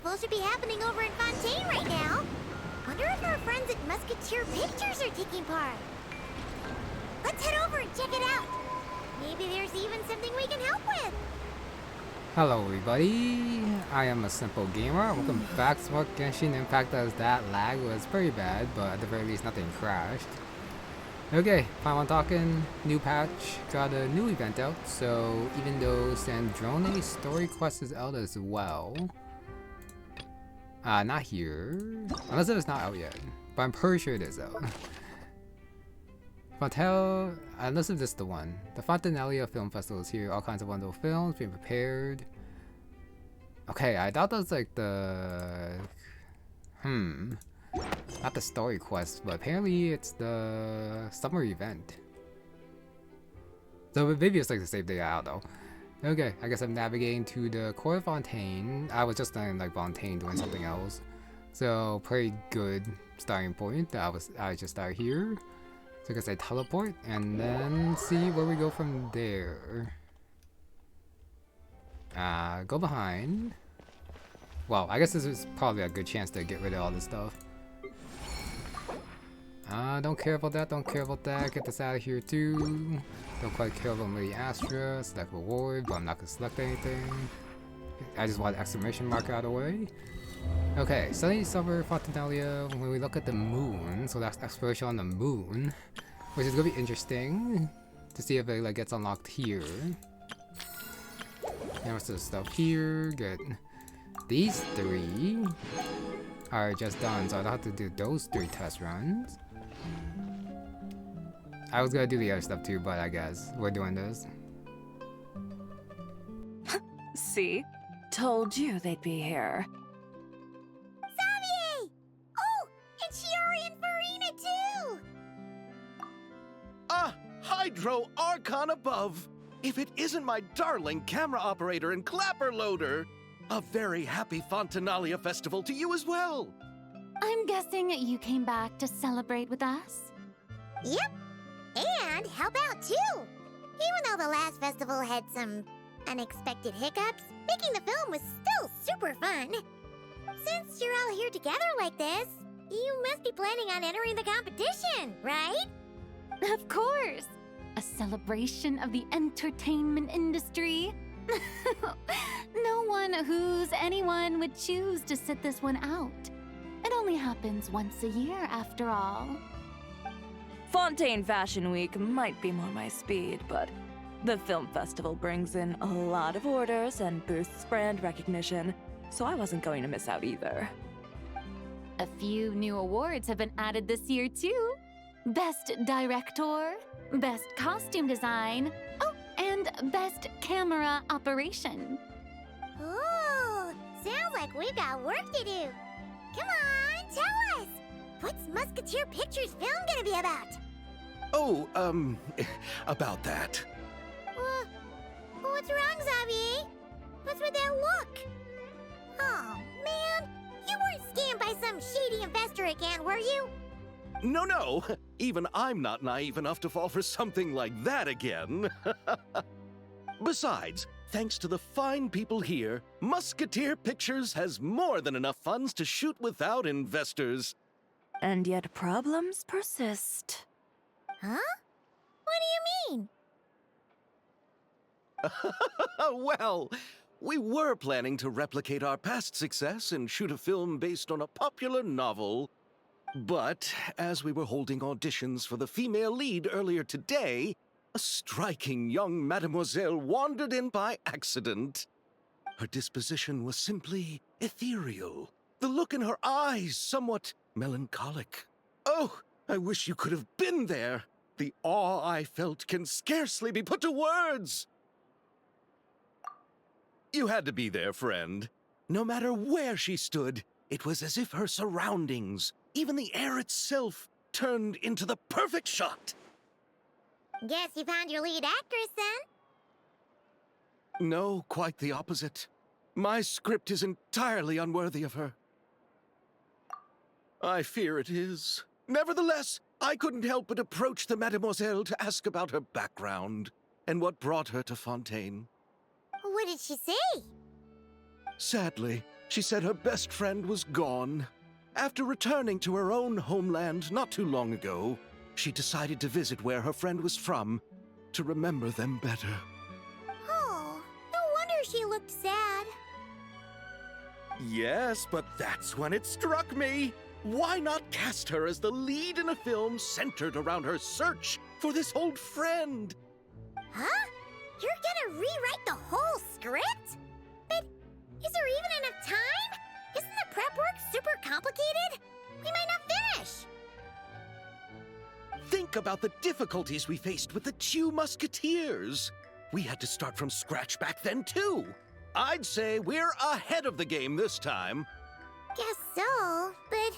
Festival should be happening over in Fontaine right now. Wonder if our friends at Musketeer Pictures are taking part. Let's head over and check it out. Maybe there's even something we can help with. Hello everybody, I am a simple gamer. Welcome back to more Genshin. In fact, as that lag was pretty bad, but at the very least nothing crashed. Okay, fine on talking. New patch, got a new event out, so even though Sandrone story quest is out as well. Not here. Unless it's not out yet. But I'm pretty sure it is out. Unless it's just the one. The Fontinalia Film Festival is here. All kinds of wonderful films being prepared. Okay, I thought that was like the... Not the story quest, but apparently it's the summer event. So maybe it's like the same day out though. Okay, I guess I'm navigating to the Court of Fontaine. I was just in like Fontaine doing something else. So pretty good starting point. I just started here. So I guess I teleport and then see where we go from there. Go behind. Well, I guess this is probably a good chance to get rid of all this stuff. Don't care about that, don't care about that. Get this out of here too. Don't quite care about Lady Astra. Select reward, but I'm not gonna select anything. I just want exclamation mark out of the way. Okay, sunny summer Fontinalia. When we look at the moon, so that's exploration on the moon, which is gonna be interesting to see if it like gets unlocked here. There's the stuff here. Good. These three are just done, so I don't have to do those 3 test runs. I was gonna do the other stuff too, but I guess we're doing this. See? Told you they'd be here. Xavier! Oh, and Shiori and Farina too! Hydro Archon above! If it isn't my darling camera operator and clapper loader! A very happy Fontinalia festival to you as well! I'm guessing you came back to celebrate with us? Yep, and help out too! Even though the last festival had some unexpected hiccups, making the film was still super fun. Since you're all here together like this, you must be planning on entering the competition, right? Of course! A celebration of the entertainment industry. No one who's anyone would choose to sit this one out. It only happens once a year, after all. Fontaine Fashion Week might be more my speed, but the film festival brings in a lot of orders and boosts brand recognition, so I wasn't going to miss out either. A few new awards have been added this year, too. Best Director, Best Costume Design, oh, and Best Camera Operation. Ooh, sounds like we've got work to do. Come on, tell us! What's Musketeer Pictures film gonna be about? Oh, about that. What's wrong, Xavier? What's with that look? Oh, man, you weren't scammed by some shady investor again, were you? No, even I'm not naive enough to fall for something like that again. Besides, thanks to the fine people here, Musketeer Pictures has more than enough funds to shoot without investors. And yet problems persist. Huh? What do you mean? Well, we were planning to replicate our past success and shoot a film based on a popular novel. But as we were holding auditions for the female lead earlier today, a striking young mademoiselle wandered in by accident. Her disposition was simply ethereal, the look in her eyes somewhat melancholic. Oh, I wish you could have been there. The awe I felt can scarcely be put to words. You had to be there, friend. No matter where she stood, it was as if her surroundings, even the air itself, turned into the perfect shot. Guess you found your lead actress, then? No, quite the opposite. My script is entirely unworthy of her. I fear it is. Nevertheless, I couldn't help but approach the mademoiselle to ask about her background and what brought her to Fontaine. What did she say? Sadly, She said her best friend was gone. After returning to her own homeland not too long ago, she decided to visit where her friend was from to remember them better. Oh, no wonder she looked sad. Yes, but that's when it struck me. Why not cast her as the lead in a film centered around her search for this old friend? Huh? You're gonna rewrite the whole script? But is there even enough time? Isn't the prep work super complicated? We might not finish. Think about the difficulties we faced with the Two Musketeers. We had to start from scratch back then, too. I'd say we're ahead of the game this time. Guess so, but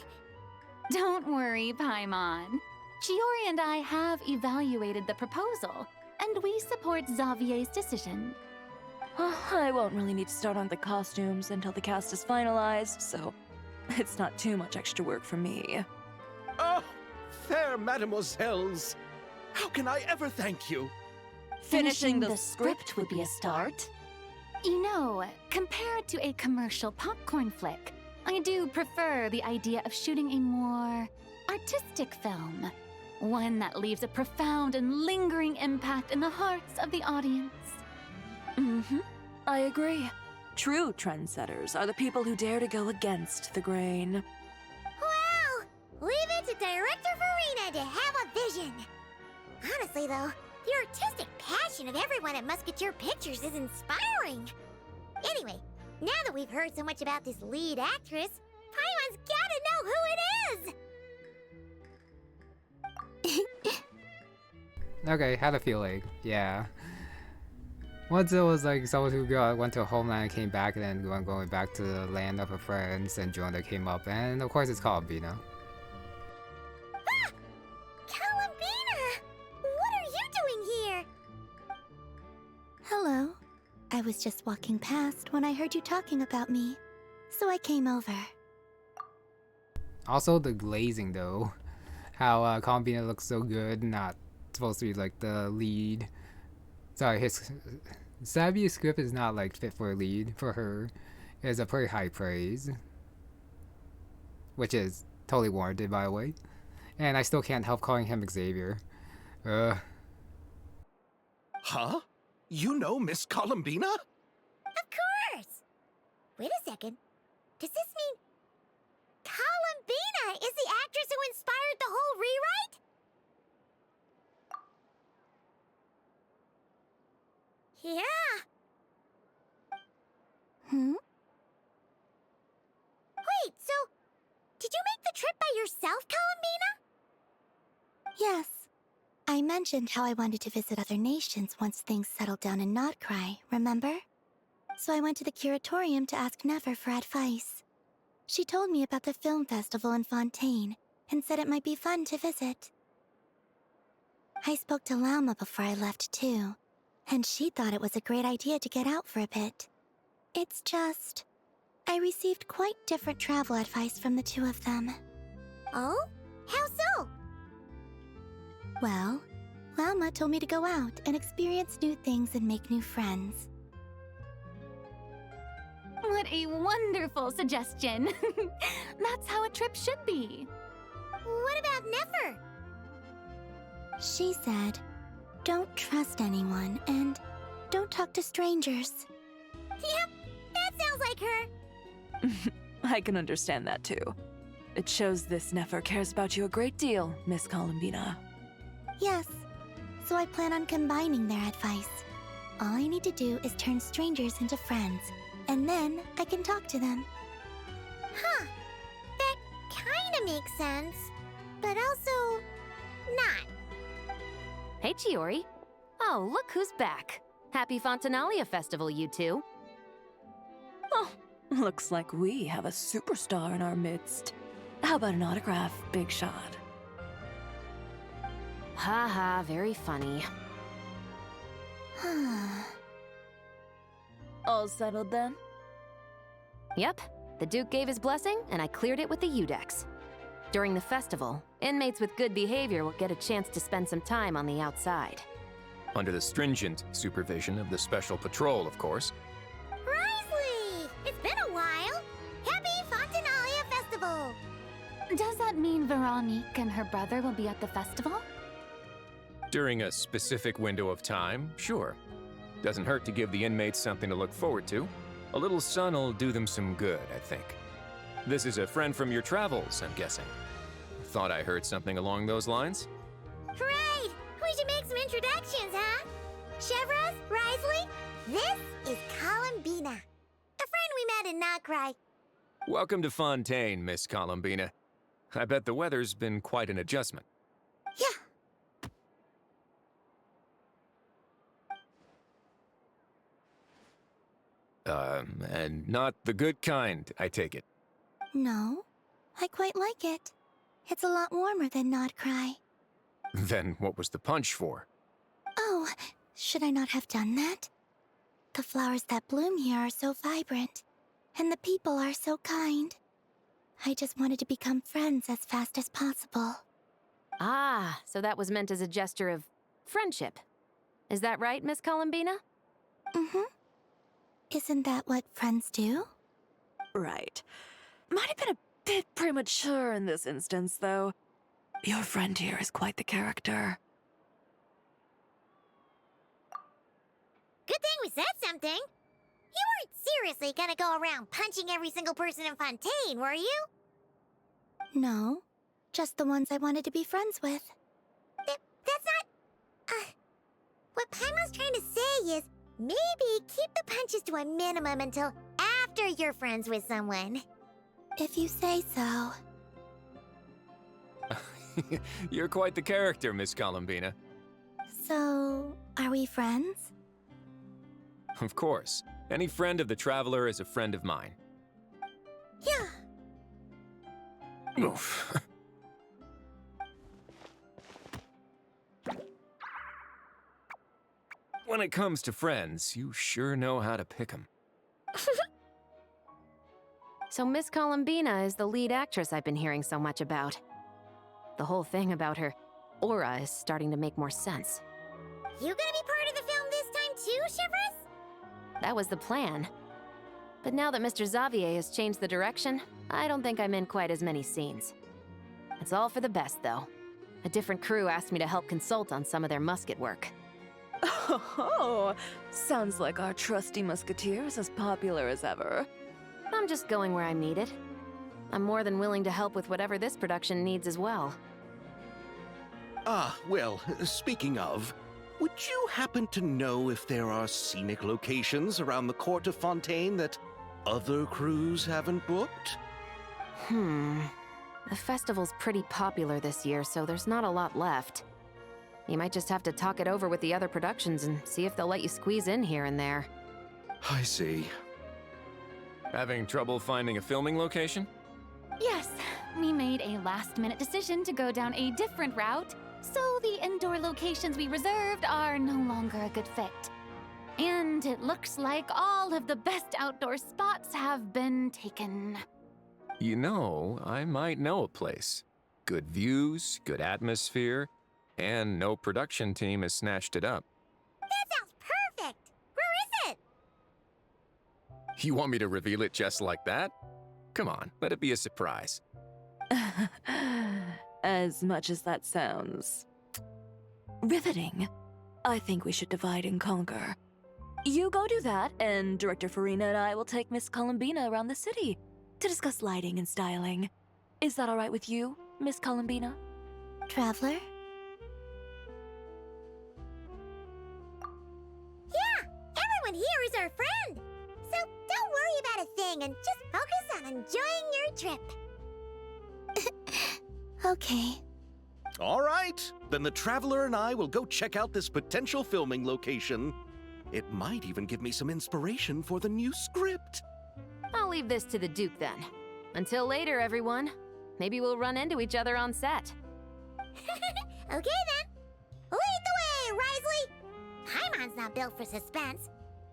Don't worry, Paimon. Chiori and I have evaluated the proposal, and we support Xavier's decision. I won't really need to start on the costumes until the cast is finalized, so it's not too much extra work for me. Oh, fair mademoiselles. How can I ever thank you? Finishing the script would be a start. You know, compared to a commercial popcorn flick, I do prefer the idea of shooting a more artistic film. One that leaves a profound and lingering impact in the hearts of the audience. I agree. True trendsetters are the people who dare to go against the grain. well, leave it to Director Farina to have a vision. Honestly, though, the artistic passion of everyone at Musketeer Pictures is inspiring. Anyway, now that we've heard so much about this lead actress, Paimon's gotta know who it is! Okay, had a feeling. Yeah. Once it was like someone who went to a homeland and came back, and then going back to the land of her friends, and Jonah came up, and of course it's called Bina. Ah! Columbina! What are you doing here? Hello. I was just walking past when I heard you talking about me, so I came over. Also the glazing though. How Columbina looks so good, not supposed to be like the lead. Sorry, his Sabi's script is not like fit for a lead for her. It's a pretty high praise. Which is totally warranted, by the way. And I still can't help calling him Xavier. Huh? You know Miss Columbina? Of course! Wait a second. Does this mean Columbina is the actress who inspired the whole rewrite? Yeah. Hmm? Wait, so did you make the trip by yourself, Columbina? Yes. I mentioned how I wanted to visit other nations once things settled down in Notcry, remember? So I went to the curatorium to ask Never for advice. She told me about the film festival in Fontaine and said it might be fun to visit. I spoke to Lauma before I left too, and she thought it was a great idea to get out for a bit. It's just, I received quite different travel advice from the two of them. Oh? How so? Well, Lauma told me to go out and experience new things and make new friends. What a wonderful suggestion! That's how a trip should be. What about Nefer? She said, don't trust anyone and don't talk to strangers. Yep, that sounds like her. I can understand that too. It shows this Nefer cares about you a great deal, Miss Columbina. Yes, so I plan on combining their advice. All I need to do is turn strangers into friends, and then I can talk to them. Huh. That kinda makes sense, but also not. Hey, Chiori. Oh, look who's back. Happy Fontinalia Festival, you two. Oh, looks like we have a superstar in our midst. How about an autograph, Big Shot? Haha, very funny. All settled then? Yep, the Duke gave his blessing, and I cleared it with the Udex. During the festival, inmates with good behavior will get a chance to spend some time on the outside. Under the stringent supervision of the Special Patrol, of course. Risley! It's been a while. Does that mean Veronique and her brother will be at the festival? During a specific window of time, sure. Doesn't hurt to give the inmates something to look forward to. A little sun'll do them some good, I think. This is a friend from your travels, I'm guessing. Thought I heard something along those lines. Right! We should make some introductions, huh? Chevros, Risley, this is Columbina, a friend we met in Notcry. Welcome to Fontaine, Miss Columbina. I bet the weather's been quite an adjustment. Yeah. And not the good kind, I take it. No, I quite like it. It's a lot warmer than Notcry. Then what was the punch for? Oh, should I not have done that? The flowers that bloom here are so vibrant, and the people are so kind. I just wanted to become friends as fast as possible. Ah, so that was meant as a gesture of friendship. Is that right, Miss Columbina? Mm-hmm. Isn't that what friends do? Right. Might have been a bit premature in this instance, though. Your friend here is quite the character. Good thing we said something. You weren't seriously gonna go around punching every single person in Fontaine, were you? No, just the ones I wanted to be friends with. That's not... What Paimon's trying to say is, maybe keep the punches to a minimum until after you're friends with someone. If you say so. You're quite the character, Miss Columbina. So, are we friends? Of course. Any friend of the Traveler is a friend of mine. Yeah. Oof. When it comes to friends, you sure know how to pick 'em. So Miss Columbina is the lead actress I've been hearing so much about. The whole thing about her aura is starting to make more sense. You gonna be part of the film this time too, Chevros? That was the plan. But now that Mr. Xavier has changed the direction, I don't think I'm in quite as many scenes. It's all for the best, though. A different crew asked me to help consult on some of their musket work. Oh, sounds like our trusty musketeer is as popular as ever. I'm just going where I'm needed. I'm more than willing to help with whatever this production needs as well. Ah, well, speaking of, would you happen to know if there are scenic locations around the court of Fontaine that other crews haven't booked? The festival's pretty popular this year, so there's not a lot left. You might just have to talk it over with the other productions and see if they'll let you squeeze in here and there. I see. Having trouble finding a filming location? Yes, we made a last-minute decision to go down a different route, so the indoor locations we reserved are no longer a good fit. And it looks like all of the best outdoor spots have been taken. You know, I might know a place. Good views, good atmosphere, and no production team has snatched it up. That sounds perfect! Where is it? You want me to reveal it just like that? Come on, let it be a surprise. As much as that sounds riveting, I think we should divide and conquer. You go do that, and Director Farina and I will take Miss Columbina around the city to discuss lighting and styling. Is that all right with you, Miss Columbina? Traveler? Yeah, everyone here is our friend. So don't worry about a thing and just focus on enjoying your trip. Okay. All right, then the Traveler and I will go check out this potential filming location. It might even give me some inspiration for the new script. I'll leave this to the Duke then. Until later, everyone. Maybe we'll run into each other on set. Okay then. Lead the way, Risley. Paimon's not built for suspense.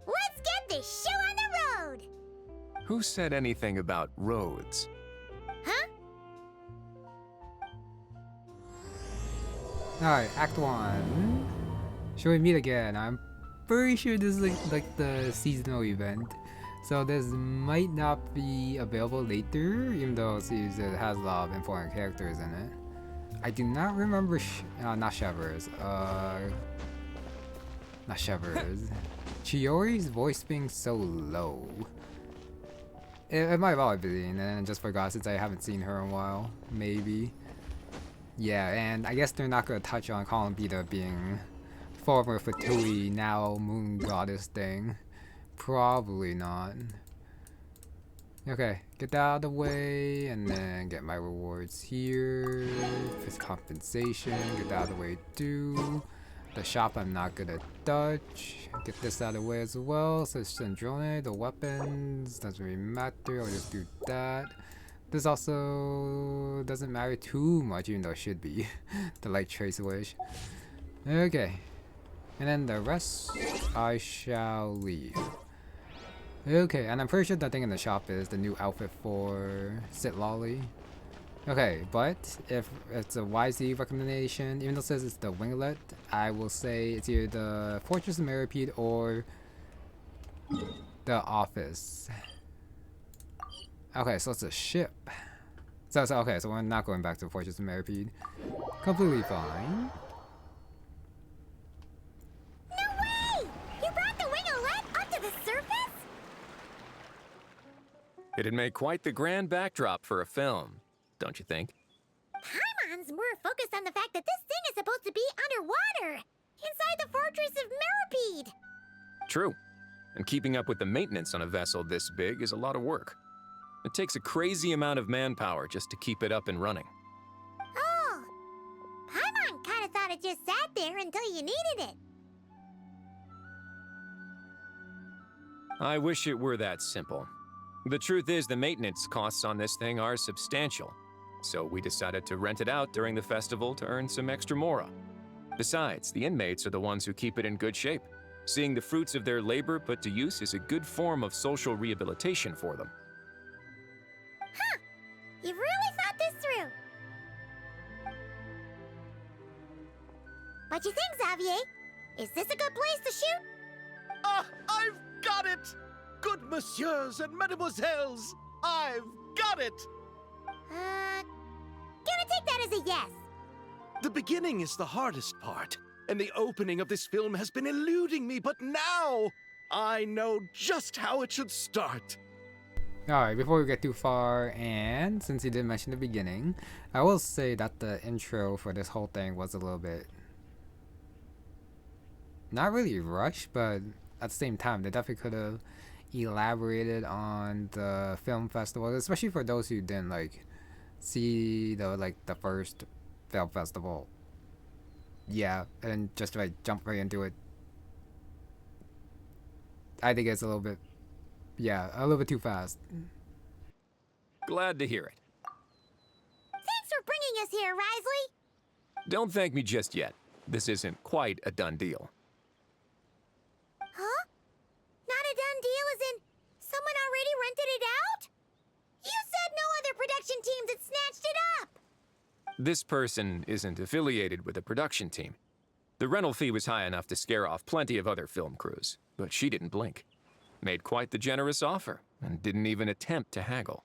Let's get this show on the road. Who said anything about roads? Huh? Alright, Act 1. Shall we meet again? I'm pretty sure this is like the seasonal event. So this might not be available later, even though it seems it has a lot of important characters in it. I do not remember, not Shevers, not Shevers. Chiori's voice being so low. It might have always been, and I just forgot since I haven't seen her in a while. Maybe. Yeah, and I guess they're not gonna touch on Columbida being former Fatui, now moon goddess thing. Probably not. Okay, get that out of the way, and then get my rewards here. Fist compensation, get that out of the way too. The shop I'm not gonna touch. Get this out of the way as well. So Sandrone, the weapons, doesn't really matter, I'll just do that. This also doesn't matter too much, even though it should be. The light trace wish. Okay. And then the rest I shall leave. Okay, and I'm pretty sure that thing in the shop is the new outfit for Sit Lolly. Okay, but if it's a YZ recommendation, even though it says it's the Winglet, I will say it's either the Fortress of Meripede or the Office. Okay, so it's a ship. So okay, so we're not going back to the Fortress of Meripede. Completely fine. No way! You brought the Winglet up to the surface? It'd make quite the grand backdrop for a film, don't you think? Paimon's more focused on the fact that this thing is supposed to be underwater, inside the Fortress of Meripede. True. And keeping up with the maintenance on a vessel this big is a lot of work. It takes a crazy amount of manpower just to keep it up and running. Oh, Paimon kind of thought it just sat there until you needed it. I wish it were that simple. The truth is, the maintenance costs on this thing are substantial, so we decided to rent it out during the festival to earn some extra mora. Besides, the inmates are the ones who keep it in good shape. Seeing the fruits of their labor put to use is a good form of social rehabilitation for them. Huh, you've really thought this through. What you think, Xavier? Is this a good place to shoot? Ah, I've got it! Good messieurs and mesdemoiselles, I've got it! Gonna take that as a yes. The beginning is the hardest part, and the opening of this film has been eluding me, but now I know just how it should start. Alright, before we get too far, and since you did mention the beginning, I will say that the intro for this whole thing was a little bit not really rushed, but at the same time they definitely could have elaborated on the film festival, especially for those who didn't see the first film festival. Yeah, and just jump right into it. I think it's a little bit too fast. Glad to hear it. Thanks for bringing us here, Risley. Don't thank me just yet. This isn't quite a done deal. Huh? Not a done deal as in someone already rented it out? You said no other production teams had snatched it up. This person isn't affiliated with a production team. The rental fee was high enough to scare off plenty of other film crews, but she didn't blink. Made quite the generous offer, and didn't even attempt to haggle.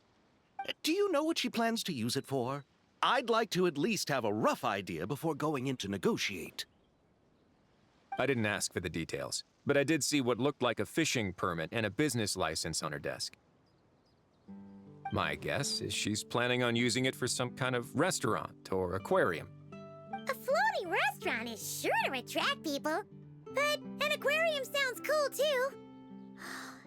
Do you know what she plans to use it for? I'd like to at least have a rough idea before going in to negotiate. I didn't ask for the details, but I did see what looked like a fishing permit and a business license on her desk. My guess is she's planning on using it for some kind of restaurant or aquarium. A floating restaurant is sure to attract people, but an aquarium sounds cool too.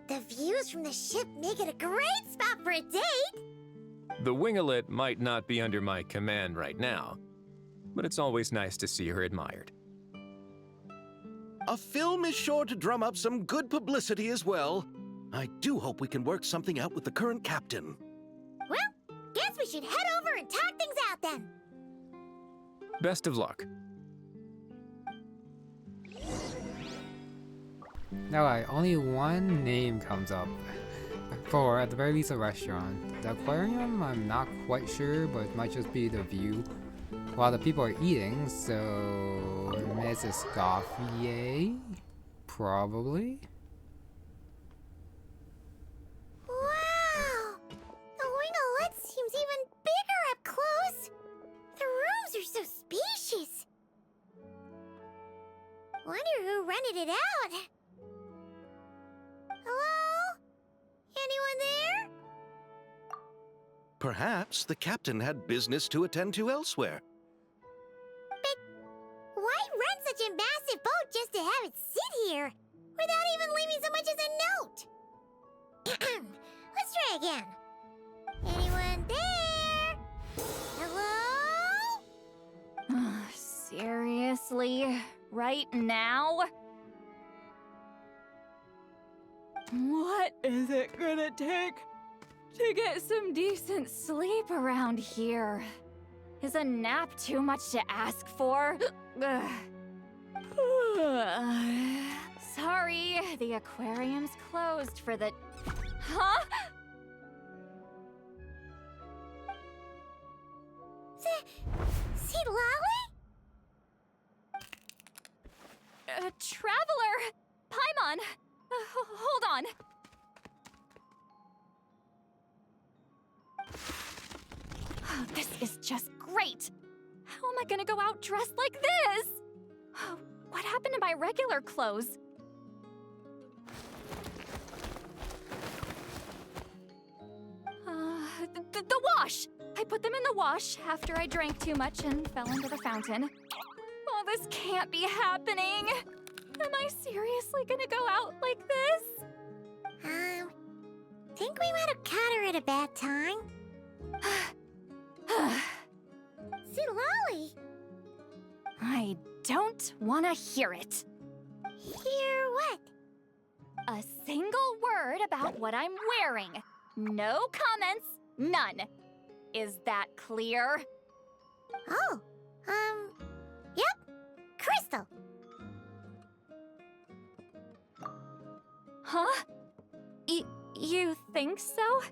The views from the ship make it a great spot for a date. The Winglet might not be under my command right now, but it's always nice to see her admired. A film is sure to drum up some good publicity as well. I do hope we can work something out with the current captain. Well, guess we should head over and talk things out then. Best of luck. Alright, only one name comes up for, at the very least, a restaurant. The aquarium, I'm not quite sure, but it might just be the view while the people are eating, so Mrs. Goffier? Probably? Wonder who rented it out. Hello? Anyone there? Perhaps the captain had business to attend to elsewhere. But why rent such a massive boat just to have it sit here without even leaving so much as a note? Let's try again. Anyone there? Hello? Seriously? Right now? What is it gonna take to get some decent sleep around here? Is a nap too much to ask for? Sorry, the aquarium's closed for the... Huh? Lolly? Traveler! Paimon! Hold on. Oh, this is just great! How am I gonna go out dressed like this? Oh, what happened to my regular clothes? The wash! I put them in the wash after I drank too much and fell into the fountain. Oh, this can't be happening! Am I seriously gonna go out like this? Think we might have caught her at a bad time. Lolly! I don't want to hear it. Hear what? A single word about what I'm wearing. No comments, none. Is that clear? Oh, yep. Crystal. Huh? You think so?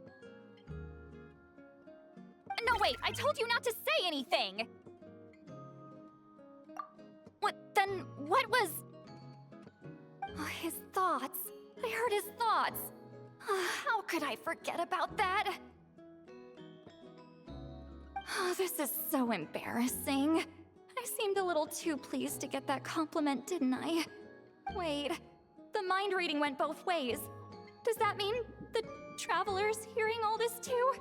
No, wait, I told you not to say anything! What was... Oh, his thoughts. I heard his thoughts. How could I forget about that? Oh, this is so embarrassing. I seemed a little too pleased to get that compliment, didn't I? Wait, the mind reading went both ways. Does that mean the Traveler's hearing all this too?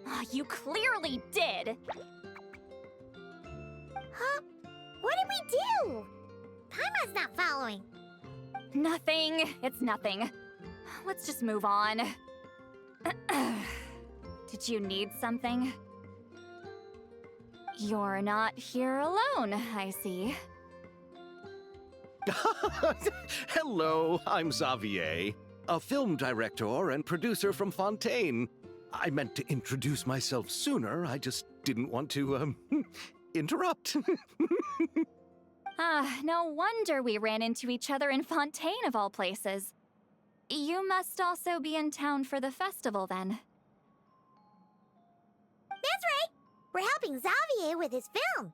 Oh, you clearly did! Huh? What did we do? Paimon's not following. Nothing. It's nothing. Let's just move on. Did you need something? You're not here alone, I see. Hello, I'm Xavier, a film director and producer from Fontaine. I meant to introduce myself sooner, I just didn't want to, interrupt. No wonder we ran into each other in Fontaine of all places. You must also be in town for the festival, then. That's right. We're helping Xavier with his film.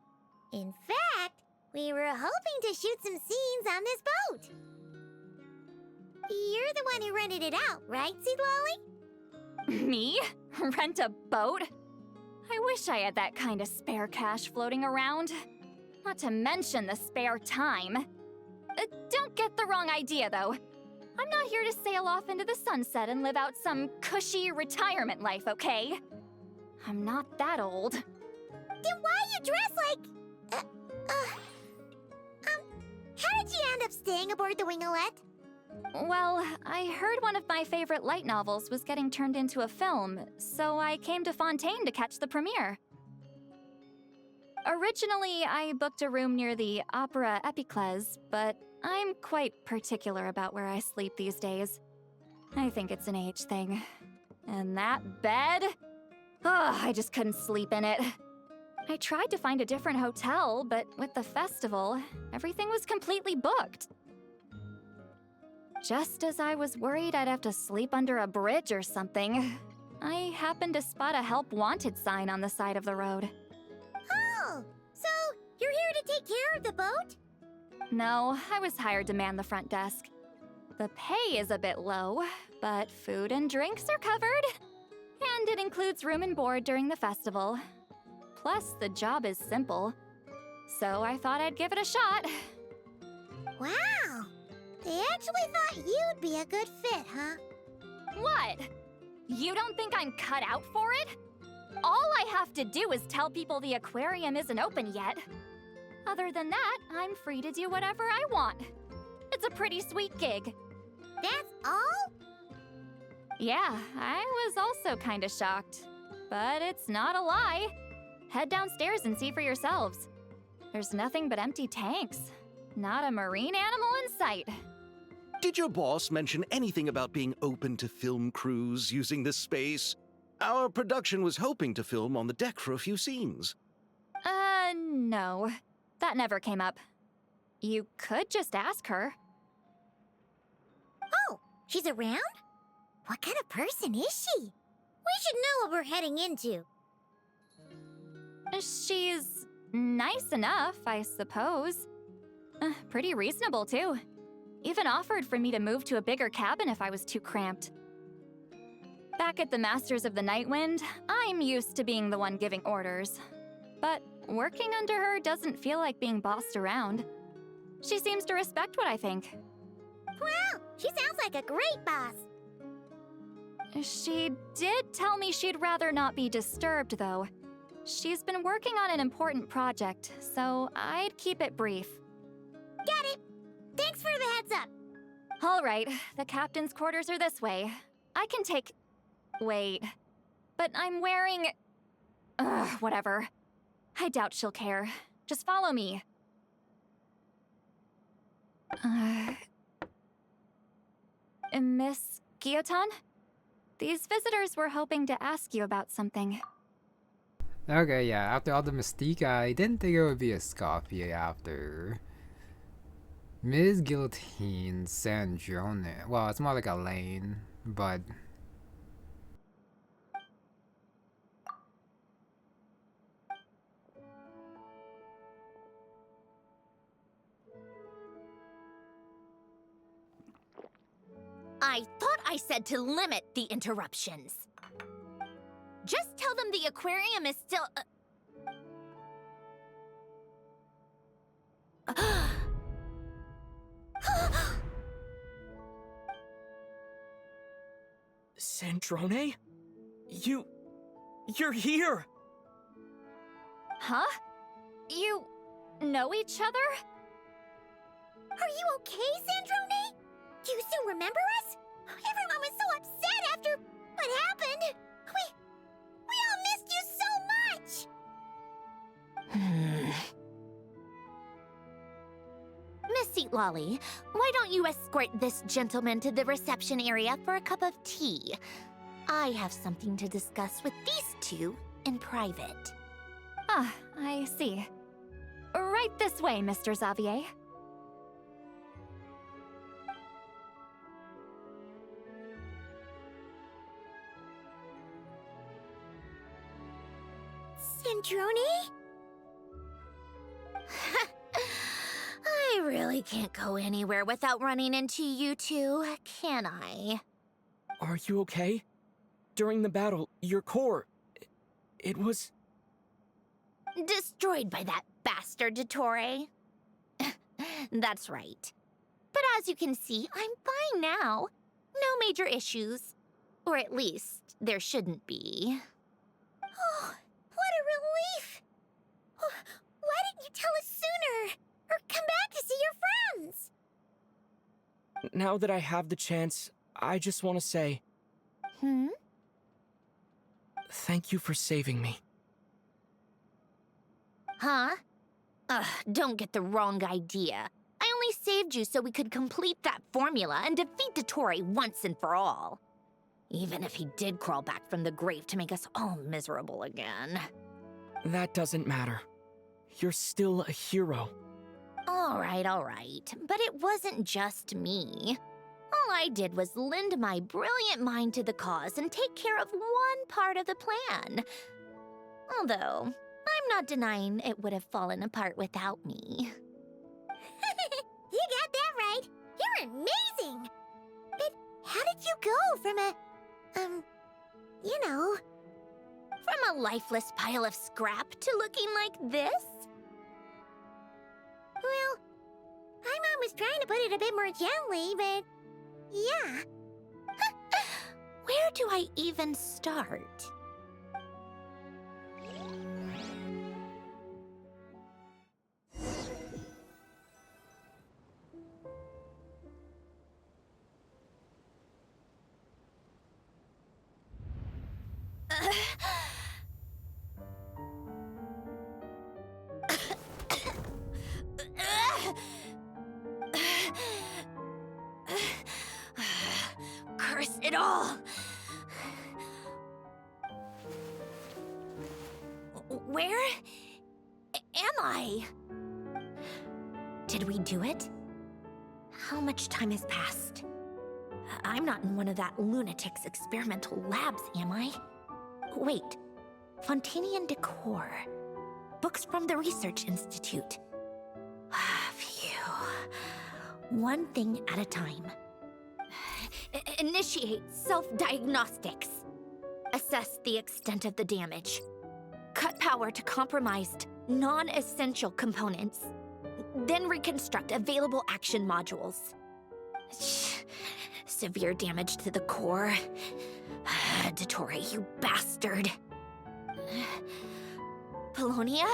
In fact, we were hoping to shoot some scenes on this boat. You're the one who rented it out, right, Seed Lolly? Me? Rent a boat? I wish I had that kind of spare cash floating around. Not to mention the spare time. Don't get the wrong idea, though. I'm not here to sail off into the sunset and live out some cushy retirement life, okay? I'm not that old. Then why you dress like... how did you end up staying aboard the Wingolette? Well, I heard one of my favorite light novels was getting turned into a film, so I came to Fontaine to catch the premiere. Originally, I booked a room near the Opera Epiclese, but I'm quite particular about where I sleep these days. I think it's an age thing. And that bed? Oh, I just couldn't sleep in it. I tried to find a different hotel, but with the festival, everything was completely booked. Just as I was worried I'd have to sleep under a bridge or something, I happened to spot a help wanted sign on the side of the road. Oh, so you're here to take care of the boat? No, I was hired to man the front desk. The pay is a bit low, but food and drinks are covered. And it includes room and board during the festival. Plus, the job is simple. so I thought I'd give it a shot. Wow! They actually thought you'd be a good fit, huh? What? You don't think I'm cut out for it? All I have to do is tell people the aquarium isn't open yet. Other than that, I'm free to do whatever I want. It's a pretty sweet gig. That's all? Yeah, I was also kinda shocked. But it's not a lie. Head downstairs and see for yourselves. There's nothing but empty tanks. Not a marine animal in sight. Did your boss mention anything about being open to film crews using this space? Our production was hoping to film on the deck for a few scenes. No. That never came up. You could just ask her. Oh, she's around? What kind of person is she? We should know what we're heading into. She's nice enough, I suppose. Pretty reasonable, too. Even offered for me to move to a bigger cabin if I was too cramped. Back at the Masters of the Nightwind, I'm used to being the one giving orders. But working under her doesn't feel like being bossed around. She seems to respect what I think. Wow, she sounds like a great boss. She did tell me she'd rather not be disturbed, though. She's been working on an important project, so I'd keep it brief. Got it. Thanks for the heads up. All right, the captain's quarters are this way. I can take... Wait. But I'm wearing... whatever. I doubt she'll care. Just follow me. Miss Guillotin? These visitors were hoping to ask you about something. Okay, yeah, after all the mystique, I didn't think it would be a Scoffy after. Ms. Guillotine Sandrone. Well, it's more like a lane, but... I thought I said to limit the interruptions. Just tell them the aquarium is still... Sandrone? You're here! Huh? You know each other? Are you okay, Sandrone? Do you still remember us? Everyone was so upset after what happened. We all missed you so much. Miss Lolly, why don't you escort this gentleman to the reception area for a cup of tea? I have something to discuss with these two in private. Ah, I see. Right this way, Mr. Xavier. Sandrone? I really can't go anywhere without running into you two, can I? Are you okay? During the battle, your core... it was... Destroyed by that bastard Dottore. That's right. But as you can see, I'm fine now. No major issues. Or at least, there shouldn't be. Oh, what a relief! Why didn't you tell us sooner? Or come back to see your friends? Now that I have the chance, I just want to say... Thank you for saving me. Huh? Ugh, don't get the wrong idea. I only saved you so we could complete that formula and defeat Dottore once and for all. Even if he did crawl back from the grave to make us all miserable again. That doesn't matter. You're still a hero. All right. But it wasn't just me. All I did was lend my brilliant mind to the cause and take care of one part of the plan. Although, I'm not denying it would have fallen apart without me. You got that right. You're amazing. But how did you go from a... From a lifeless pile of scrap to looking like this? trying to put it a bit more gently, but yeah. Where do I even start? Curse it all! Where am I? Did we do it? How much time has passed? I'm not in one of that lunatic's experimental labs, am I? Wait, Fontanian decor. Books from the Research Institute. Phew. One thing at a time. Initiate self-diagnostics. Assess the extent of the damage. Cut power to compromised, non-essential components. Then reconstruct available action modules. Severe damage to the core. Dottore, you bastard. Polonia?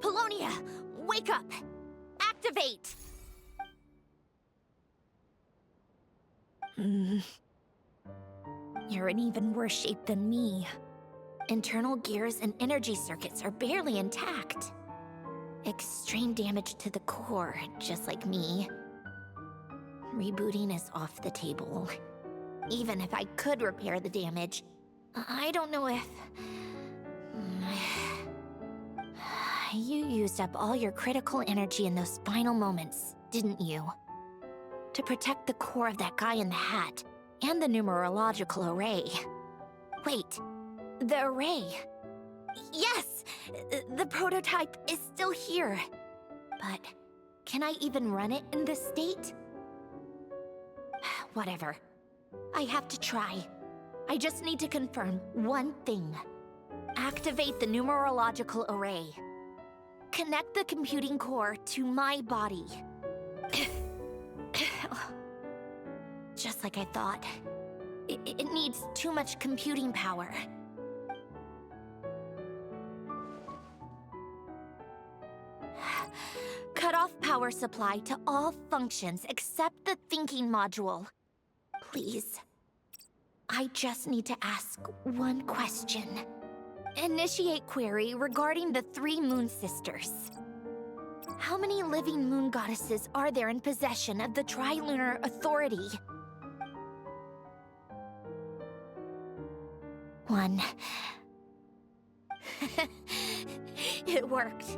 Polonia, wake up! Activate! You're in even worse shape than me. Internal gears and energy circuits are barely intact. Extreme damage to the core, just like me. Rebooting is off the table. Even if I could repair the damage, I don't know if... You used up all your critical energy in those final moments, didn't you? To protect the core of that guy in the hat, and the numerological array. Wait, the array. Yes! The prototype is still here. But can I even run it in this state? Whatever. I have to try. I just need to confirm one thing. Activate the numerological array. Connect the computing core to my body. Just like I thought. It needs too much computing power. Cut off power supply to all functions except the thinking module. Please. I just need to ask one question. Initiate query regarding the 3 Moon Sisters. How many living moon goddesses are there in possession of the Trilunar Authority? 1. It worked.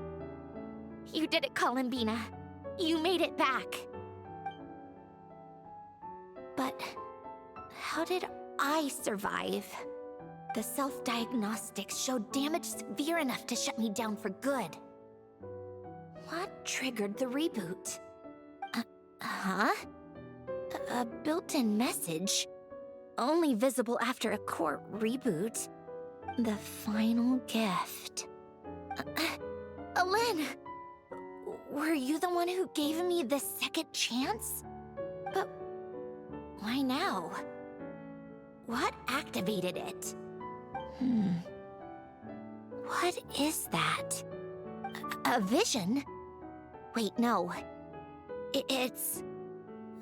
You did it, Columbina. You made it back. But how did I survive? The self-diagnostics showed damage severe enough to shut me down for good. What triggered the reboot? A built-in message? Only visible after a core reboot. The final gift. Alin! Were you the one who gave me this second chance? But why now? What activated it? What is that? A vision? Wait, no. It's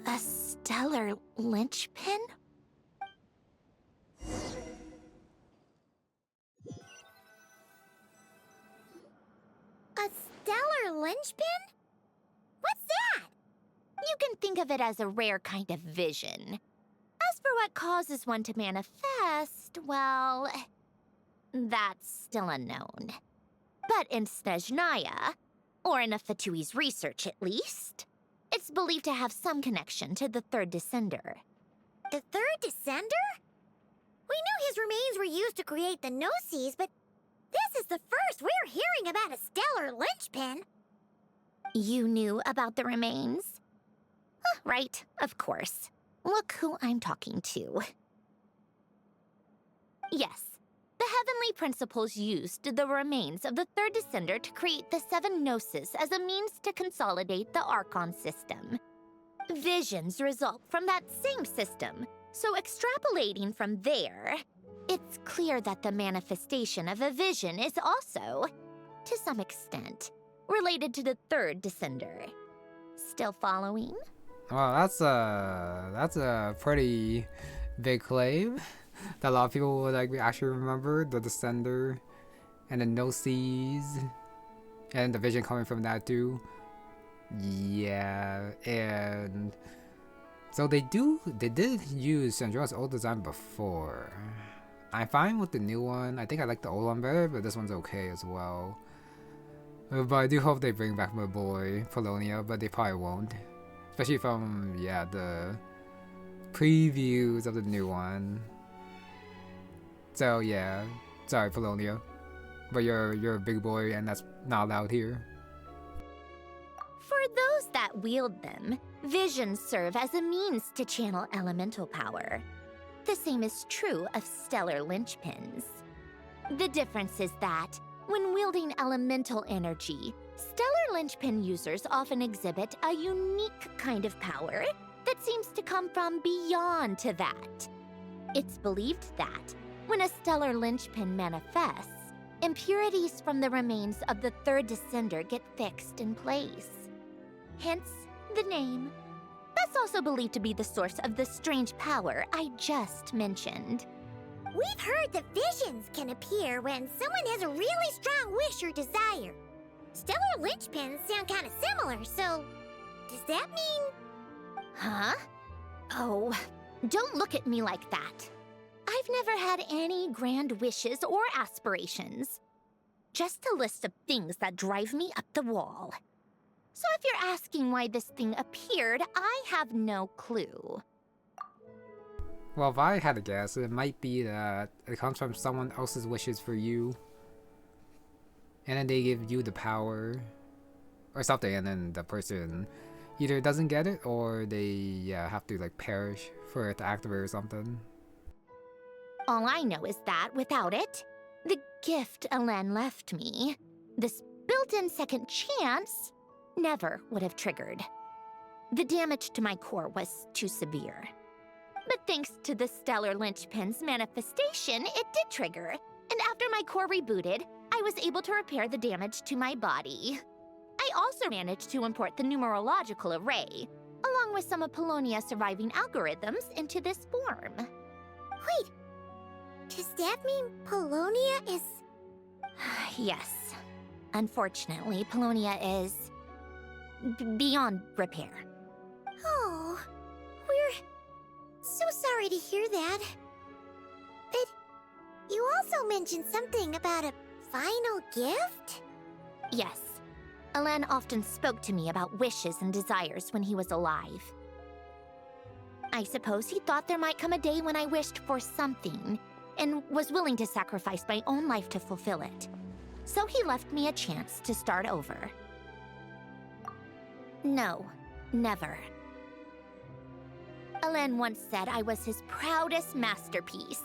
a stellar linchpin? A stellar linchpin? What's that? You can think of it as a rare kind of vision. As for what causes one to manifest, well, that's still unknown. But in Snezhnaya, or in a Fatui's research at least, it's believed to have some connection to the third descender. The third descender? We knew his remains were used to create the Gnosis, but this is the first we're hearing about a stellar linchpin. You knew about the remains? Right, of course. Look who I'm talking to. Yes, The heavenly principles used the remains of the third descender to create the seven gnosis as a means to consolidate the Archon system. Visions result from that same system, so extrapolating from there, it's clear that the manifestation of a vision is also, to some extent, related to the third descender. Still following? Well, that's a pretty big claim that a lot of people would like actually remember the Descender and the Gnosis and the vision coming from that too. Yeah, and so they did use Sandrone's old design before. I'm fine with the new one. I think I like the old one better, but this one's okay as well. But I do hope they bring back my boy Polonia, but they probably won't. Especially from, yeah, the previews of the new one. So yeah, sorry Polonia, but you're a big boy and that's not allowed here. For those that wield them, visions serve as a means to channel elemental power. The same is true of stellar linchpins. The difference is that, when wielding elemental energy, stellar linchpin users often exhibit a unique kind of power that seems to come from beyond to that. It's believed that, when a stellar linchpin manifests, impurities from the remains of the third descender get fixed in place. Hence, the name. That's also believed to be the source of the strange power I just mentioned. We've heard that visions can appear when someone has a really strong wish or desire. Stellar linchpins sound kind of similar, so does that mean... Huh? Oh, don't look at me like that. I've never had any grand wishes or aspirations. Just a list of things that drive me up the wall. So if you're asking why this thing appeared, I have no clue. Well, if I had to guess, it might be that it comes from someone else's wishes for you. And then they give you the power or something, and then the person either doesn't get it or they have to like perish for it to activate or something. All I know is that without it, the gift Alen left me, this built-in second chance, never would have triggered. The damage to my core was too severe. But thanks to the stellar linchpin's manifestation, it did trigger. And after my core rebooted, I was able to repair the damage to my body. I also managed to import the numerological array, along with some of Polonia's surviving algorithms, into this form. Wait, does that mean Polonia is... Yes. Unfortunately, Polonia is... beyond repair. Oh, we're so sorry to hear that. But you also mentioned something about a final gift? Yes. Alen often spoke to me about wishes and desires when he was alive. I suppose he thought there might come a day when I wished for something, and was willing to sacrifice my own life to fulfill it. So he left me a chance to start over. No, never. Alen once said I was his proudest masterpiece.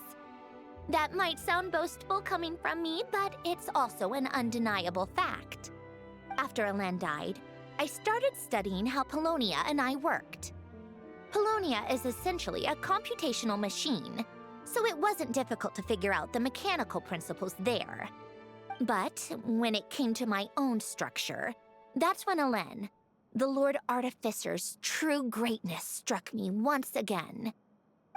That might sound boastful coming from me, but it's also an undeniable fact. After Alen died, I started studying how Polonia and I worked. Polonia is essentially a computational machine, so it wasn't difficult to figure out the mechanical principles there. But when it came to my own structure, that's when Alen, the Lord Artificer's true greatness, struck me once again.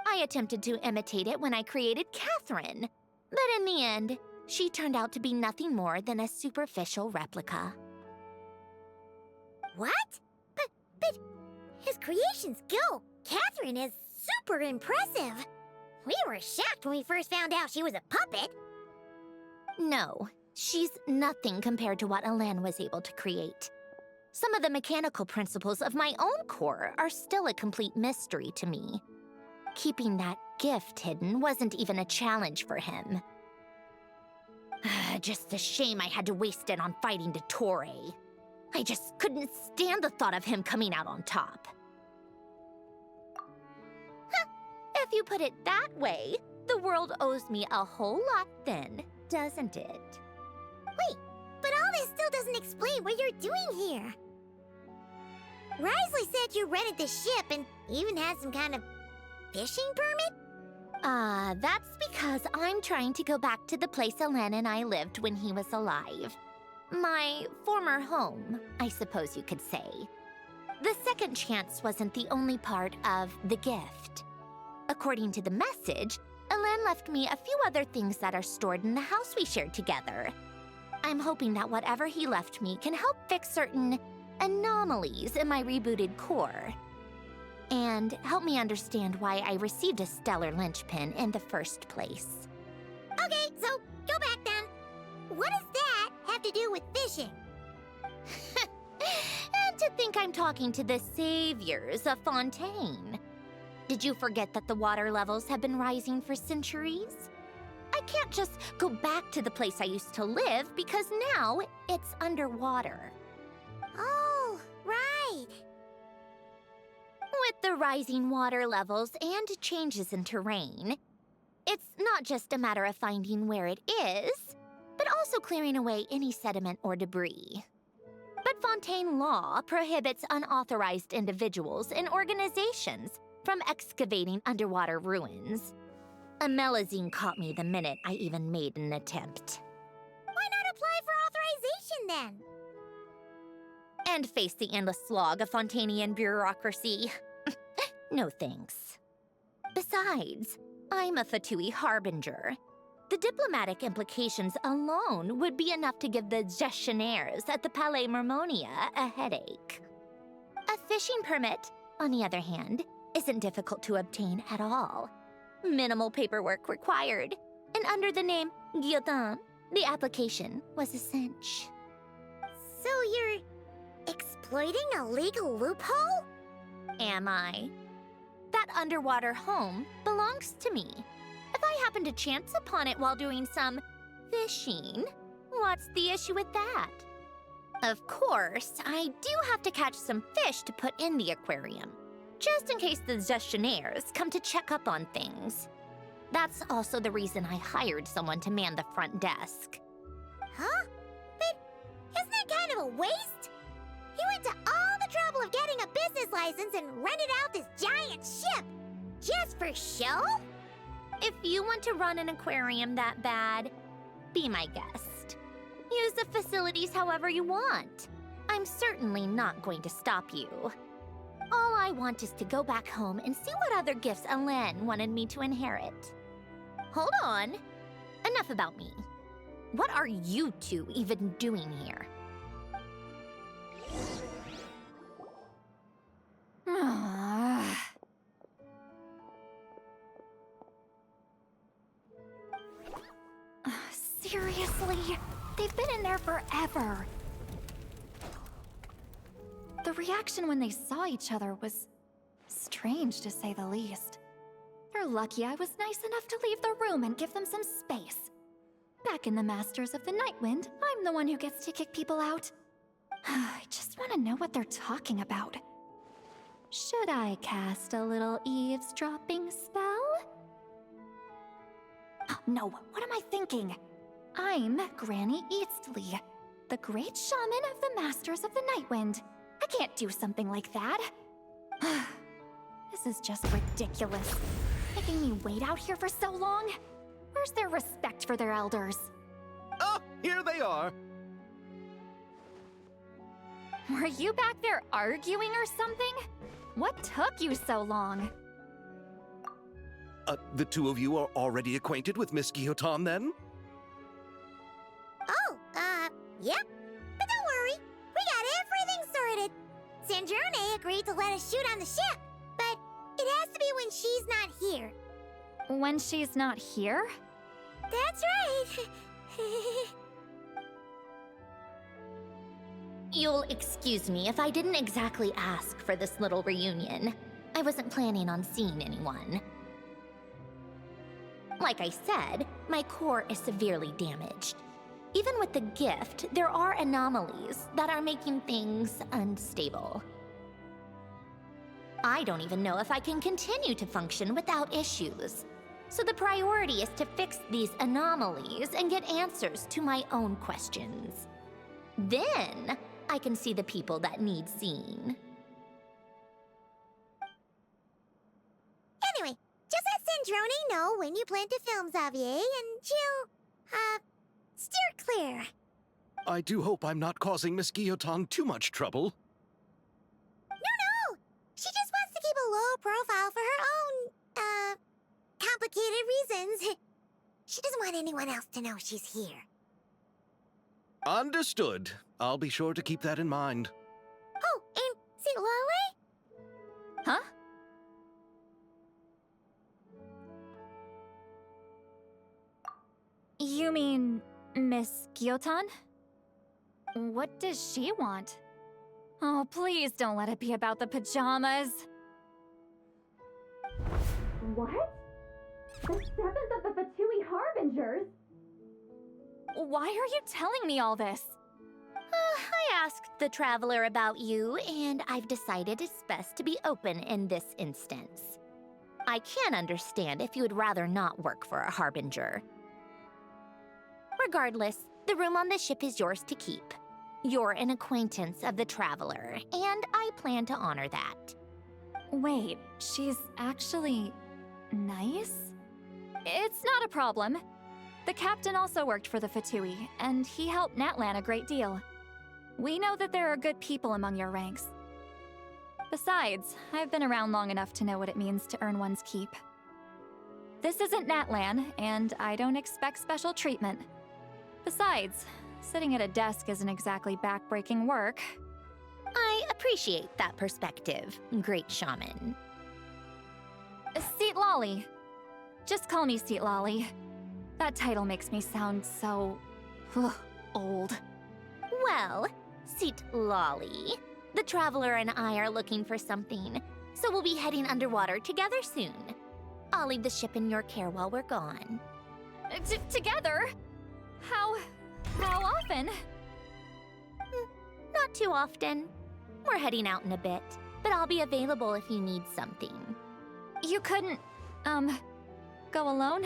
I attempted to imitate it when I created Catherine, but in the end, she turned out to be nothing more than a superficial replica. What? But his creation skill, Catherine, is super impressive. We were shocked when we first found out she was a puppet. No, she's nothing compared to what Alen was able to create. Some of the mechanical principles of my own core are still a complete mystery to me. Keeping that gift hidden wasn't even a challenge for him. Just a shame I had to waste it on fighting Dottore. I just couldn't stand the thought of him coming out on top. If you put it that way, The world owes me a whole lot then, doesn't it? Wait, but all this still doesn't explain what you're doing here. Risley said you rented the ship and even had some kind of fishing permit? That's because I'm trying to go back to the place Alen and I lived when he was alive. My former home, I suppose you could say. The second chance wasn't the only part of the gift. According to the message, Alen left me a few other things that are stored in the house we shared together. I'm hoping that whatever he left me can help fix certain anomalies in my rebooted core. And help me understand why I received a stellar linchpin in the first place. Okay, so go back then. What does that have to do with fishing? And to think I'm talking to the saviors of Fontaine. Did you forget that the water levels have been rising for centuries? I can't just go back to the place I used to live because now it's underwater. Oh, right. With the rising water levels and changes in terrain, it's not just a matter of finding where it is, but also clearing away any sediment or debris. But Fontaine law prohibits unauthorized individuals and organizations from excavating underwater ruins. Amelazine caught me the minute I even made an attempt. Why not apply for authorization then? And face the endless slog of Fontainian bureaucracy. No thanks. Besides, I'm a Fatui harbinger. The diplomatic implications alone would be enough to give the gestionnaires at the Palais Mermonia a headache. A fishing permit, on the other hand, isn't difficult to obtain at all. Minimal paperwork required, and under the name Guillotin, the application was a cinch. So you're exploiting a legal loophole? Am I? That underwater home belongs to me. If I happen to chance upon it while doing some fishing, what's the issue with that? Of course, I do have to catch some fish to put in the aquarium, just in case the gestionnaires come to check up on things. That's also the reason I hired someone to man the front desk. Huh? But isn't that kind of a waste? He went to all the trouble of getting a business license and rented out this giant ship, just for show? If you want to run an aquarium that bad, be my guest. Use the facilities however you want. I'm certainly not going to stop you. All I want is to go back home and see what other gifts Alen wanted me to inherit. Hold on. Enough about me. What are you two even doing here? Seriously? They've been in there forever. The reaction when they saw each other was strange, to say the least. They're lucky I was nice enough to leave the room and give them some space. Back in the Masters of the Nightwind, I'm the one who gets to kick people out. I just want to know what they're talking about. Should I cast a little eavesdropping spell? No, what am I thinking? I'm Granny Eastley, the great shaman of the Masters of the Nightwind. I can't do something like that. This is just ridiculous. Making me wait out here for so long? Where's their respect for their elders? Oh, here they are. Were you back there arguing or something? What took you so long? The two of you are already acquainted with Miss Guillotin, then? Oh, yep. But don't worry, we got everything sorted. Sandrone agreed to let us shoot on the ship, but it has to be when she's not here. When she's not here? That's right. You'll excuse me if I didn't exactly ask for this little reunion. I wasn't planning on seeing anyone. Like I said, my core is severely damaged. Even with the gift, there are anomalies that are making things unstable. I don't even know if I can continue to function without issues. So the priority is to fix these anomalies and get answers to my own questions. Then I can see the people that need seeing. Anyway, just let Sandrone know when you plan to film Xavier, and she'll, steer clear. I do hope I'm not causing Miss Guillotin too much trouble. No! She just wants to keep a low profile for her own, complicated reasons. She doesn't want anyone else to know she's here. Understood. I'll be sure to keep that in mind. Oh, and see Lale? Huh? You mean Miss Guillotin? What does she want? Oh, please don't let it be about the pajamas. What? The 7th of the Fatui Harbingers? Why are you telling me all this? I asked the Traveler about you, and I've decided it's best to be open in this instance. I can understand if you would rather not work for a Harbinger. Regardless, the room on the ship is yours to keep. You're an acquaintance of the Traveler, and I plan to honor that. Wait, she's actually nice? It's not a problem. The captain also worked for the Fatui, and he helped Natlan a great deal. We know that there are good people among your ranks. Besides, I've been around long enough to know what it means to earn one's keep. This isn't Natlan, and I don't expect special treatment. Besides, sitting at a desk isn't exactly backbreaking work. I appreciate that perspective, great shaman. Seat Lolly. Just call me Seat Lolly. That title makes me sound so... old. Well, Seat Lolly, the Traveler and I are looking for something, so we'll be heading underwater together soon. I'll leave the ship in your care while we're gone. Together? How often? Not too often. We're heading out in a bit, but I'll be available if you need something. You couldn't, go alone?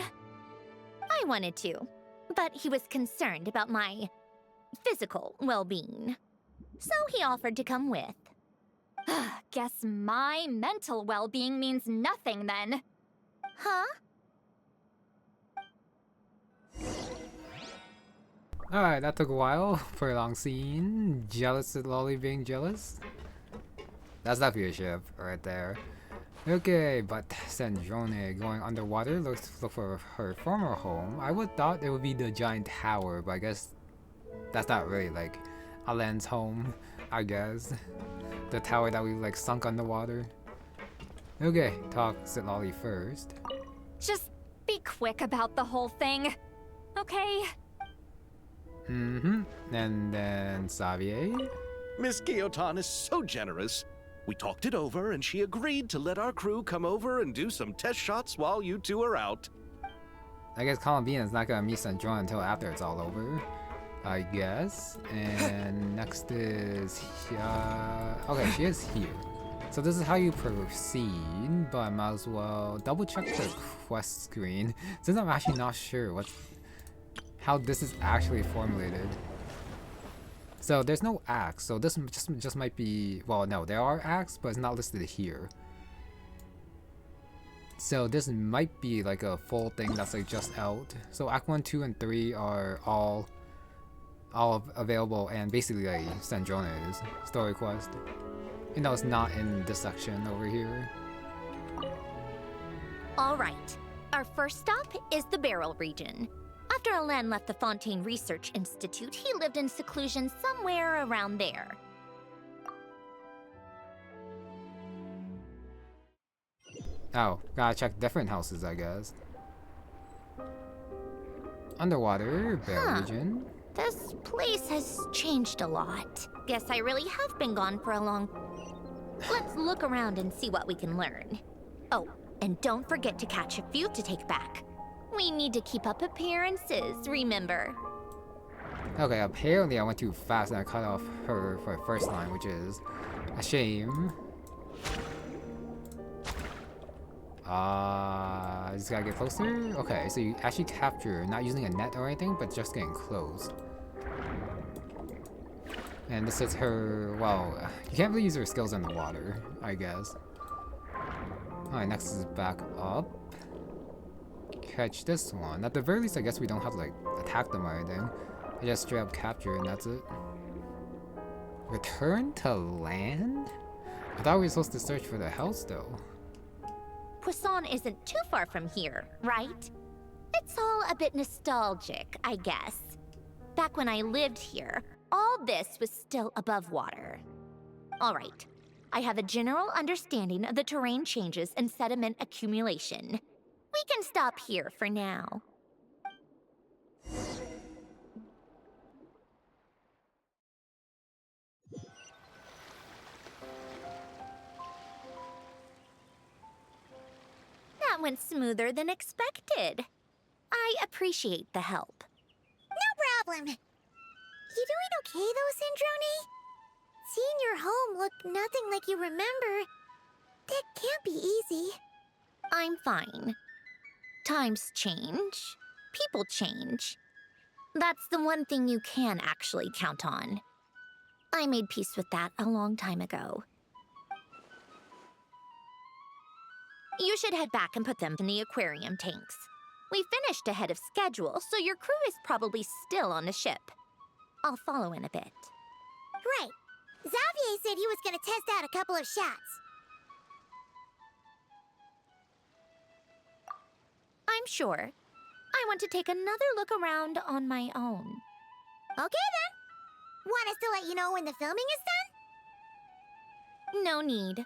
I wanted to, but he was concerned about my physical well-being. So he offered to come with. Guess my mental well-being means nothing then. Huh? Alright, that took a while. Pretty long scene. Jealous of Lolly being jealous. That's definitely a ship right there. Okay, but Sandrone going underwater looks look for her former home. I would thought it would be the giant tower, but I guess that's not really like Alan's home, I guess. The tower that we like sunk underwater. Okay, talk to Lolly first. Just be quick about the whole thing, okay? And then Xavier. Miss Guillotin is so generous. We talked it over, and she agreed to let our crew come over and do some test shots while you two are out. I guess Columbine is not gonna meet Sandrone until after it's all over, I guess. And next is okay, she is here. So this is how you proceed, but I might as well double check the quest screen since I'm actually not sure how this is actually formulated. So there's no axe, so this just might be, well, no, there are axes, but it's not listed here. So this might be like a full thing that's like just out. So Act 1, 2, and 3 are all available, and basically like Sandrone's story quest. You know, it's not in this section over here. All right. Our first stop is the Beryl region. After Alen left the Fontaine Research Institute, he lived in seclusion somewhere around there. Oh, gotta check different houses, I guess. Underwater, Beryl region. This place has changed a lot. Guess I really have been gone for a long... Let's look around and see what we can learn. Oh, and don't forget to catch a few to take back. We need to keep up appearances, remember? Okay, apparently I went too fast and I cut off her for the first line, which is a shame. I just gotta get closer. Okay, so you actually capture, not using a net or anything, but just getting close. And this is her, well, you can't really use her skills in the water, I guess. Alright, next is back up. Catch this one. At the very least, I guess we don't have to, like, attack them or anything. I just straight up capture and that's it. Return to land? I thought we were supposed to search for the house, though. Poisson isn't too far from here, right? It's all a bit nostalgic, I guess. Back when I lived here, all this was still above water. All right, I have a general understanding of the terrain changes and sediment accumulation. We can stop here for now. That went smoother than expected. I appreciate the help. No problem. You doing okay though, Sandrone? Seeing your home look nothing like you remember, that can't be easy. I'm fine. Times change. People change. That's the one thing you can actually count on. I made peace with that a long time ago. You should head back and put them in the aquarium tanks. We finished ahead of schedule, so your crew is probably still on the ship. I'll follow in a bit. Right. Xavier said he was gonna test out a couple of shots. I'm sure. I want to take another look around on my own. Okay then. Want us to let you know when the filming is done? No need.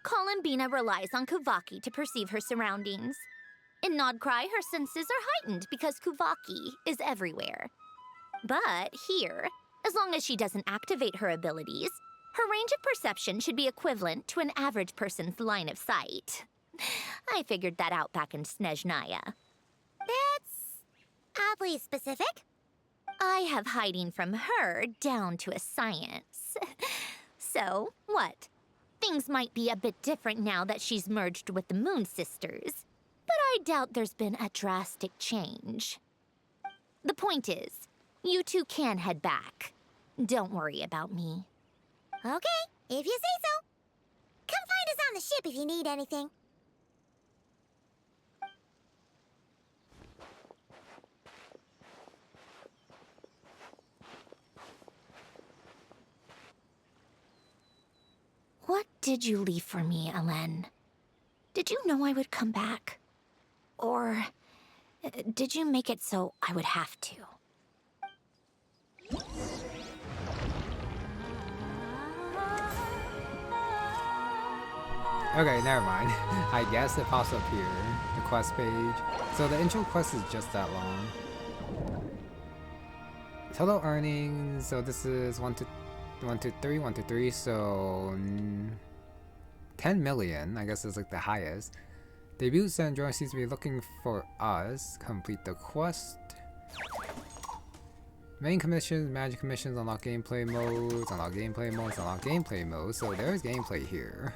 Columbina relies on Kuvaki to perceive her surroundings. In Nodcry, her senses are heightened because Kuvaki is everywhere. But here, as long as she doesn't activate her abilities, her range of perception should be equivalent to an average person's line of sight. I figured that out back in Snezhnaya. That's oddly specific. I have hiding from her down to a science. So, what? Things might be a bit different now that she's merged with the Moon Sisters, but I doubt there's been a drastic change. The point is, you two can head back. Don't worry about me. Okay, if you say so. Come find us on the ship if you need anything. What did you leave for me, Alen? Did you know I would come back? Or did you make it so I would have to? Okay, never mind. I guess it pops up here, the quest page. So the intro quest is just that long. Total earnings, so this is 1 to 3, so 10 million, I guess is like the highest. Debut Sandrone seems to be looking for us. Complete the quest. Main commissions, magic commissions, unlock gameplay modes, unlock gameplay modes, unlock gameplay modes. So there's gameplay here.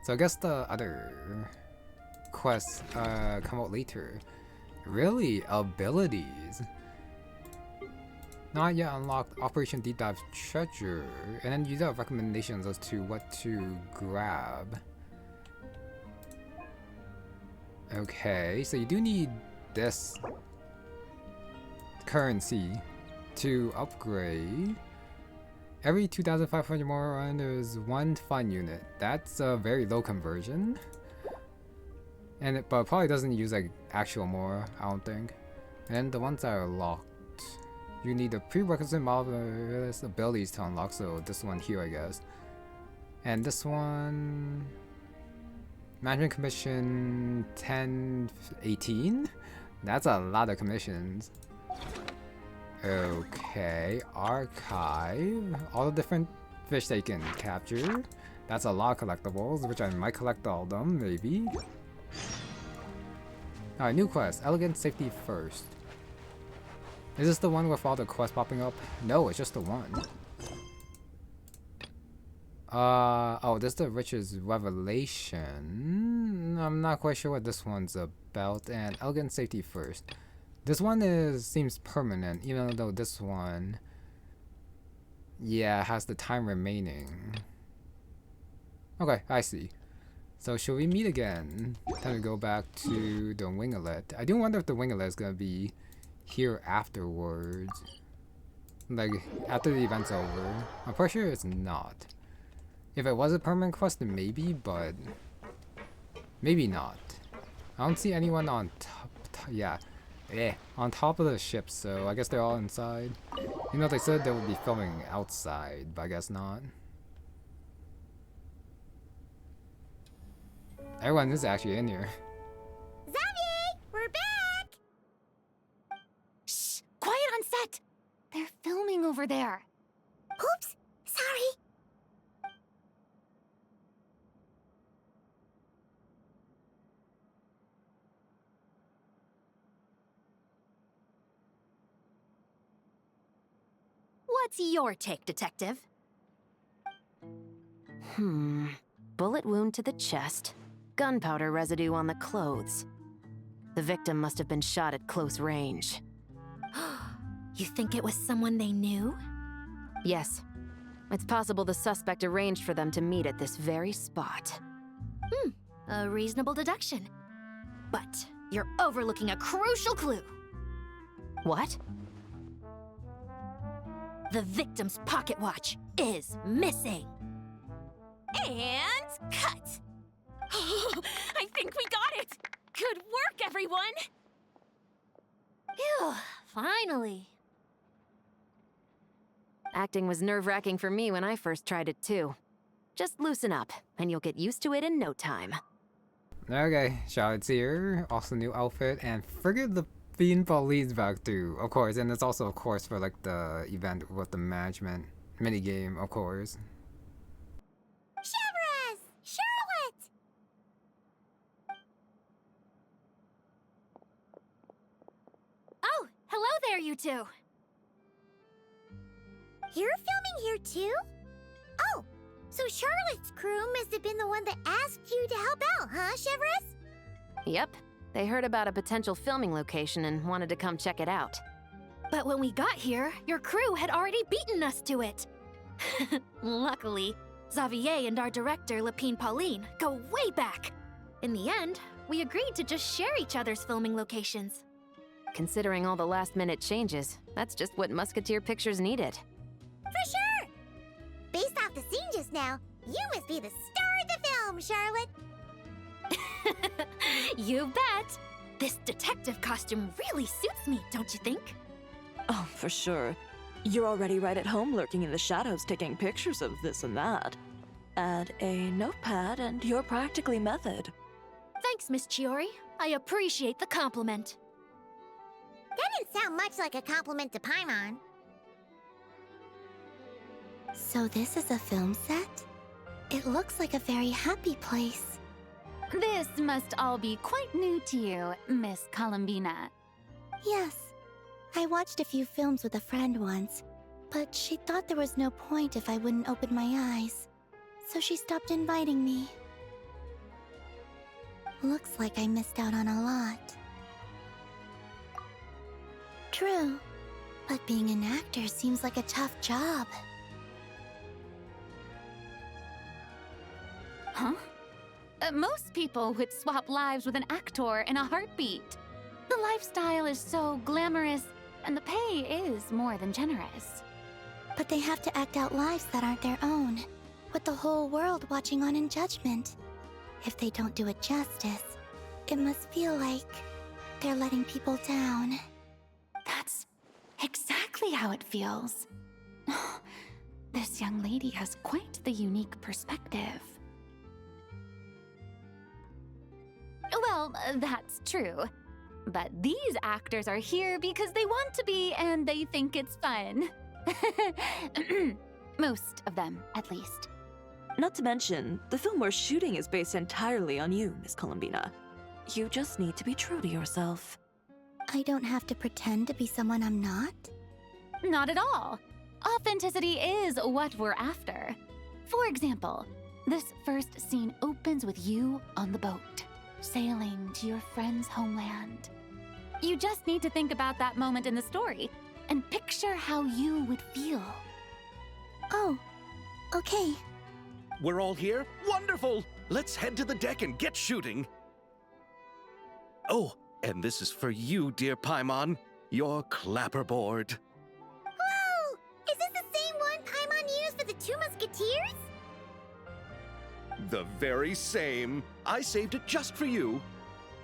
So I guess the other quests come out later. Really? Abilities. Not yet unlocked Operation Deep Dive Treasure. And then you do have recommendations as to what to grab. Okay, so you do need this currency to upgrade. Every 2,500 more there's one fun unit. That's a very low conversion. And but it probably doesn't use like actual more, I don't think. And then the ones that are locked. You need the prerequisite marvelous abilities to unlock, so this one here I guess. And this one... Management commission 1018? That's a lot of commissions. Okay, archive. All the different fish they can capture. That's a lot of collectibles, which I might collect all of them, maybe. Alright, new quest. Elegant safety first. Is this the one with all the quests popping up? No, it's just the one. Oh, this is the Rich's Revelation. I'm not quite sure what this one's about, and elegant safety first. This one seems permanent, even though this one, yeah, has the time remaining. Okay, I see. So should we meet again? Time to go back to the winglet. I do wonder if the winglet is gonna be here afterwards. Like, after the event's over. I'm pretty sure it's not. If it was a permanent quest, then maybe, but maybe not. I don't see anyone on on top of the ship, so I guess they're all inside. You know, they said they would be filming outside, but I guess not. Everyone is actually in here. Xavier, we're back! Shh! Quiet on set! They're filming over there. Oops, sorry. What's your take, Detective? Bullet wound to the chest. Gunpowder residue on the clothes. The victim must have been shot at close range. You think it was someone they knew? Yes. It's possible the suspect arranged for them to meet at this very spot. A reasonable deduction. But you're overlooking a crucial clue. What? The victim's pocket watch is missing. And cut! I think we got it! Good work, everyone! Phew, finally. Acting was nerve-wracking for me when I first tried it too. Just loosen up, and you'll get used to it in no time. Okay, Charlotte's here. Also new outfit, and forget the Fiend Pauline's back too, of course. And it's also, of course, for like the event with the management minigame, of course. Chevres! Charlotte! Oh, hello there, you two. You're filming here too? Oh, so Charlotte's crew must have been the one that asked you to help out, huh, Chevres? Yep. They heard about a potential filming location and wanted to come check it out. But when we got here, your crew had already beaten us to it. Luckily, Xavier and our director, Lapine Pauline, go way back. In the end, we agreed to just share each other's filming locations. Considering all the last-minute changes, that's just what Musketeer Pictures needed. For sure! Based off the scene just now, you must be the star of the film, Charlotte! You bet! This detective costume really suits me, don't you think? Oh, for sure. You're already right at home lurking in the shadows taking pictures of this and that. Add a notepad and you're practically method. Thanks, Miss Chiori. I appreciate the compliment. That didn't sound much like a compliment to Paimon. So this is a film set? It looks like a very happy place. This must all be quite new to you, Miss Columbina. Yes. I watched a few films with a friend once, but she thought there was no point if I wouldn't open my eyes. So she stopped inviting me. Looks like I missed out on a lot. True, but being an actor seems like a tough job. Huh? Most people would swap lives with an actor in a heartbeat. The lifestyle is so glamorous, and the pay is more than generous. But they have to act out lives that aren't their own, with the whole world watching on in judgment. If they don't do it justice, it must feel like they're letting people down. That's exactly how it feels. This young lady has quite the unique perspective. Well, that's true. But these actors are here because they want to be and they think it's fun. Most of them, at least. Not to mention, the film we're shooting is based entirely on you, Miss Columbina. You just need to be true to yourself. I don't have to pretend to be someone I'm not? Not at all. Authenticity is what we're after. For example, this first scene opens with you on the boat. sailing to your friend's homeland. You just need to think about that moment in the story and picture how you would feel. Oh, okay. We're all here? Wonderful! Let's head to the deck and get shooting. Oh, and this is for you, dear Paimon. Your clapperboard. Whoa! Is this the same one Paimon used for the Two Musketeers? The very same. I saved it just for you.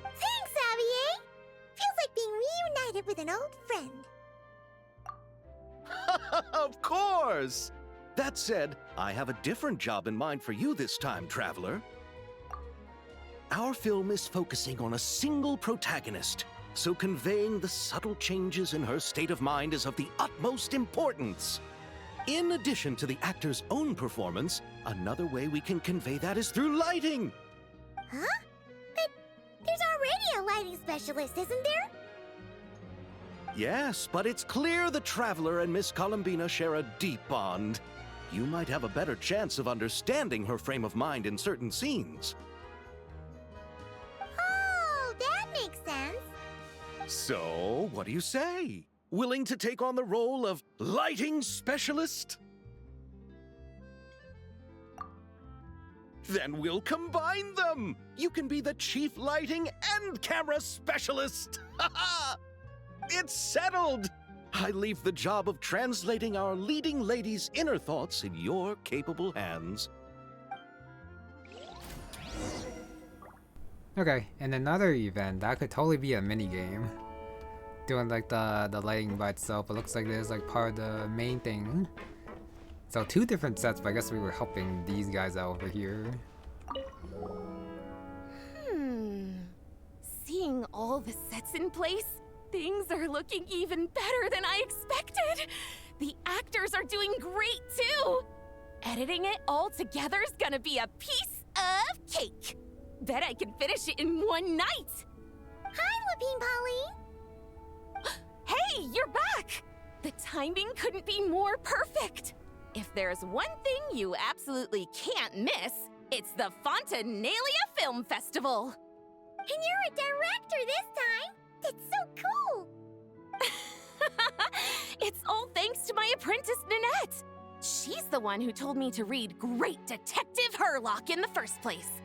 Thanks, Xavier! Feels like being reunited with an old friend. Of course! That said, I have a different job in mind for you this time, traveler. Our film is focusing on a single protagonist, so conveying the subtle changes in her state of mind is of the utmost importance. In addition to the actor's own performance, another way we can convey that is through lighting. Huh? But there's already a lighting specialist, isn't there? Yes, but it's clear the traveler and Miss Columbina share a deep bond. You might have a better chance of understanding her frame of mind in certain scenes. Oh, that makes sense. So, what do you say? Willing to take on the role of lighting specialist? Then we'll combine them! You can be the chief lighting and camera specialist! Ha ha! It's settled! I leave the job of translating our leading lady's inner thoughts in your capable hands. Okay, and another event, that could totally be a mini game. Doing like the lighting by itself, it looks like there's like part of the main thing. So 2 different sets, but I guess we were helping these guys out over here. Seeing all the sets in place, things are looking even better than I expected. The actors are doing great too. Editing it all together is gonna be a piece of cake. Bet I can finish it in one night. Hi, Lapine Pauline. Hey, you're back! The timing couldn't be more perfect. If there's one thing you absolutely can't miss, it's the Fontinalia Film Festival. And you're a director this time. That's so cool. It's all thanks to my apprentice, Nanette. She's the one who told me to read Great Detective Herlock in the first place.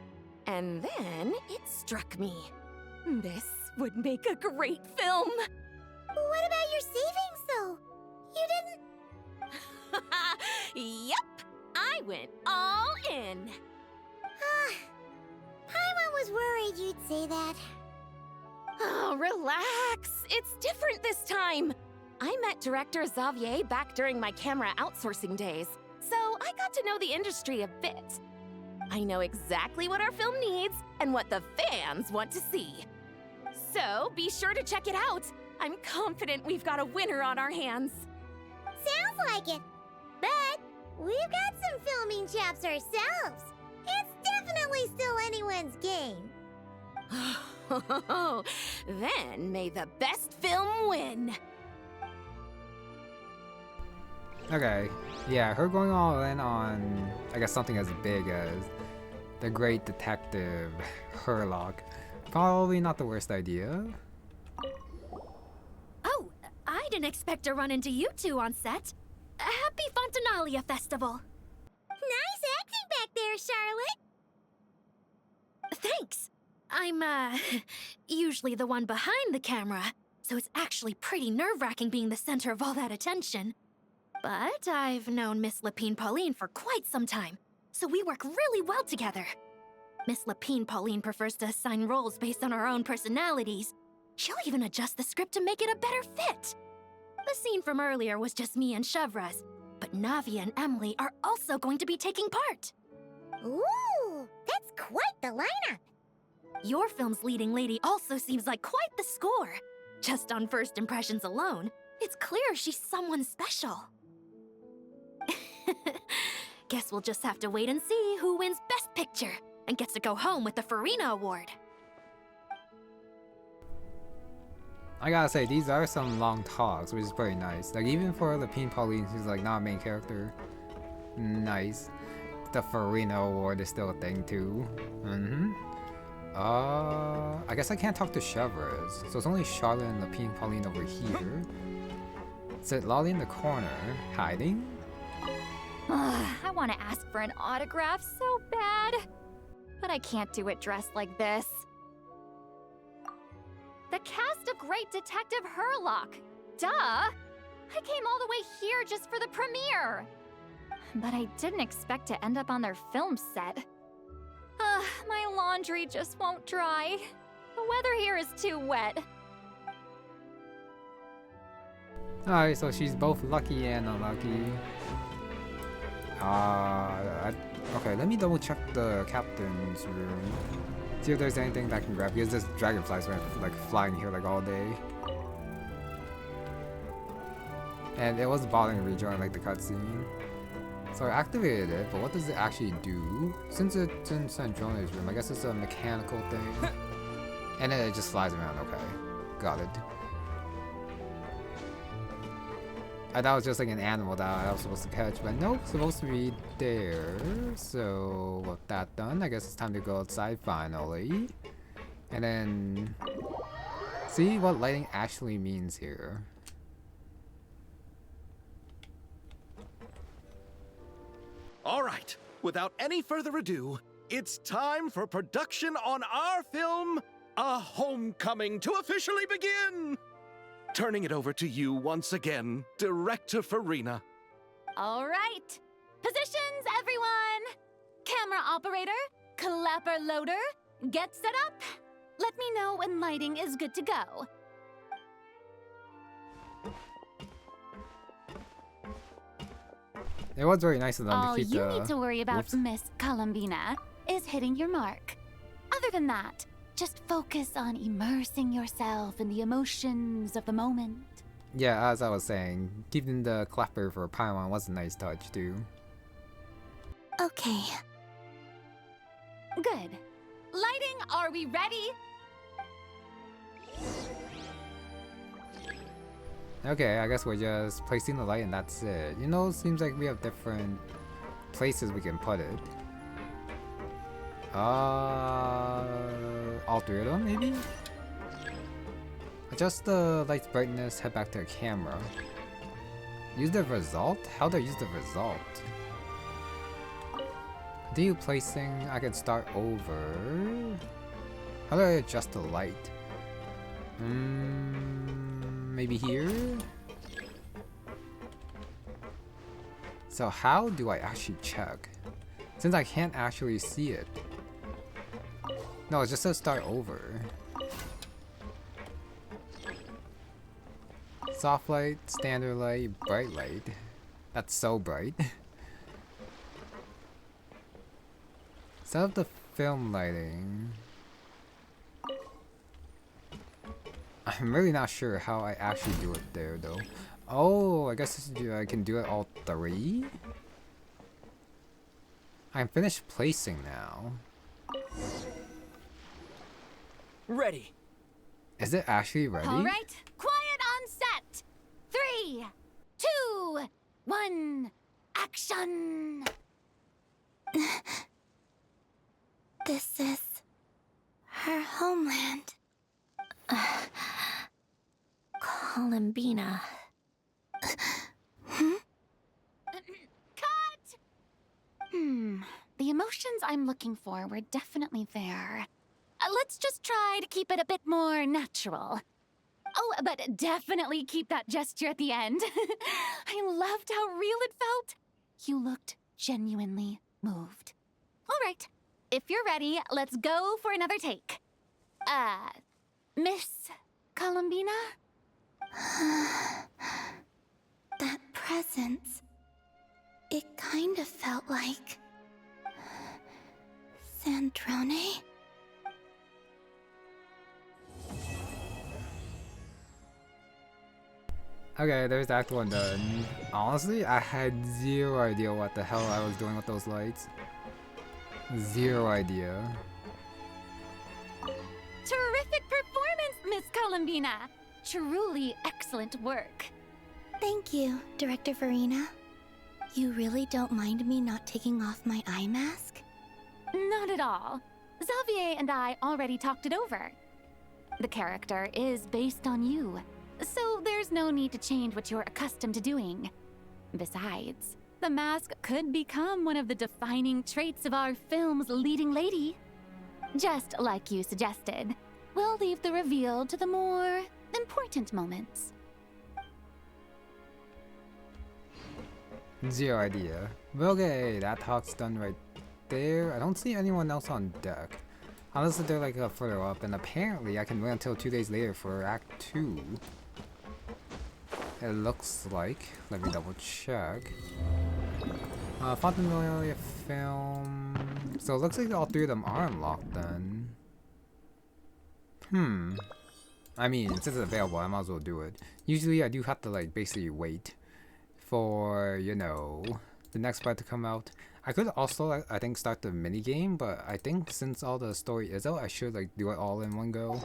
And then it struck me. This would make a great film. What about your savings, though? You didn't... Yep, I went all in. Paimon was worried you'd say that. Oh, relax. It's different this time. I met director Xavier back during my camera outsourcing days, so I got to know the industry a bit. I know exactly what our film needs and what the fans want to see. So be sure to check it out. I'm confident we've got a winner on our hands. Sounds like it. But we've got some filming chops ourselves. It's definitely still anyone's game. Then may the best film win. Okay, yeah, her going all in on, I guess, something as big as the Great Detective Herlock. Probably not the worst idea. Oh, I didn't expect to run into you two on set. Happy Fontinalia Festival. Nice acting back there, Charlotte. Thanks. I'm, usually the one behind the camera, so it's actually pretty nerve-wracking being the center of all that attention. But I've known Miss Lapine Pauline for quite some time, so we work really well together. Miss Lapine Pauline prefers to assign roles based on our own personalities. She'll even adjust the script to make it a better fit. The scene from earlier was just me and Chevres, but Navia and Emily are also going to be taking part. Ooh, that's quite the lineup. Your film's leading lady also seems like quite the score. Just on first impressions alone, it's clear she's someone special. Guess we'll just have to wait and see who wins Best Picture and gets to go home with the Farina Award. I gotta say, these are some long talks, which is pretty nice. Like, even for Lapine Pauline, who's like not a main character, nice. The Farina Award is still a thing too. I guess I can't talk to Chevres, so it's only Charlotte and Lapine Pauline over here. Sit Lolly in the corner, hiding? I want to ask for an autograph so bad, but I can't do it dressed like this. The cast of Great Detective Herlock. Duh! I came all the way here just for the premiere. But I didn't expect to end up on their film set. My laundry just won't dry. The weather here is too wet. Alright, so she's both lucky and unlucky. Okay, let me double check the captain's room. See if there's anything that I can grab, because there's dragonflies like flying here like all day. And it was bothering me during like the cutscene. So I activated it, but what does it actually do? Since it's in Sandrone's room, I guess it's a mechanical thing. And then it just flies around, okay. Got it. I thought it was just like an animal that I was supposed to catch, but nope, supposed to be there. So with that done, I guess it's time to go outside finally. And then see what lighting actually means here. All right, without any further ado, it's time for production on our film, A Homecoming, to officially begin! Turning it over to you once again, Director Farina. All right. Positions, everyone! Camera operator, clapper loader, get set up. Let me know when lighting is good to go. It was very nice of them All to keep you need to worry about, Whoops. Miss Columbina, is hitting your mark. Other than that, just focus on immersing yourself in the emotions of the moment. Yeah, as I was saying, keeping the clapper for Paimon was a nice touch too. Okay. Good. Lighting, are we ready? Okay, I guess we're just placing the light and that's it. You know, it seems like we have different places we can put it. All three of them, maybe? Adjust the light's brightness, head back to the camera. Use the result? How do I use the result? Continue placing, I can start over. How do I adjust the light? Maybe here? So how do I actually check? Since I can't actually see it. No, it just says start over. Soft light, standard light, bright light. That's so bright. Set up the film lighting. I'm really not sure how I actually do it there though. Oh, I guess I can do it all three? I'm finished placing now. Ready. Is it actually ready? All right, quiet on set. 3, 2, 1, action. This is her homeland. Columbina. Cut! The emotions I'm looking for were definitely there. Let's just try to keep it a bit more natural. Oh, but definitely keep that gesture at the end. I loved how real it felt. You looked genuinely moved. All right, if you're ready, let's go for another take. Miss Columbina? That presence. It kind of felt like Sandrone? Okay, there's Act 1 done. Honestly, I had zero idea what the hell I was doing with those lights. Zero idea. Terrific performance, Miss Columbina. Truly excellent work. Thank you, Director Farina. You really don't mind me not taking off my eye mask? Not at all. Xavier and I already talked it over. the character is based on you, so there's no need to change what you're accustomed to doing. Besides, the mask could become one of the defining traits of our film's leading lady. Just like you suggested, we'll leave the reveal to the more important moments. Zero idea. But okay, that talk's done right there. I don't see anyone else on deck. Unless they're like further up, and apparently I can wait until 2 days later for Act 2. It looks like. Let me double check. Fontinalia film. So it looks like all 3 of them are unlocked then. I mean, since it's available, I might as well do it. Usually I do have to like basically wait for, you know, the next part to come out. I could also, I think, start the mini game, but I think since all the story is out, I should like do it all in one go.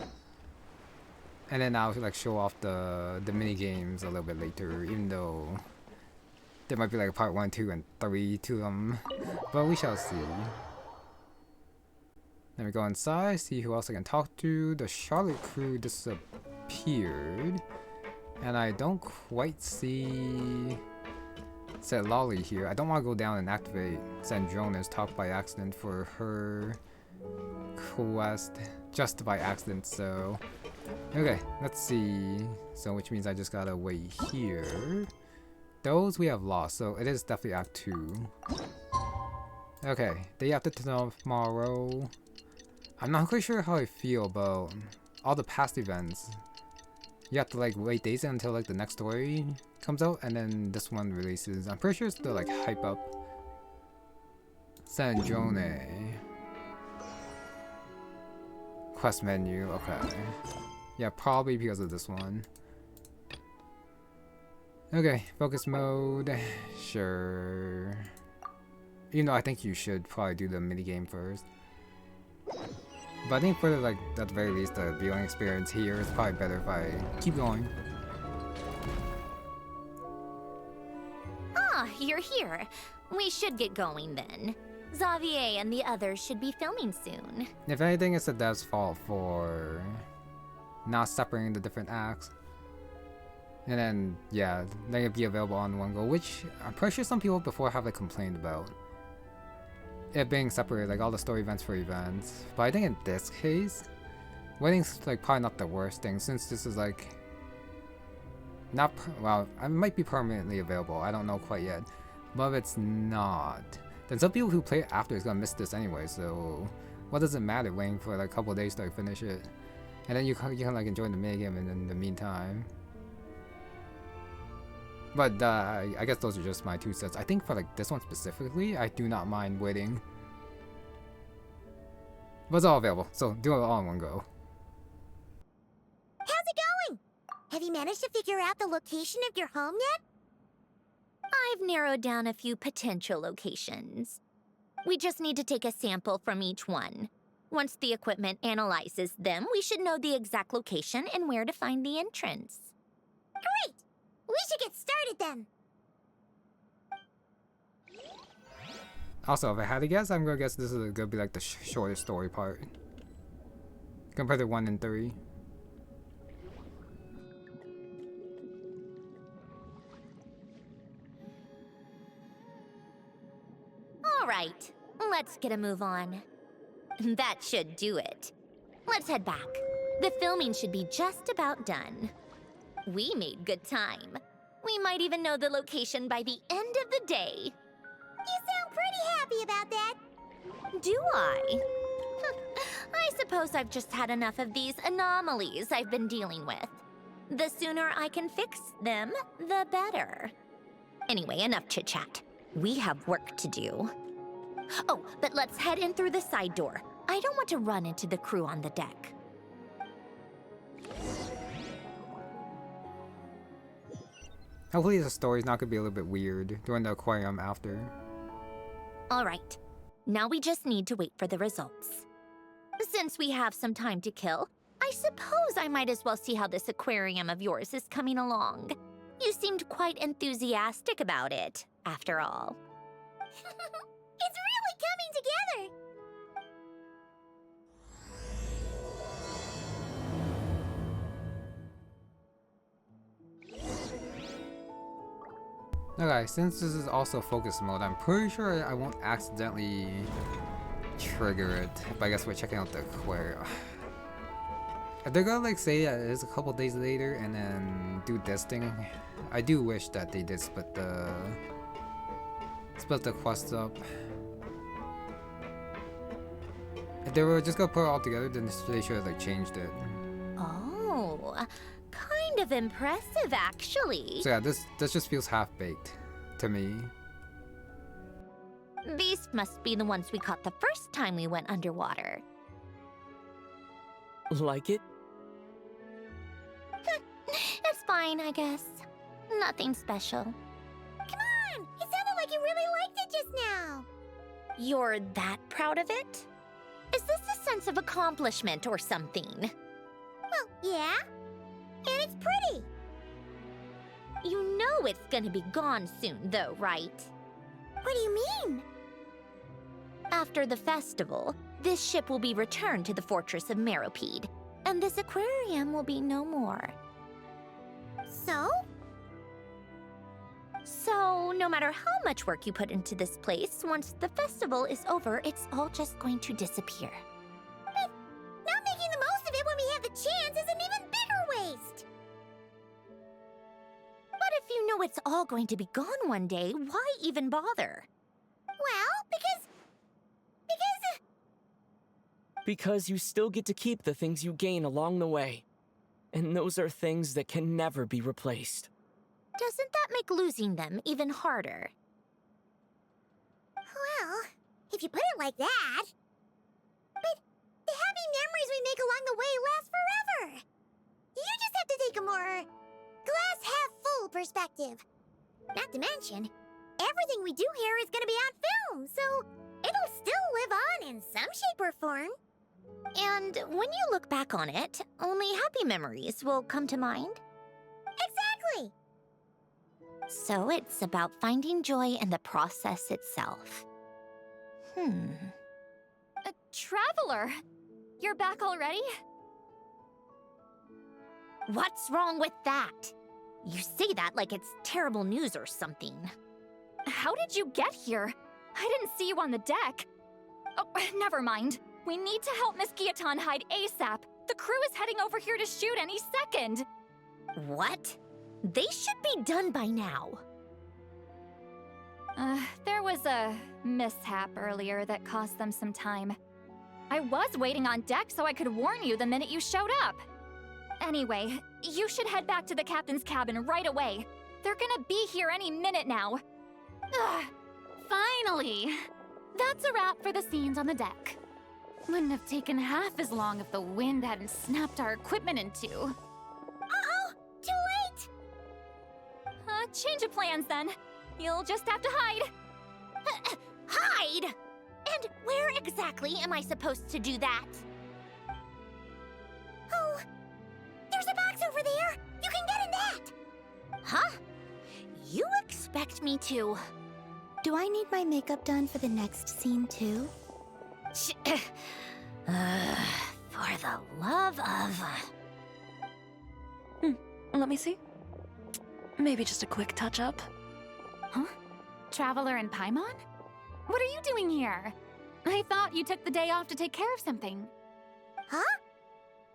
And then I'll like show off the mini games a little bit later, even though there might be like a part 1, 2, and 3 to them. But we shall see. Let me go inside, see who else I can talk to. The Charlotte crew disappeared. And I don't quite see said Lolly here. I don't want to go down and activate Sandrone's talk by accident for her quest just by accident, so okay, let's see. So which means I just gotta wait here. Those we have lost, so it is definitely Act 2. Okay, day after tomorrow. I'm not quite sure how I feel about all the past events. You have to like wait days until like the next story comes out, and then this one releases. I'm pretty sure it's the like hype up Sandrone quest menu. Okay, yeah, probably because of this one. Okay, focus mode, sure. Even though I think you should probably do the mini game first. But I think for like at the very least the viewing experience here is probably better if I keep going. Ah, you're here. We should get going then. Xavier and the others should be filming soon. If anything, it's the dev's fault for not separating the different acts. And then, yeah, they could be available on one go, which I'm pretty sure some people before have like complained about it being separated, like all the story events for events. But I think in this case, waiting's like probably not the worst thing, since this is like not well, it might be permanently available. I don't know quite yet, but if it's not, then some people who play it after is gonna miss this anyway. So what does it matter waiting for like a couple of days to like, finish it, and then you can like enjoy the minigame in the meantime. But I guess those are just my 2 cents. I think for like this one specifically, I do not mind waiting. But it's all available, so do it all in one go. How's it going? Have you managed to figure out the location of your home yet? I've narrowed down a few potential locations. We just need to take a sample from each one. Once the equipment analyzes them, we should know the exact location and where to find the entrance. Great! We should get started then. Also, if I had to guess, I'm gonna guess this is gonna be like the shortest story part compared to 1 and 3. All right, let's get a move on. That should do it. Let's head back. The filming should be just about done. We made good time. We might even know the location by the end of the day. You sound pretty happy about that. Do I? I suppose I've just had enough of these anomalies I've been dealing with. The sooner I can fix them, the better. Anyway, enough chit-chat. We have work to do. Oh, but let's head in through the side door. I don't want to run into the crew on the deck. Hopefully the story's not gonna be a little bit weird during the aquarium after. All right, now we just need to wait for the results. Since we have some time to kill, I suppose I might as well see how this aquarium of yours is coming along. You seemed quite enthusiastic about it, after all. It's really coming together. Okay, since this is also focus mode, I'm pretty sure I won't accidentally trigger it. But I guess we're checking out the aquarium. If they're gonna like say that it is a couple days later and then do this thing, I do wish that they did split the quest up. If they were just gonna put it all together, then they should have like changed it. Oh, kind of impressive, actually. So yeah, this just feels half-baked to me. These must be the ones we caught the first time we went underwater. Like it? It's fine, I guess. Nothing special. Come on! It sounded like you really liked it just now. You're that proud of it? Is this a sense of accomplishment or something? Well, yeah. And it's pretty. You know it's gonna be gone soon, though, right? What do you mean? After the festival, this ship will be returned to the fortress of Meropide, and this aquarium will be no more. So? So, no matter how much work you put into this place, once the festival is over, it's all just going to disappear. But not making the most of it when we have the chance is an even bigger waste. But if you know it's all going to be gone one day, why even bother? Well, because... Because you still get to keep the things you gain along the way. And those are things that can never be replaced. Doesn't that make losing them even harder? Well, if you put it like that... But the happy memories we make along the way last forever. You just have to take a more glass-half-full perspective. Not to mention, everything we do here is going to be on film, so it'll still live on in some shape or form. And when you look back on it, only happy memories will come to mind? Exactly! So it's about finding joy in the process itself. Traveler, you're back already? What's wrong with that? You say that like it's terrible news or something. How did you get here? I didn't see you on the deck. Oh, never mind. We need to help Miss Guillotin hide ASAP. The crew is heading over here to shoot any second. What? They should be done by now. There was a mishap earlier that cost them some time. I was waiting on deck so I could warn you the minute you showed up. Anyway, you should head back to the captain's cabin right away. They're gonna be here any minute now. Finally! That's a wrap for the scenes on the deck. Wouldn't have taken half as long if the wind hadn't snapped our equipment in two. Uh-oh! Too late! Change of plans then. You'll just have to hide. Hide? And where exactly am I supposed to do that? Oh, there's a box over there! You can get in that! Huh? You expect me to... Do I need my makeup done for the next scene too? For the love of... Let me see. Maybe just a quick touch-up. Huh? Traveler and Paimon? What are you doing here? I thought you took the day off to take care of something. Huh?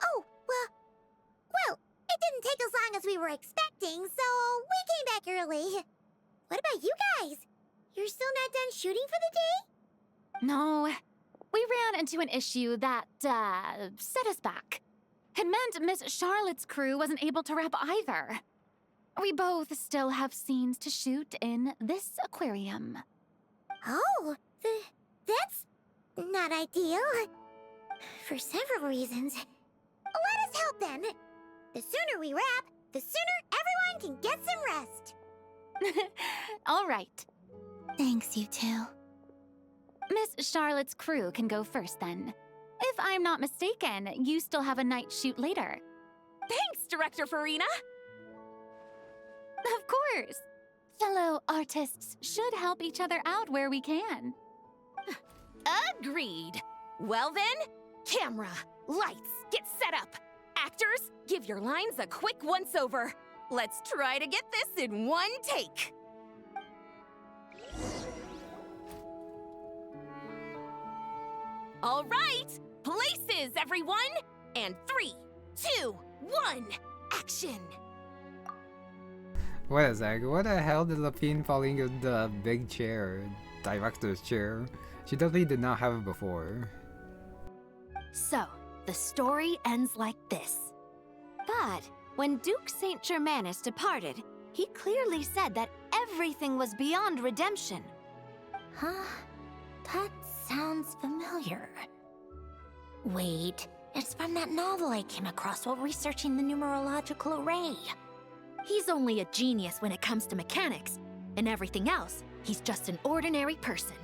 Oh, well, it didn't take as long as we were expecting, so we came back early. What about you guys? You're still not done shooting for the day? No, we ran into an issue that, set us back. It meant Miss Charlotte's crew wasn't able to wrap either. We both still have scenes to shoot in this aquarium. Oh, that's not ideal. For several reasons. Let us help then. The sooner we wrap, the sooner everyone can get some rest. All right. Thanks, you two. Miss Charlotte's crew can go first then. If I'm not mistaken, you still have a night shoot later. Thanks, Director Farina! Of course. Fellow artists should help each other out where we can. Agreed. Well then, camera, lights, get set up. Actors, give your lines a quick once-over. Let's try to get this in one take. All right, places, everyone! And 3, 2, 1, action! Wait a sec, what the hell did Lapine falling in the big chair? Director's chair? She definitely did not have it before. So, the story ends like this. But when Duke Saint Germanus departed, he clearly said that everything was beyond redemption. Huh? That sounds familiar. Wait, it's from that novel I came across while researching the numerological array. He's only a genius when it comes to mechanics. In everything else, he's just an ordinary person.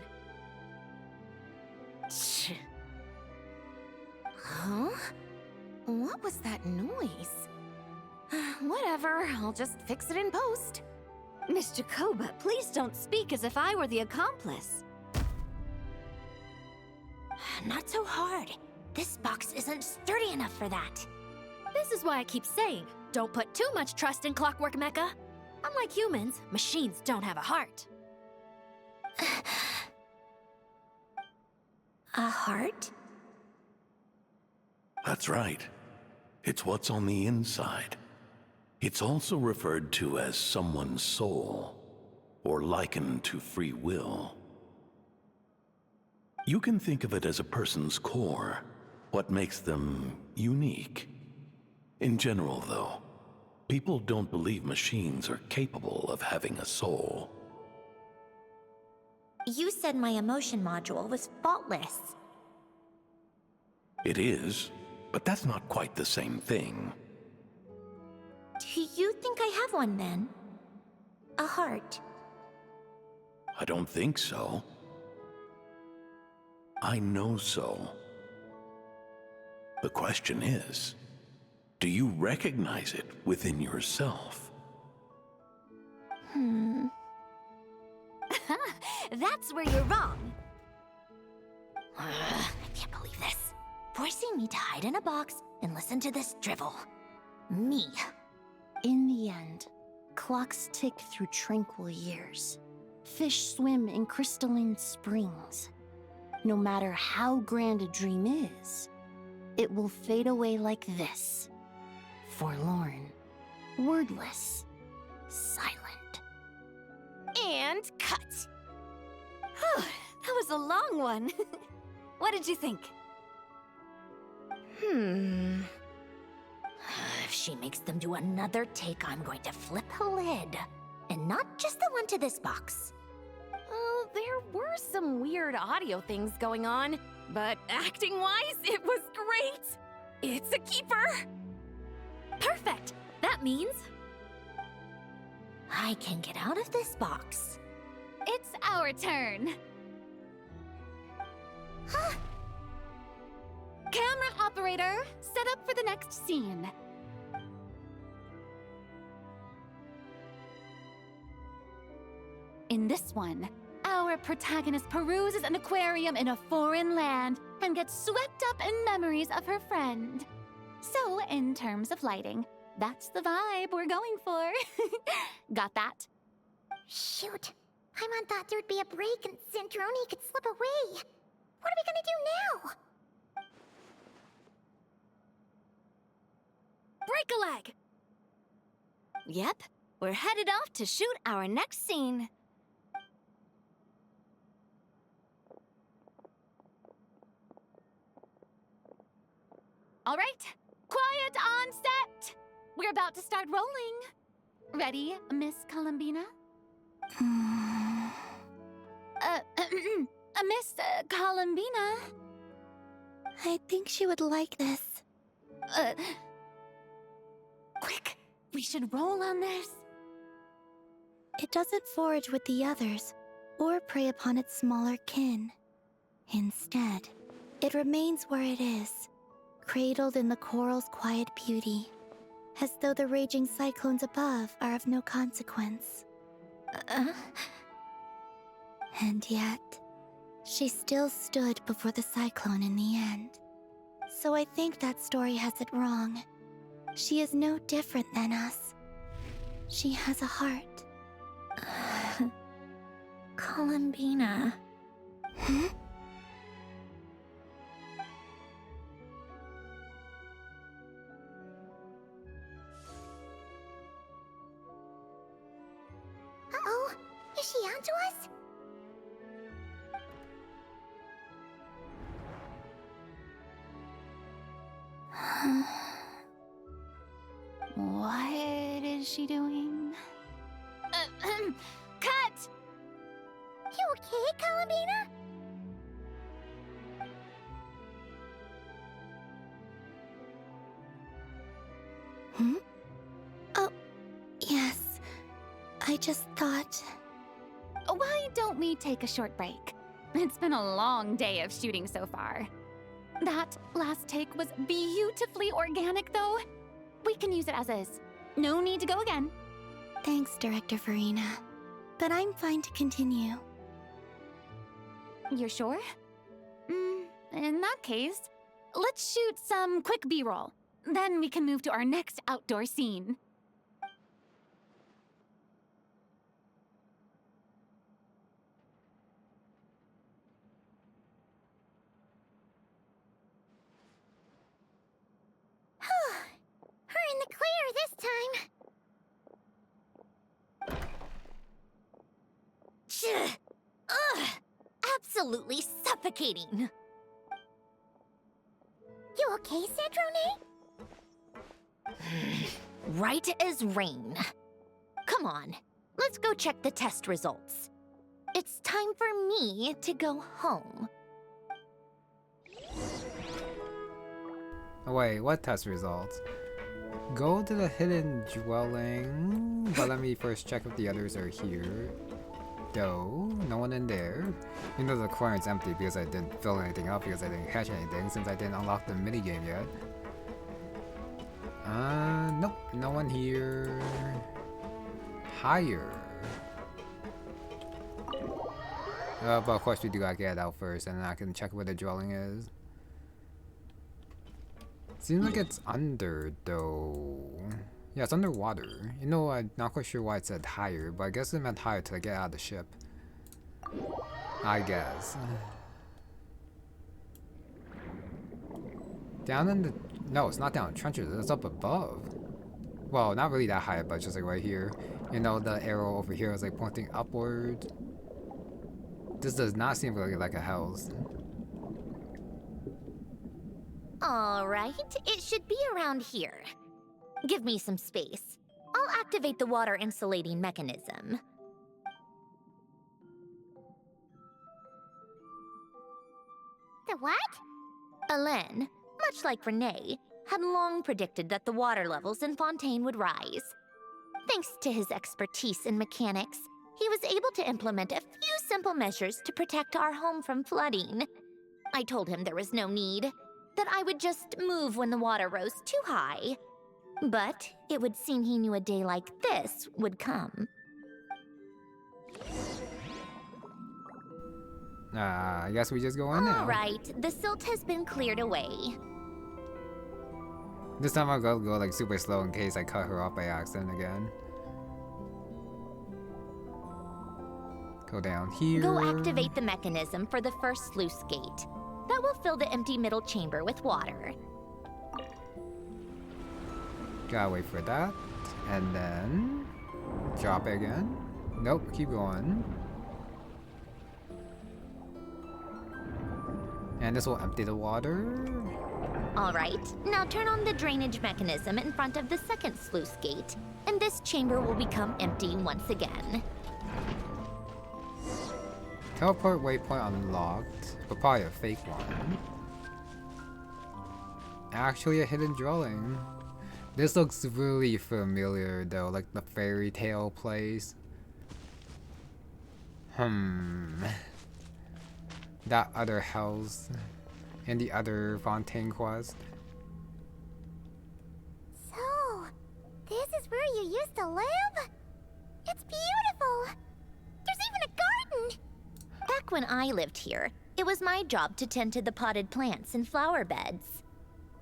Huh? What was that noise? Whatever, I'll just fix it in post. Miss Jacoba, please don't speak as if I were the accomplice. Not so hard. This box isn't sturdy enough for that. This is why I keep saying, don't put too much trust in Clockwork Mecha. Unlike humans, machines don't have a heart. A heart? That's right. It's what's on the inside. It's also referred to as someone's soul, or likened to free will. You can think of it as a person's core, what makes them unique. In general, though, people don't believe machines are capable of having a soul. You said my emotion module was faultless. It is, but that's not quite the same thing. Do you think I have one then? A heart? I don't think so. I know so. The question is, do you recognize it within yourself? That's where you're wrong. I can't believe this. Forcing me to hide in a box and listen to this drivel. Me. In the end, clocks tick through tranquil years. Fish swim in crystalline springs. No matter how grand a dream is, it will fade away like this. Forlorn, wordless, silent. And cut. That was a long one. What did you think? If she makes them do another take, I'm going to flip the lid. And not just the one to this box. There were some weird audio things going on, but acting-wise, it was great. It's a keeper. Perfect. That means I can get out of this box. It's our turn. Camera operator, set up for the next scene. In this one, our protagonist peruses an aquarium in a foreign land and gets swept up in memories of her friend. So, in terms of lighting, that's the vibe we're going for. Got that? Shoot. Paimon thought there'd be a break and Sandrone could slip away. What are we gonna do now? break a leg. Yep, we're headed off to shoot our next scene. All right, quiet on set. We're about to start rolling. Ready, Miss Columbina? Miss Columbina? I think she would like this. Quick, we should roll on this. It doesn't forage with the others, or prey upon its smaller kin. Instead, it remains where it is, cradled in the coral's quiet beauty, as though the raging cyclones above are of no consequence. And yet, she still stood before the cyclone in the end. So I think that story has it wrong. She is no different than us. She has a heart. Columbina. to us? What is she doing? Cut! You okay, Columbina? Hmm? Oh, yes. I just thought... Why don't we take a short break? It's been a long day of shooting so far. That last take was beautifully organic, though. We can use it as is. No need to go again. Thanks, Director Farina. But I'm fine to continue. You're sure? In that case, let's shoot some quick B-roll. Then we can move to our next outdoor scene. We're in the clear this time. Ugh! Absolutely suffocating. You okay, Sandrone? Right as rain. Come on, let's go check the test results. It's time for me to go home. Oh, wait, what test results? Go to the hidden dwelling, but let me first check if the others are here. Though, no one in there. You know the aquarium's empty because I didn't fill anything up because I didn't catch anything since I didn't unlock the minigame yet. Nope, no one here. Higher. But of course we do gotta get it out first and then I can check where the dwelling is. Seems like it's under though. Yeah, it's underwater. You know, I'm not quite sure why it said higher, but I guess it meant higher to get out of the ship. I guess. Down in the... No, it's not down in trenches. It's up above. Well, not really that high, but just like right here. You know, the arrow over here is like pointing upward. This does not seem really like a house. All right, it should be around here. Give me some space. I'll activate the water insulating mechanism. The what? Alain, much like Renee, had long predicted that the water levels in Fontaine would rise. Thanks to his expertise in mechanics, he was able to implement a few simple measures to protect our home from flooding. I told him there was no need, that I would just move when the water rose too high. But it would seem he knew a day like this would come. I guess we just go in now. All right, the silt has been cleared away. This time I'll go like super slow in case I cut her off by accident again. Go down here. Go activate the mechanism for the first sluice gate. That will fill the empty middle chamber with water. Gotta wait for that. And then... drop it again. Nope, keep going. And this will empty the water. All right, now turn on the drainage mechanism in front of the second sluice gate, and this chamber will become empty once again. Teleport waypoint unlocked, but probably a fake one. Actually a hidden dwelling. This looks really familiar though, like the fairy tale place. That other house and the other Fontaine quest. So, this is where you used to live? It's beautiful! There's even a garden! Back when I lived here, it was my job to tend to the potted plants and flower beds.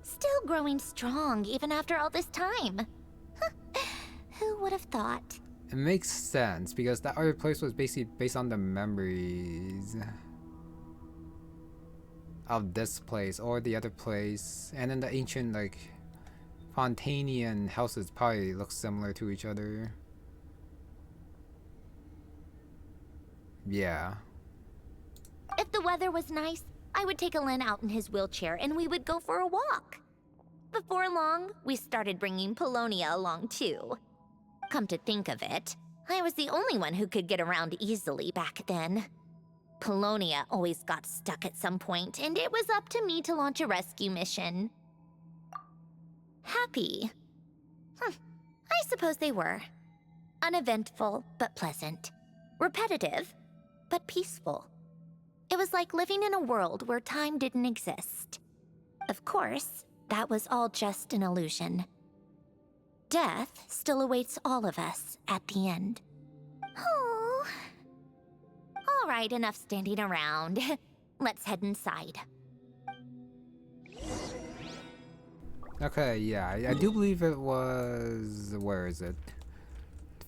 Still growing strong even after all this time. Who would have thought? It makes sense because that other place was basically based on the memories of this place or the other place, and then the ancient like Fontanian houses probably look similar to each other. Yeah. If the weather was nice, I would take Alen out in his wheelchair and we would go for a walk. Before long, we started bringing Polonia along too. Come to think of it, I was the only one who could get around easily back then. Polonia always got stuck at some point, and it was up to me to launch a rescue mission. Happy? I suppose they were. Uneventful, but pleasant. Repetitive, but peaceful. It was like living in a world where time didn't exist. Of course, that was all just an illusion. Death still awaits all of us at the end. Oh. All right, enough standing around. Let's head inside. Okay, yeah, I do believe it was... Where is it?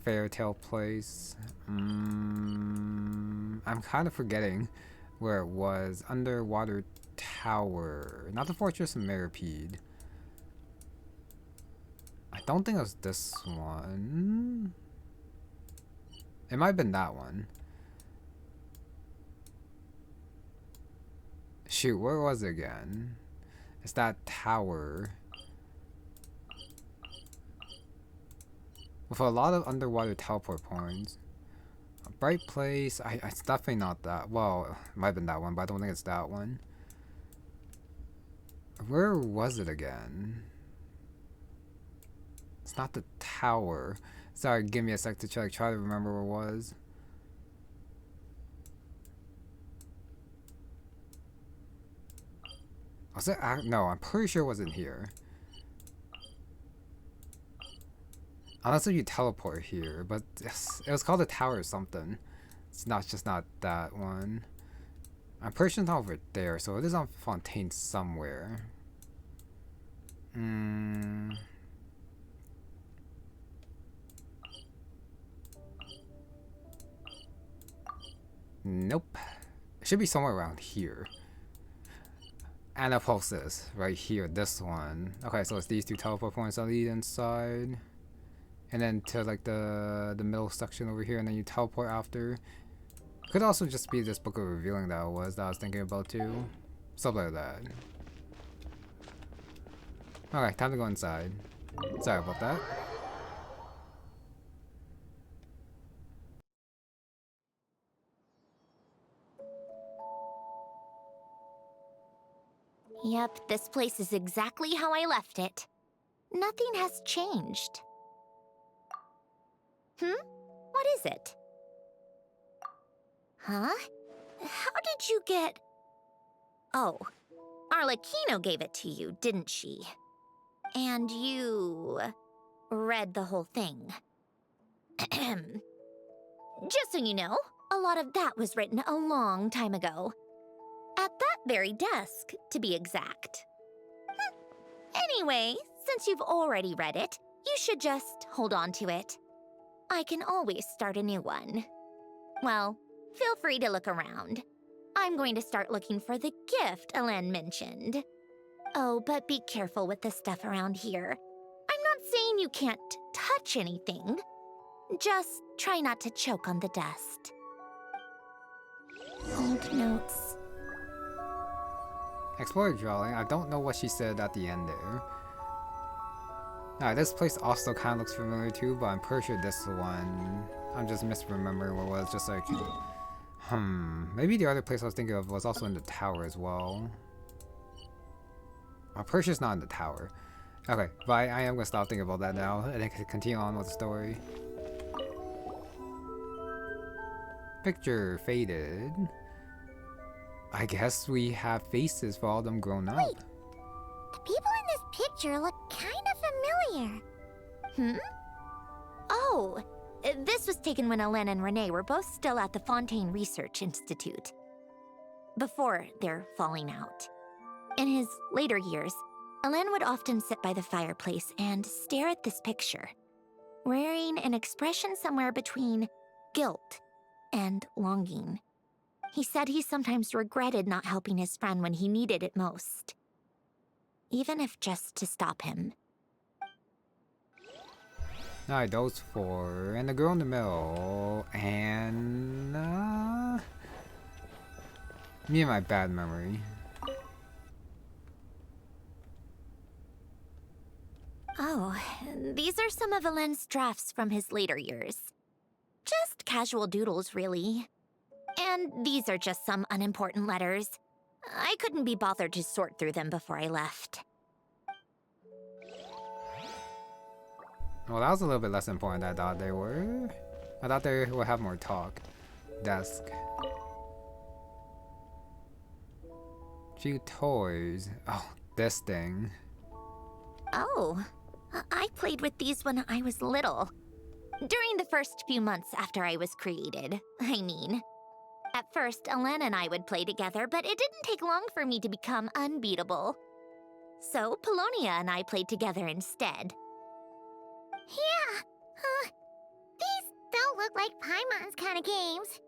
Fairy Tale Place. I'm kind of forgetting where it was. Underwater Tower. Not the Fortress of Meripede. I don't think it was this one. It might have been that one. Shoot, where was it again? It's that tower. With a lot of underwater teleport points. A bright place. It's definitely not that. Well, it might have been that one, but I don't think it's that one. Where was it again? It's not the tower. Sorry, give me a sec to try to remember where it was. Was it? No, I'm pretty sure it wasn't here. Unless if you teleport here, but it was called a tower or something. It's not that one. I'm pretty sure it's not over there, so it is on Fontaine somewhere. Nope. It should be somewhere around here. And a pulses right here, this one. Okay, so it's these two teleport points that lead inside. And then to like the middle section over here, and then you teleport after. Could also just be this book of revealing that I was thinking about too. Something like that. Alright, time to go inside. Sorry about that. Yep, this place is exactly how I left it. Nothing has changed. What is it? Huh? How did you get... Oh, Arlecchino gave it to you, didn't she? And you... read the whole thing. Just so you know, a lot of that was written a long time ago. At that very desk, to be exact. Anyway, since you've already read it, you should just hold on to it. I can always start a new one. Well, feel free to look around. I'm going to start looking for the gift Alen mentioned. Oh, but be careful with the stuff around here. I'm not saying you can't touch anything. Just try not to choke on the dust. Old notes. Explorer drawing. I don't know what she said at the end there. Alright, this place also kind of looks familiar too, but I'm pretty sure this one... I'm just misremembering what it was, just like... Maybe the other place I was thinking of was also in the tower as well. I'm pretty sure it's not in the tower. Okay, but I am going to stop thinking about that now, and then continue on with the story. Picture faded. I guess we have faces for all of them grown up. Wait, the people in this picture look kind of familiar. Oh, this was taken when Alen and Renee were both still at the Fontaine Research Institute. Before their falling out. In his later years, Alen would often sit by the fireplace and stare at this picture, wearing an expression somewhere between guilt and longing. He said he sometimes regretted not helping his friend when he needed it most. Even if just to stop him. Alright, those four. And the girl in the middle. And... Me and my bad memory. Oh, these are some of Alen's drafts from his later years. Just casual doodles, really. And these are just some unimportant letters. I couldn't be bothered to sort through them before I left. Well, that was a little bit less important than I thought they were. I thought they would have more talk. Desk. Few toys. Oh, this thing. Oh, I played with these when I was little. During the first few months after I was created, I mean. At first, Alen and I would play together, but it didn't take long for me to become unbeatable. So, Polonia and I played together instead. Yeah, these don't look like Paimon's kind of games.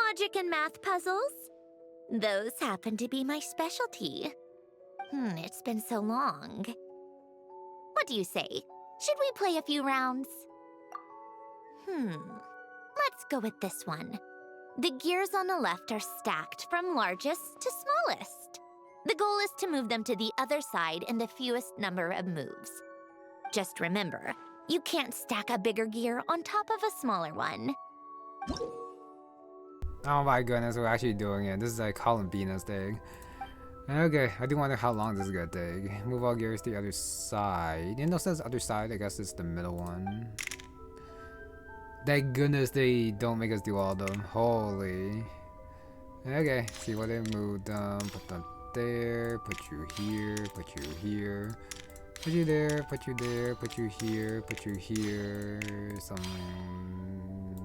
Logic and math puzzles? Those happen to be my specialty. It's been so long. What do you say? Should we play a few rounds? Let's go with this one. The gears on the left are stacked from largest to smallest. The goal is to move them to the other side in the fewest number of moves. Just remember, you can't stack a bigger gear on top of a smaller one. Oh my goodness, we're actually doing it. This is like Colin Venus thing. Okay, I do wonder how long this is gonna take. Move all gears to the other side. Even though it says other side, I guess it's the middle one. Thank goodness they don't make us do all of them. Holy. Okay, see what they moved them. Put them there, put you here, put you here. Put you there, put you there, put you here, put you here. Something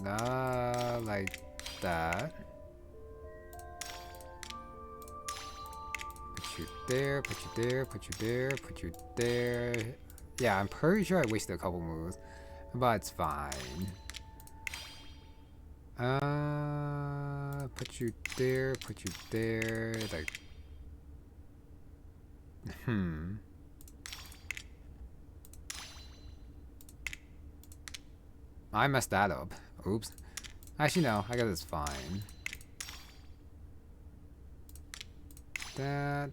like that. Put you there, put you there, put you there, put you there. Yeah, I'm pretty sure I wasted a couple moves, but it's fine. Put you there, like. I messed that up. Oops. Actually, no. I guess it's fine. That,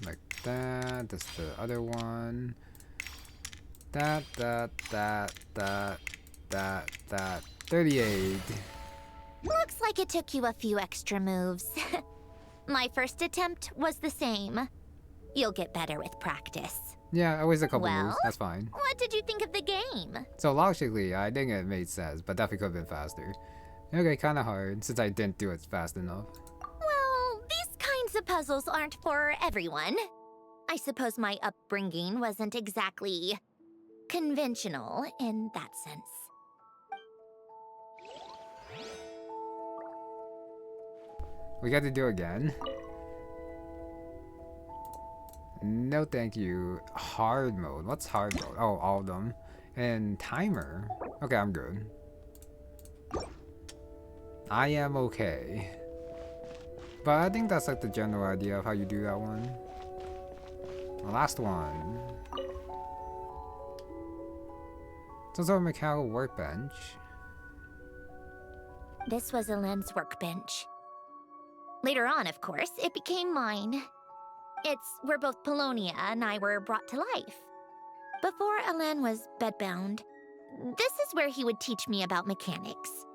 like that. That's the other one. That. 38. Looks like it took you a few extra moves. My first attempt was the same. You'll get better with practice. Yeah, I wasted a couple moves. That's fine. What did you think of the game? So logically, I think it made sense, but definitely could have been faster. Okay, kind of hard since I didn't do it fast enough. Well, these kinds of puzzles aren't for everyone. I suppose my upbringing wasn't exactly conventional in that sense. We got to do it again. No, thank you. Hard mode. What's hard mode? Oh, all of them. And timer. Okay, I'm good. I am okay. But I think that's like the general idea of how you do that one. The last one. Some sort of mechanical workbench. This was Alen's workbench. Later on, of course, it became mine. It's where both Polonia and I were brought to life. Before Alen was bedbound, this is where he would teach me about mechanics.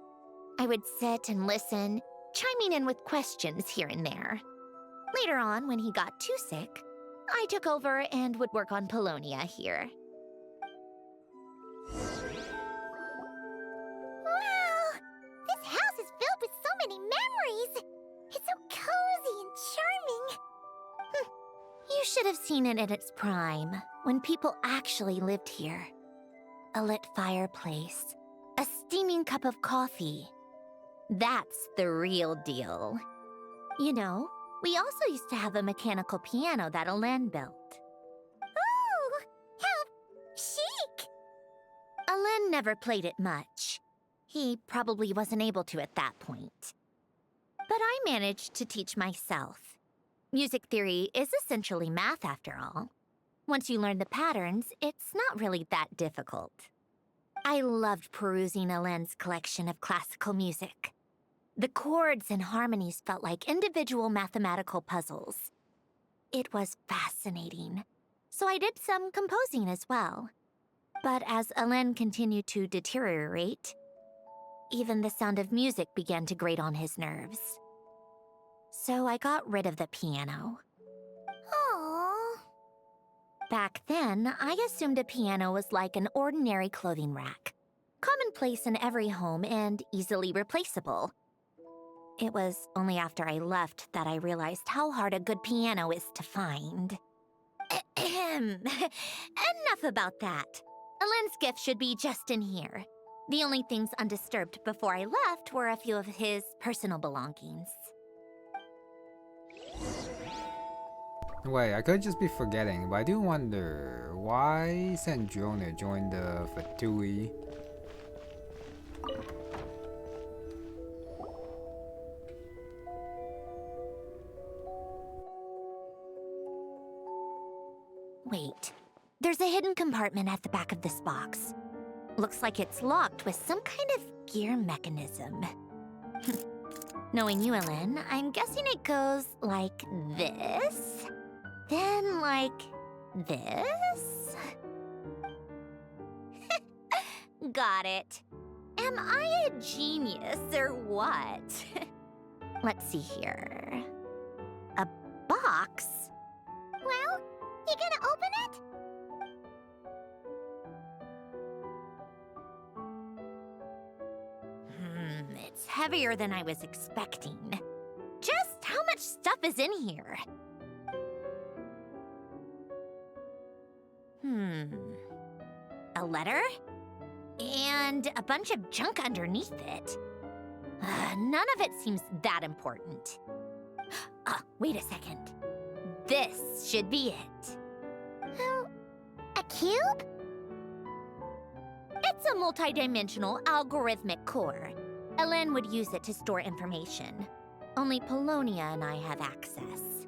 I would sit and listen, chiming in with questions here and there. Later on, when he got too sick, I took over and would work on Polonia here. Wow! This house is filled with so many memories! It's so cozy and charming! You should have seen it in its prime, when people actually lived here. A lit fireplace, a steaming cup of coffee. That's the real deal. You know, we also used to have a mechanical piano that Alen built. Oh, how chic! Alen never played it much. He probably wasn't able to at that point. But I managed to teach myself. Music theory is essentially math after all. Once you learn the patterns, it's not really that difficult. I loved perusing Alen's collection of classical music. The chords and harmonies felt like individual mathematical puzzles. It was fascinating, so I did some composing as well. But as Alen continued to deteriorate, even the sound of music began to grate on his nerves. So I got rid of the piano. Aww. Back then, I assumed a piano was like an ordinary clothing rack, commonplace in every home and easily replaceable. It was only after I left that I realized how hard a good piano is to find. Enough about that. Alen's gift should be just in here. The only things undisturbed before I left were a few of his personal belongings. Wait, I could just be forgetting, but I do wonder why Sandrone joined the Fatui. Wait, there's a hidden compartment at the back of this box. Looks like it's locked with some kind of gear mechanism. Knowing you, Alen, I'm guessing it goes like this, then like this. Got it. Am I a genius or what? Let's see here. A box? Well, you gonna open it? It's heavier than I was expecting. Just how much stuff is in here? A letter? And a bunch of junk underneath it. None of it seems that important. Wait a second. This should be it. A cube? It's a multidimensional algorithmic core. Alen would use it to store information. Only Polonia and I have access.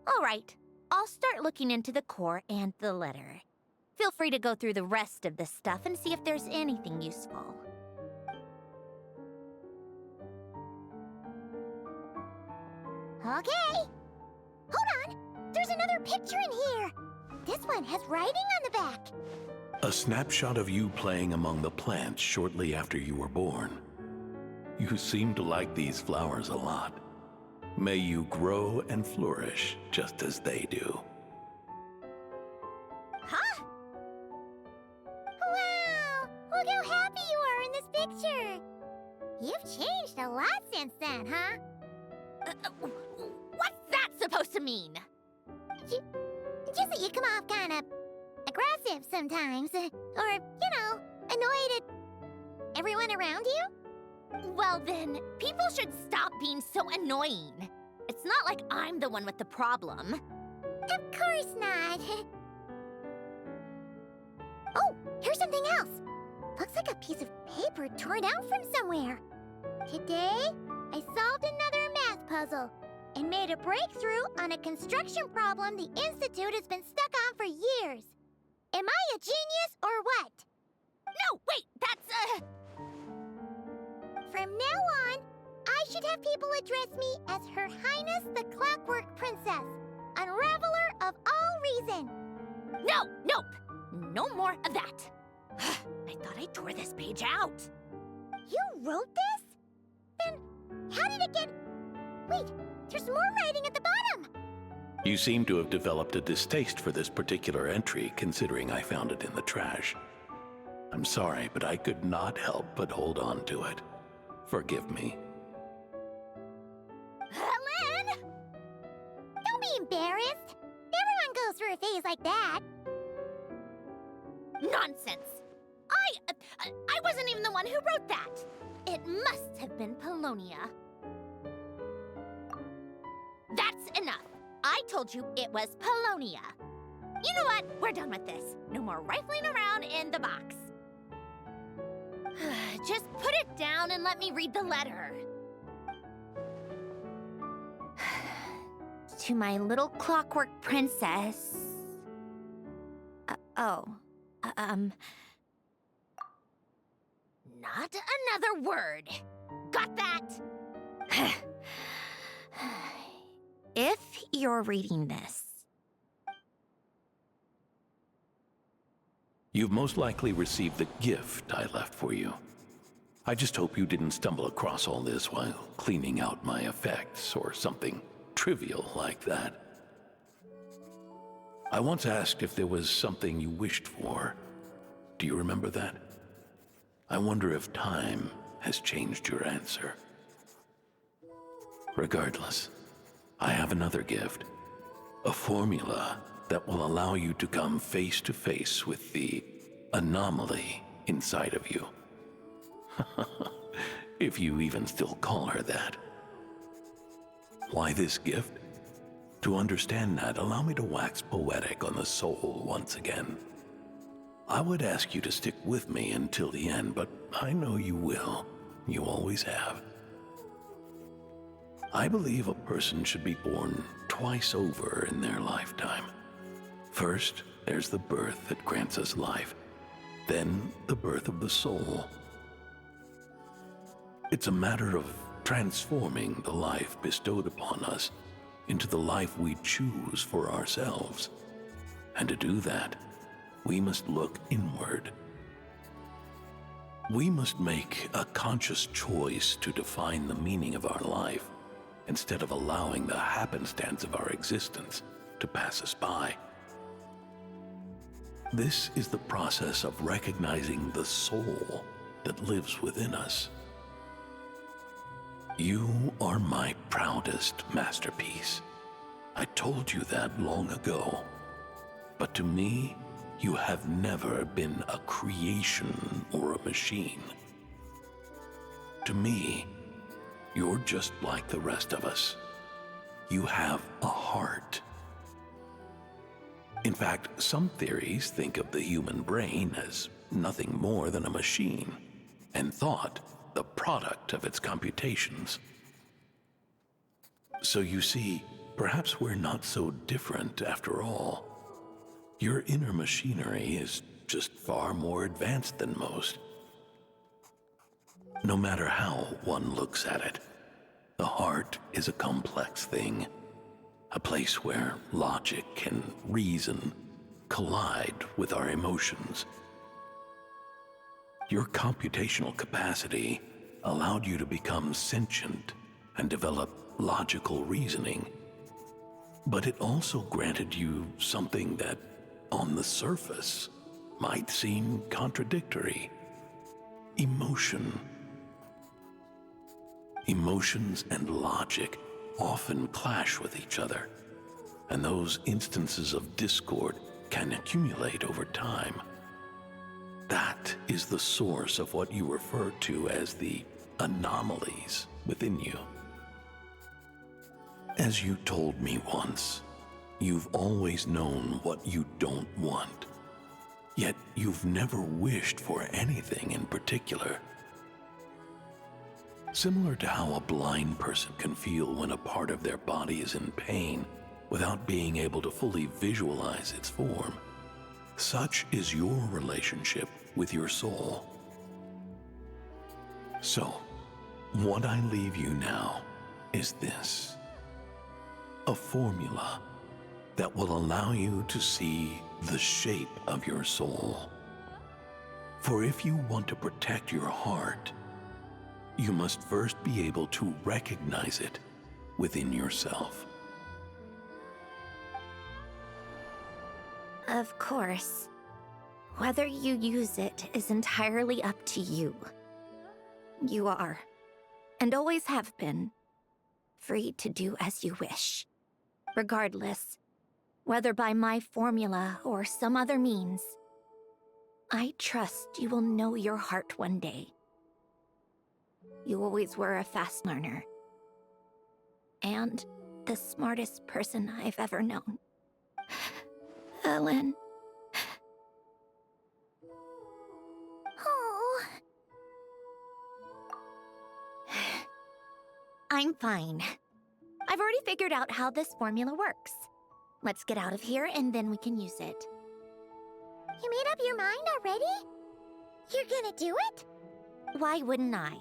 All right, I'll start looking into the core and the letter. Feel free to go through the rest of the stuff and see if there's anything useful. Okay. Hold on. There's another picture in here. This one has writing on the back. A snapshot of you playing among the plants shortly after you were born. You seem to like these flowers a lot. May you grow and flourish just as they do. Huh? Wow! Look how happy you are in this picture. You've changed a lot since then, huh? What's that supposed to mean? Just that you come off kind of aggressive sometimes. Or, annoyed at everyone around you? Well then, people should stop being so annoying. It's not like I'm the one with the problem. Of course not. Oh, here's something else. Looks like a piece of paper torn out from somewhere. Today, I solved another math puzzle and made a breakthrough on a construction problem the Institute has been stuck on for years. Am I a genius or what? No, wait, that's From now on, I should have people address me as Her Highness the Clockwork Princess, Unraveler of all reason. Nope. No more of that. I thought I tore this page out. You wrote this? Then how did it get... Wait, there's more writing at the bottom. You seem to have developed a distaste for this particular entry, considering I found it in the trash. I'm sorry, but I could not help but hold on to it. Forgive me. Alen! Don't be embarrassed. Everyone goes through a phase like that. Nonsense. I wasn't even the one who wrote that. It must have been Polonia. That's enough. I told you it was Polonia. You know what? We're done with this. No more rifling around in the box. Just put it down and let me read the letter. To my little clockwork princess. Not another word. Got that? If you're reading this, You've most likely received the gift I left for you. I just hope you didn't stumble across all this while cleaning out my effects or something trivial like that. I once asked if there was something you wished for. Do you remember that? I wonder if time has changed your answer. Regardless, I have another gift. A formula that will allow you to come face to face with the anomaly inside of you. If you even still call her that. Why this gift? To understand that, allow me to wax poetic on the soul once again. I would ask you to stick with me until the end, but I know you will. You always have. I believe a person should be born twice over in their lifetime. First, there's the birth that grants us life. Then, the birth of the soul. It's a matter of transforming the life bestowed upon us into the life we choose for ourselves. And to do that, we must look inward. We must make a conscious choice to define the meaning of our life instead of allowing the happenstance of our existence to pass us by. This is the process of recognizing the soul that lives within us. You are my proudest masterpiece. I told you that long ago. But to me, you have never been a creation or a machine. To me, you're just like the rest of us. You have a heart. In fact, some theories think of the human brain as nothing more than a machine, and thought the product of its computations. So you see, perhaps we're not so different after all. Your inner machinery is just far more advanced than most. No matter how one looks at it, the heart is a complex thing, a place where logic and reason collide with our emotions. Your computational capacity allowed you to become sentient and develop logical reasoning, but it also granted you something that, on the surface, might seem contradictory: emotion. Emotions and logic often clash with each other, and those instances of discord can accumulate over time. That is the source of what you refer to as the anomalies within you. As you told me once, you've always known what you don't want, yet you've never wished for anything in particular. Similar to how a blind person can feel when a part of their body is in pain without being able to fully visualize its form, such is your relationship with your soul. So, what I leave you now is this: a formula that will allow you to see the shape of your soul. For if you want to protect your heart, you must first be able to recognize it within yourself. of course, whether you use it is entirely up to you. You are, and always have been, free to do as you wish. Regardless, whether by my formula or some other means, I trust you will know your heart one day. You always were a fast learner. And the smartest person I've ever known. Ellen. Oh. I'm fine. I've already figured out how this formula works. Let's get out of here and then we can use it. You made up your mind already? You're gonna do it? Why wouldn't I?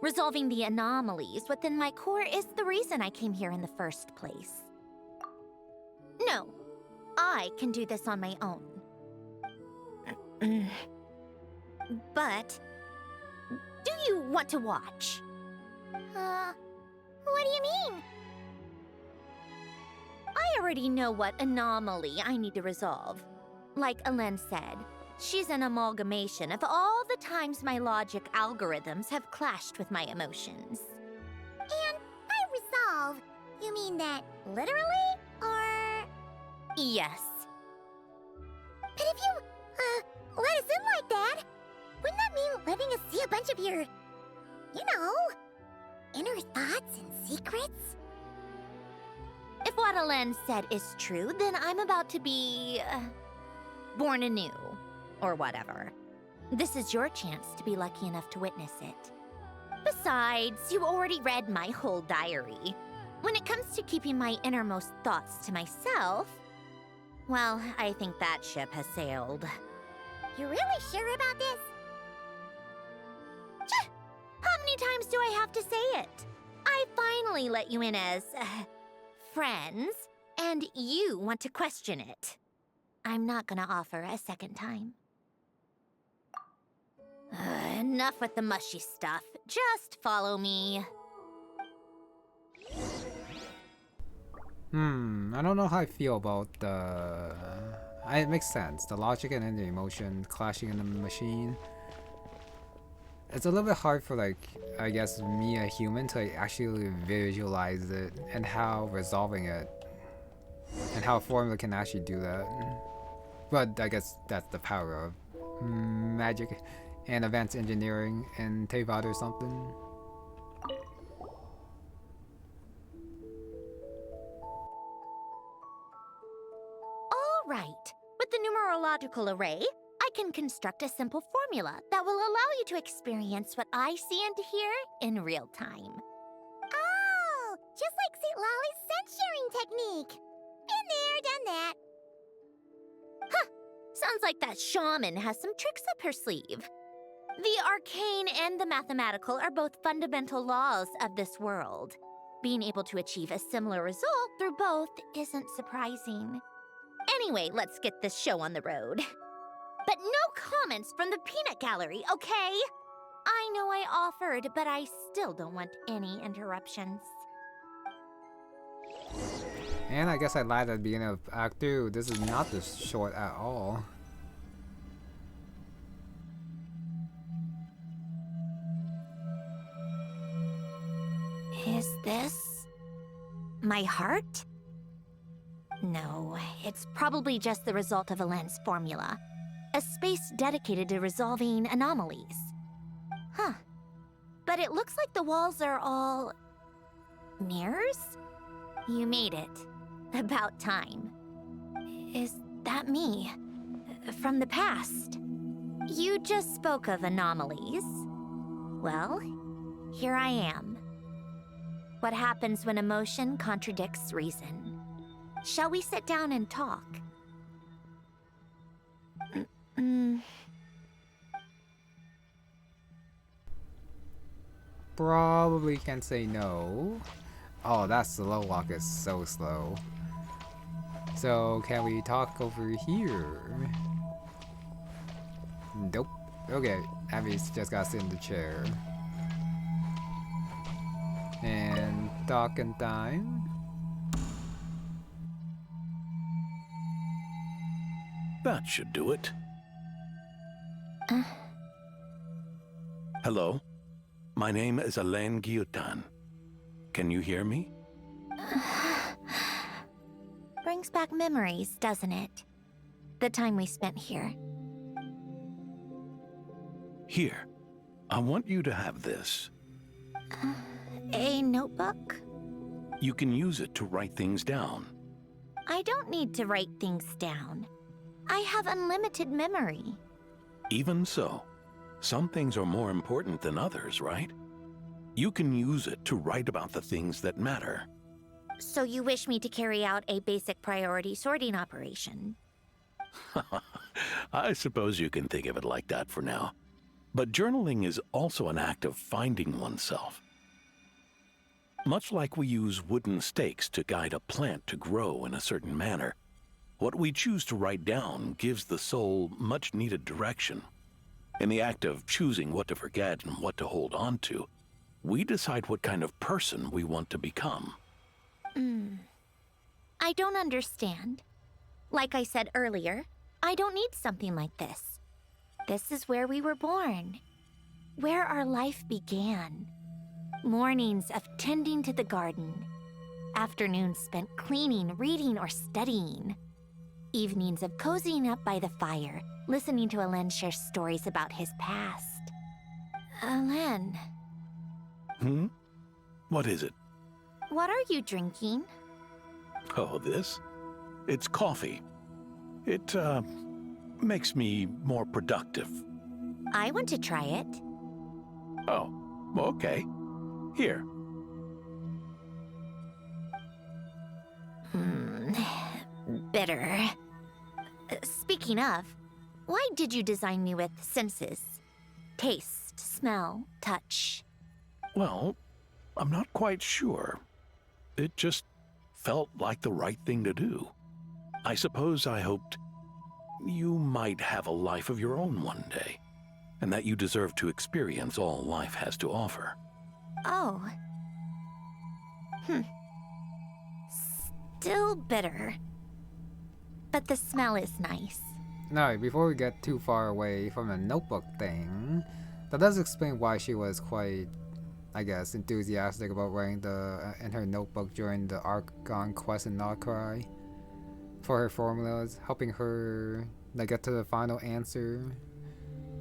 Resolving the anomalies within my core is the reason I came here in the first place. No, I can do this on my own. But, do you want to watch? What do you mean? I already know what anomaly I need to resolve. Like Alen said, she's an amalgamation of all the times my logic algorithms have clashed with my emotions. And by resolve, you mean that literally, or...? Yes. But if you, let us in like that, wouldn't that mean letting us see a bunch of your, you know, inner thoughts and secrets? If what Alen said is true, then I'm about to be... born anew. Or whatever. This is your chance to be lucky enough to witness it. Besides, you already read my whole diary. When it comes to keeping my innermost thoughts to myself, well, I think that ship has sailed. You're really sure about this? How many times do I have to say it? I finally let you in as... friends, and you want to question it. I'm not gonna offer a second time. Enough with the mushy stuff. Just follow me. I don't know how I feel about the... It makes sense. The logic and the emotion clashing in the machine. It's a little bit hard for, like, I guess, me, a human, to actually visualize it and how resolving it and how a formula can actually do that. But I guess that's the power of magic and advanced engineering in Tevat or something. All right. With the numerological array, I can construct a simple formula that will allow you to experience what I see and hear in real time. Oh, just like St. Lolly's scent-sharing technique. Been there, done that. Huh. Sounds like that shaman has some tricks up her sleeve. The arcane and the mathematical are both fundamental laws of this world. Being able to achieve a similar result through both isn't surprising. Anyway, let's get this show on the road. But no comments from the peanut gallery, okay? I know I offered, but I still don't want any interruptions. And I guess I lied at the beginning of Act 2. This is not this short at all. Is this... my heart? No, it's probably just the result of Alen's formula. A space dedicated to resolving anomalies. Huh. But it looks like the walls are all... mirrors? You made it. About time. Is that me? From the past? You just spoke of anomalies. Well, here I am. What happens when emotion contradicts reason? Shall we sit down and talk? Probably can say no. Oh, that slow walk is so slow. So, can we talk over here? Nope. Okay, Abby's just gotta sit in the chair. And talking time. That should do it. Hello? My name is Alain Guillotin. Can you hear me? Brings back memories, doesn't it? The time we spent here. Here. I want you to have this. A notebook? You can use it to write things down. I don't need to write things down. I have unlimited memory. Even so, some things are more important than others, right? You can use it to write about the things that matter. So you wish me to carry out a basic priority sorting operation? I suppose you can think of it like that for now. But journaling is also an act of finding oneself. Much like we use wooden stakes to guide a plant to grow in a certain manner, what we choose to write down gives the soul much-needed direction. In the act of choosing what to forget and what to hold on to, we decide what kind of person we want to become. I don't understand. Like I said earlier, I don't need something like this. This is where we were born, where our life began. Mornings of tending to the garden, afternoons spent cleaning, reading, or studying, evenings of cozying up by the fire, listening to Alen share stories about his past. Alen. What is it? What are you drinking? Oh, this? It's coffee. It, makes me more productive. I want to try it. Oh, okay. Here. Bitter. Speaking of, why did you design me with senses? Taste, smell, touch. Well, I'm not quite sure. It just felt like the right thing to do. I suppose I hoped you might have a life of your own one day, and that you deserve to experience all life has to offer. Oh. Still bitter. But the smell is nice. Now, before we get too far away from the notebook thing, that does explain why she was quite, I guess, enthusiastic about writing in her notebook during the Archon quest in Notcry. For her formulas, helping her get to the final answer.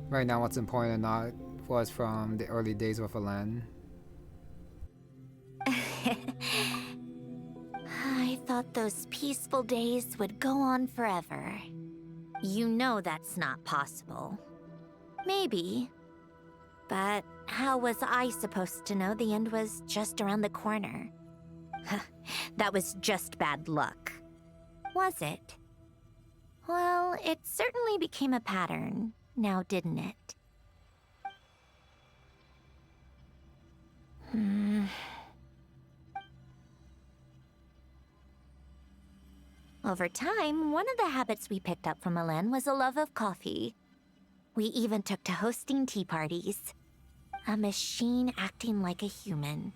Right now, what's important or not was from the early days with Alen. I thought those peaceful days would go on forever. You know that's not possible. Maybe. But how was I supposed to know the end was just around the corner? That was just bad luck. Was it? Well, it certainly became a pattern, now didn't it? Over time, one of the habits we picked up from Alen was a love of coffee. We even took to hosting tea parties. A machine acting like a human.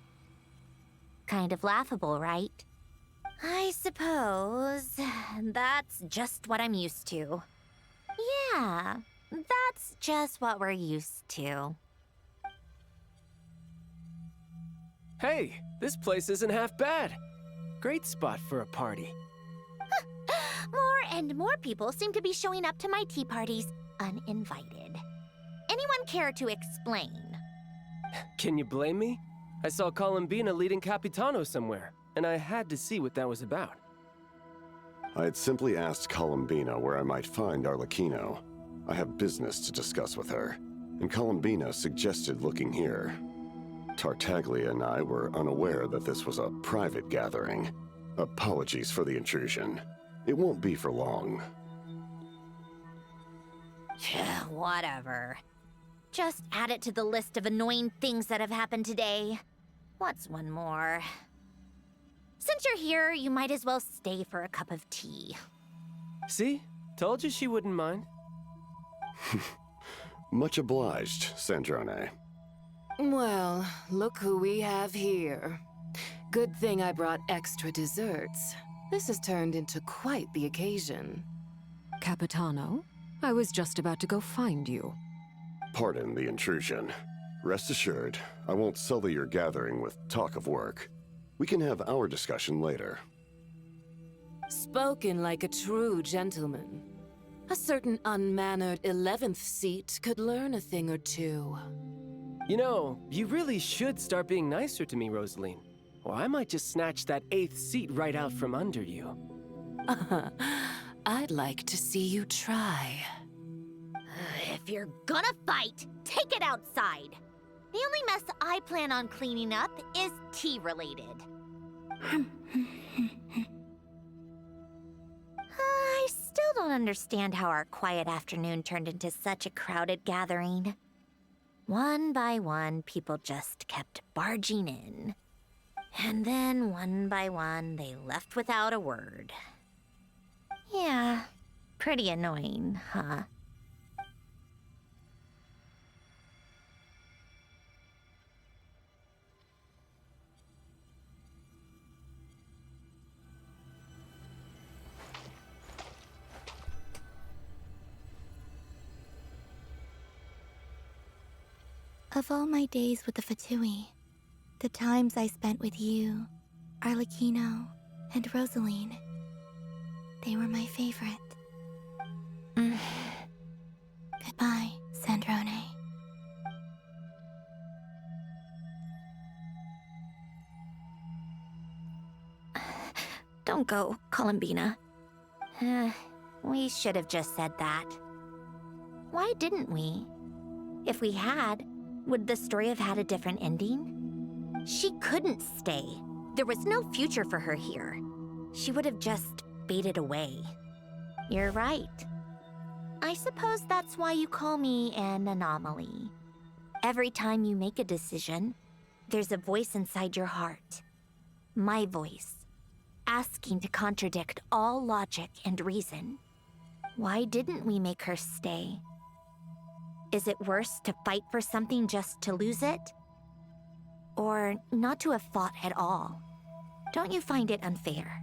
Kind of laughable, right? I suppose that's just what I'm used to. Yeah, that's just what we're used to. Hey, this place isn't half bad. Great spot for a party. More and more people seem to be showing up to my tea parties uninvited. Anyone care to explain? Can you blame me? I saw Columbina leading Capitano somewhere, and I had to see what that was about. I had simply asked Columbina where I might find Arlecchino. I have business to discuss with her, and Columbina suggested looking here. Tartaglia and I were unaware that this was a private gathering. Apologies for the intrusion. It won't be for long. Whatever. Just add it to the list of annoying things that have happened today. What's one more? Since you're here, you might as well stay for a cup of tea. See? Told you she wouldn't mind. Much obliged, Sandrone. Well, look who we have here. Good thing I brought extra desserts. This has turned into quite the occasion. Capitano, I was just about to go find you. Pardon the intrusion. Rest assured, I won't sully your gathering with talk of work. We can have our discussion later. Spoken like a true gentleman. A certain unmannered 11th seat could learn a thing or two. You know, you really should start being nicer to me, Rosaline. Or I might just snatch that 8th seat right out from under you. I'd like to see you try. If you're gonna fight, take it outside. The only mess I plan on cleaning up is tea-related. I still don't understand how our quiet afternoon turned into such a crowded gathering. One by one, people just kept barging in. And then, one by one, they left without a word. Yeah, pretty annoying, huh? Of all my days with the Fatui, the times I spent with you, Arlecchino, and Rosaline, they were my favorite. Goodbye, Sandrone. Don't go, Columbina. We should have just said that. Why didn't we? If we had, would the story have had a different ending? She couldn't stay. There was no future for her here. She would have just faded away. You're right. I suppose that's why you call me an anomaly. Every time you make a decision, there's a voice inside your heart. My voice. Asking to contradict all logic and reason. Why didn't we make her stay? Is it worse to fight for something just to lose it? Or not to have fought at all? Don't you find it unfair?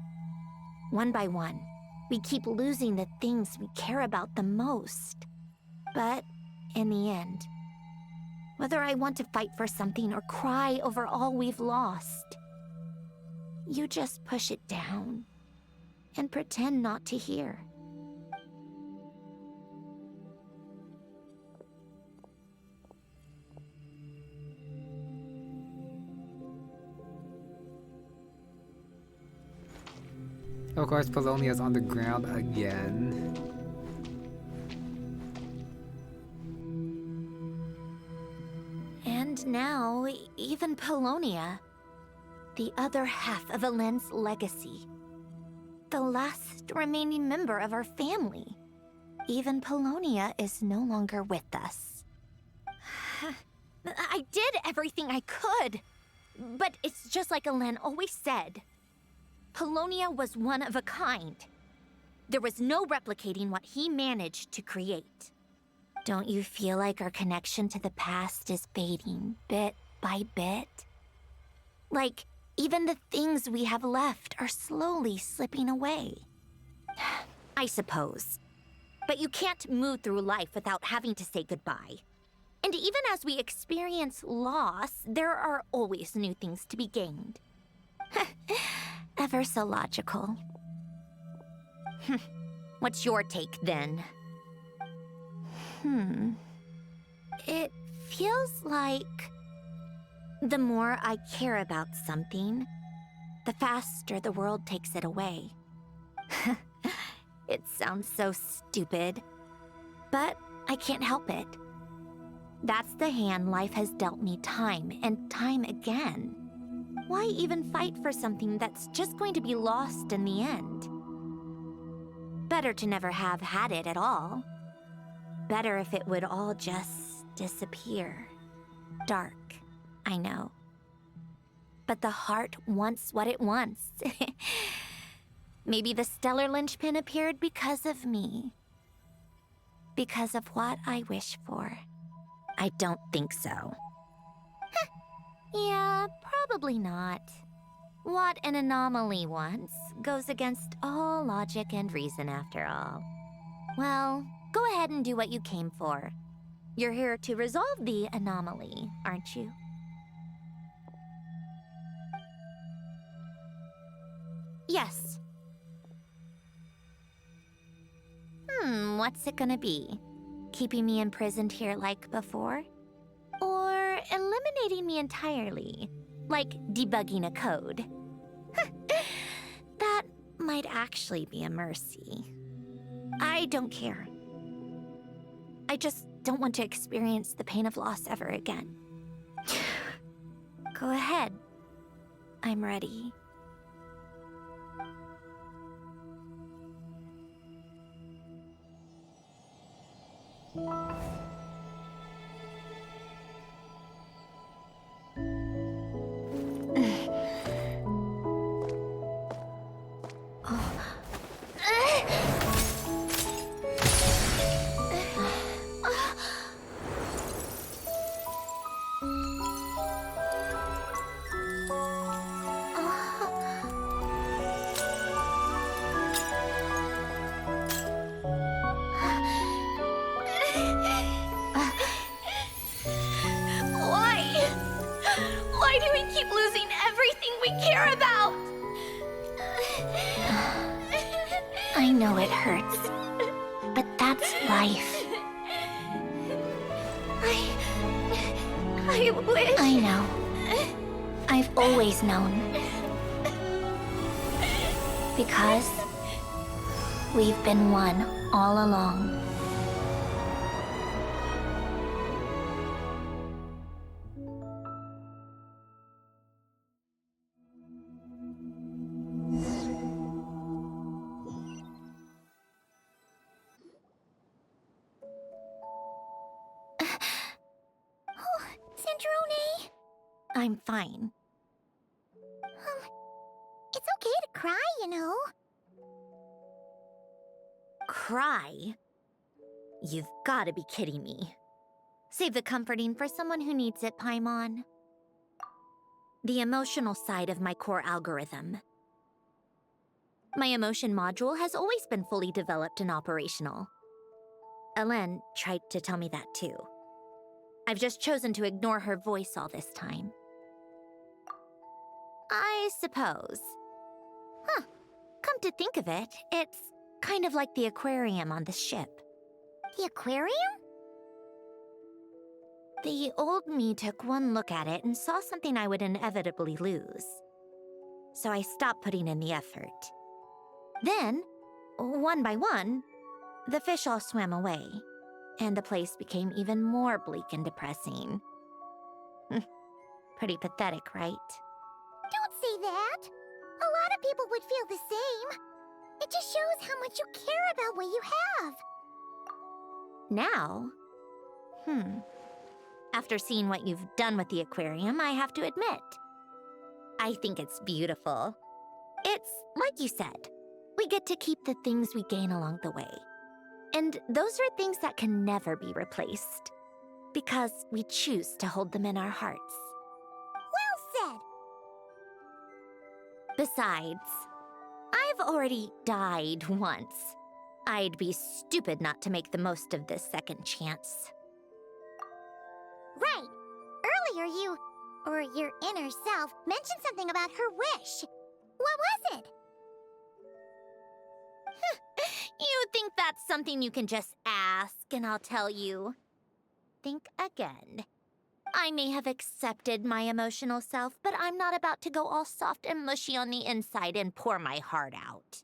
One by one, we keep losing the things we care about the most. But in the end, whether I want to fight for something or cry over all we've lost, you just push it down and pretend not to hear. Of course, Polonia's on the ground again. And now, even Polonia, the other half of Elend's legacy, the last remaining member of our family, even Polonia is no longer with us. I did everything I could, but it's just like Elend always said. Polonia was one of a kind. There was no replicating what he managed to create. Don't you feel like our connection to the past is fading bit by bit? Like, even the things we have left are slowly slipping away. I suppose. But you can't move through life without having to say goodbye. And even as we experience loss, there are always new things to be gained. Ever so logical. What's your take, then? It feels like the more I care about something, the faster the world takes it away. It sounds so stupid, but I can't help it. That's the hand life has dealt me time and time again. Why even fight for something that's just going to be lost in the end? Better to never have had it at all. Better if it would all just disappear. Dark, I know. But the heart wants what it wants. Maybe the stellar linchpin appeared because of me. Because of what I wish for. I don't think so. Yeah, probably not. What an anomaly wants goes against all logic and reason after all. Well, go ahead and do what you came for. You're here to resolve the anomaly, aren't you? Yes. What's it gonna be? Keeping me imprisoned here like before? Or eliminating me entirely, like debugging a code? That might actually be a mercy. I don't care. I just don't want to experience the pain of loss ever again. Go ahead. I'm ready. care about! I know it hurts, but that's life. I wish... I know. I've always known. Because we've been one all along. Sandrone! I'm fine. It's okay to cry, you know. Cry? You've gotta be kidding me. Save the comforting for someone who needs it, Paimon. The emotional side of my core algorithm. My emotion module has always been fully developed and operational. Ellen tried to tell me that too. I've just chosen to ignore her voice all this time. I suppose. Huh. Come to think of it, it's kind of like the aquarium on the ship. The aquarium? The old me took one look at it and saw something I would inevitably lose. So I stopped putting in the effort. Then, one by one, the fish all swam away, and the place became even more bleak and depressing. Pretty pathetic, right? Don't say that. A lot of people would feel the same. It just shows how much you care about what you have. Now? After seeing what you've done with the aquarium, I have to admit, I think it's beautiful. It's like you said, we get to keep the things we gain along the way. And those are things that can never be replaced, because we choose to hold them in our hearts. Well said. Besides, I've already died once. I'd be stupid not to make the most of this second chance. Right. Earlier you, or your inner self, mentioned something about her wish. What was it? You think that's something you can just ask, and I'll tell you. Think again. I may have accepted my emotional self, but I'm not about to go all soft and mushy on the inside and pour my heart out.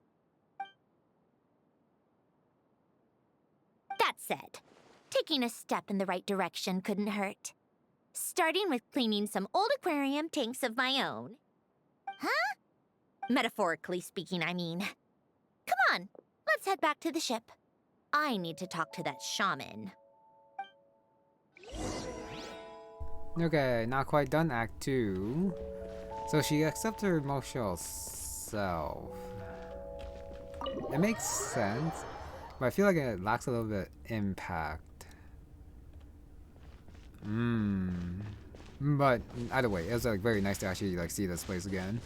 That said, taking a step in the right direction couldn't hurt. Starting with cleaning some old aquarium tanks of my own. Huh? Metaphorically speaking, I mean. Come on, let's head back to the ship. I need to talk to that shaman. Okay, not quite done Act 2. So she accepts her emotional self. It makes sense, but I feel like it lacks a little bit impact. But either way, it was like very nice to actually like see this place again.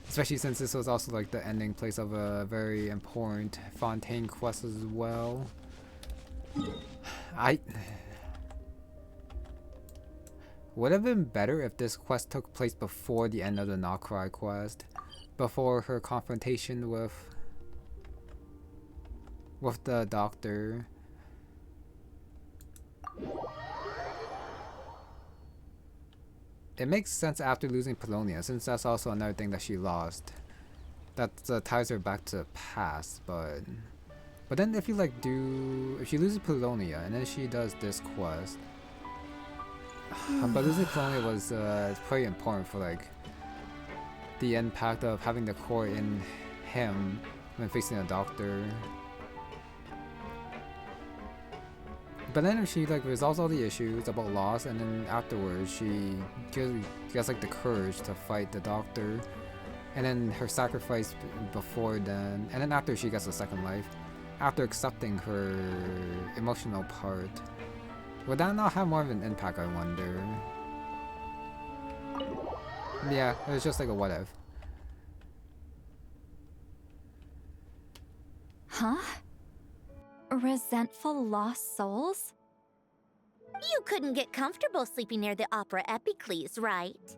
Especially since this was also like the ending place of a very important Fontaine quest as well. Would have been better if this quest took place before the end of the Nocrai quest. Before her confrontation with the doctor. It makes sense after losing Polonia, since that's also another thing that she lost. That ties her back to the past, but then if you like if she loses Polonia and then she does this quest, but losing Polonia was pretty important for like the impact of having the core in him when facing a doctor. But then if she like resolves all the issues about loss, and then afterwards she gets like the courage to fight the doctor, and then her sacrifice before then, and then after she gets a second life, after accepting her emotional part, would that not have more of an impact, I wonder? Yeah, it was just like a what if. Huh? Resentful lost souls? You couldn't get comfortable sleeping near the Opera Epicles, right?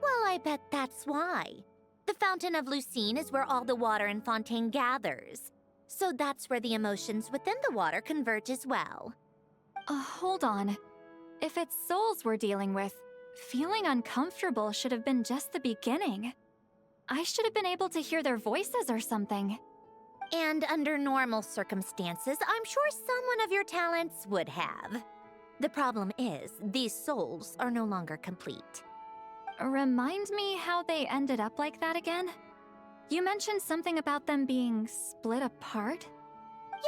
Well, I bet that's why. The Fountain of Lucine is where all the water in Fontaine gathers. So that's where the emotions within the water converge as well. Hold on. If it's souls we're dealing with, feeling uncomfortable should have been just the beginning. I should have been able to hear their voices or something. And under normal circumstances, I'm sure someone of your talents would have. The problem is, these souls are no longer complete. Remind me how they ended up like that again? You mentioned something about them being split apart?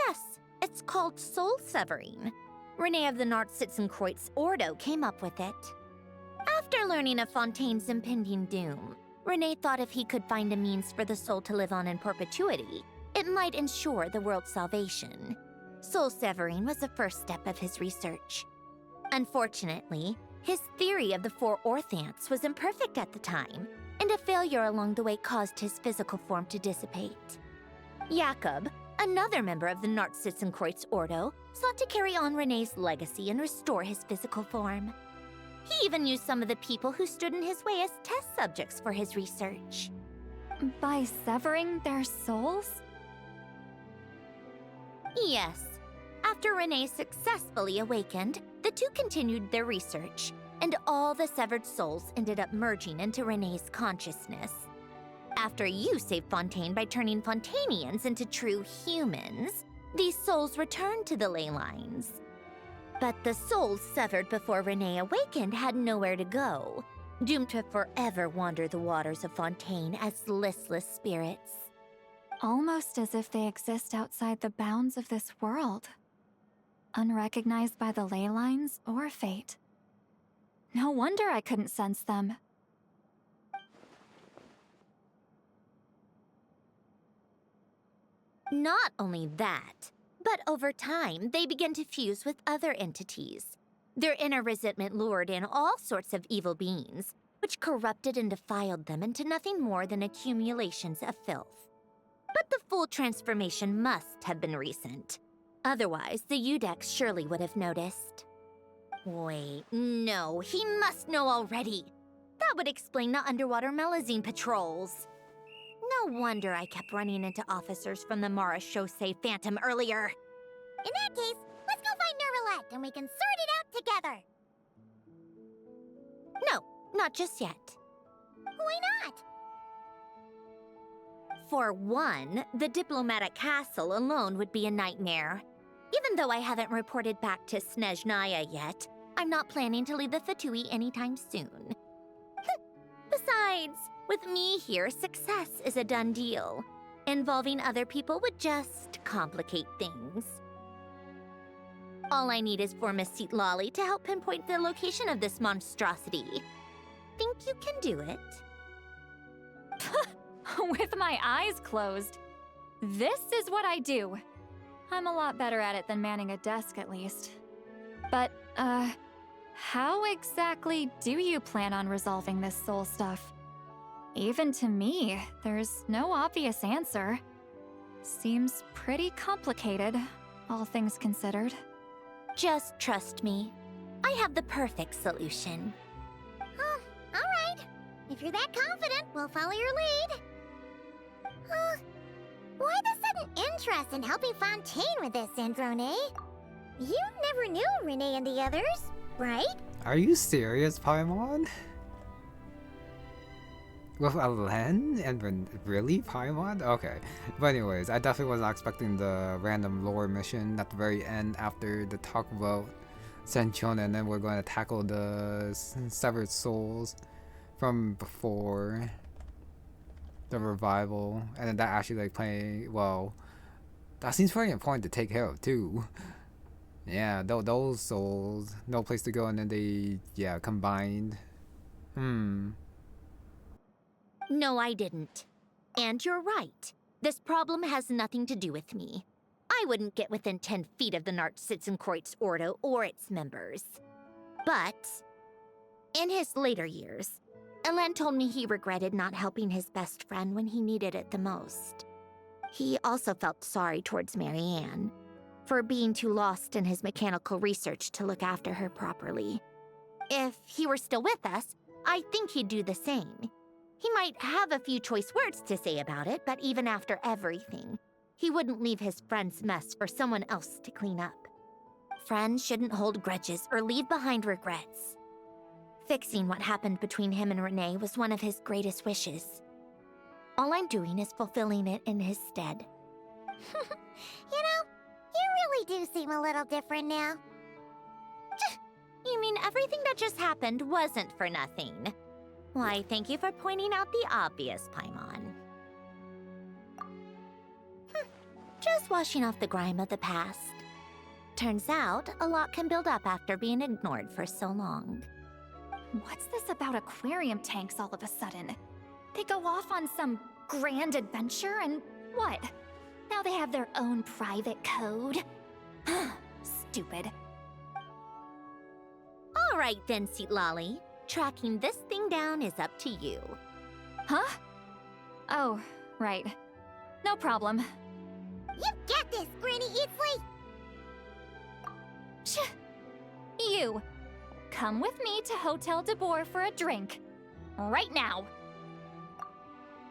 Yes, it's called soul severing. Renee of the Nartsitzenkreuz Ordo came up with it. After learning of Fontaine's impending doom, Renee thought if he could find a means for the soul to live on in perpetuity, it might ensure the world's salvation. Soul severing was the first step of his research. Unfortunately, his theory of the four orthants was imperfect at the time, and a failure along the way caused his physical form to dissipate. Jakob, another member of the Nartsitzenkreuz Ordo, sought to carry on Renee's legacy and restore his physical form. He even used some of the people who stood in his way as test subjects for his research. By severing their souls? Yes. After Renee successfully awakened, the two continued their research, and all the severed souls ended up merging into Renee's consciousness. After you saved Fontaine by turning Fontainians into true humans, these souls returned to the ley lines. But the souls severed before Renee awakened had nowhere to go, doomed to forever wander the waters of Fontaine as listless spirits. Almost as if they exist outside the bounds of this world. Unrecognized by the ley lines or fate. No wonder I couldn't sense them. Not only that, but over time, they began to fuse with other entities. Their inner resentment lured in all sorts of evil beings, which corrupted and defiled them into nothing more than accumulations of filth. But the full transformation must have been recent. Otherwise, the Udex surely would have noticed. Wait, no, he must know already. That would explain the underwater Melazine patrols. No wonder I kept running into officers from the Mara Chaussee Phantom earlier. In that case, let's go find Nervalette and we can sort it out together. No, not just yet. Why not? For one, the diplomatic castle alone would be a nightmare. Even though I haven't reported back to Snezhnaya yet, I'm not planning to leave the Fatui anytime soon. Besides, with me here, success is a done deal. Involving other people would just complicate things. All I need is for Miss Lolly to help pinpoint the location of this monstrosity. Think you can do it? With my eyes closed. This is what I do. I'm a lot better at it than manning a desk, at least. But, how exactly do you plan on resolving this soul stuff? Even to me, there's no obvious answer. Seems pretty complicated, all things considered. Just trust me. I have the perfect solution. Oh, all right. If you're that confident, we'll follow your lead. Why the sudden interest in helping Fontaine with this, Sandrone? You never knew Renee and the others, right? Are you serious, Paimon? With Alen and really, Paimon? Okay. But anyways, I definitely was not expecting the random lore mission at the very end after the talk about Sandrone, and then we're going to tackle the severed souls from before the revival, and then that actually like playing, well, that seems very important to take care of too. Yeah, those souls, no place to go, and then they, yeah, combined. No, I didn't. And you're right. This problem has nothing to do with me. I wouldn't get within 10 feet of the Nartsitzenkreuz Ordo or its members. But in his later years, Alen told me he regretted not helping his best friend when he needed it the most. He also felt sorry towards Marianne for being too lost in his mechanical research to look after her properly. If he were still with us, I think he'd do the same. He might have a few choice words to say about it, but even after everything, he wouldn't leave his friend's mess for someone else to clean up. Friends shouldn't hold grudges or leave behind regrets. Fixing what happened between him and Renee was one of his greatest wishes. All I'm doing is fulfilling it in his stead. You know, you really do seem a little different now. You mean everything that just happened wasn't for nothing? Why, thank you for pointing out the obvious, Paimon. Just washing off the grime of the past. Turns out, a lot can build up after being ignored for so long. What's this about aquarium tanks all of a sudden? They go off on some grand adventure and what? Now they have their own private code? Stupid. All right then, Lolly. Tracking this thing down is up to you. Huh? Oh, right. No problem. You get this, Granny Eatsley! You! Come with me to Hotel de Boer for a drink. Right now.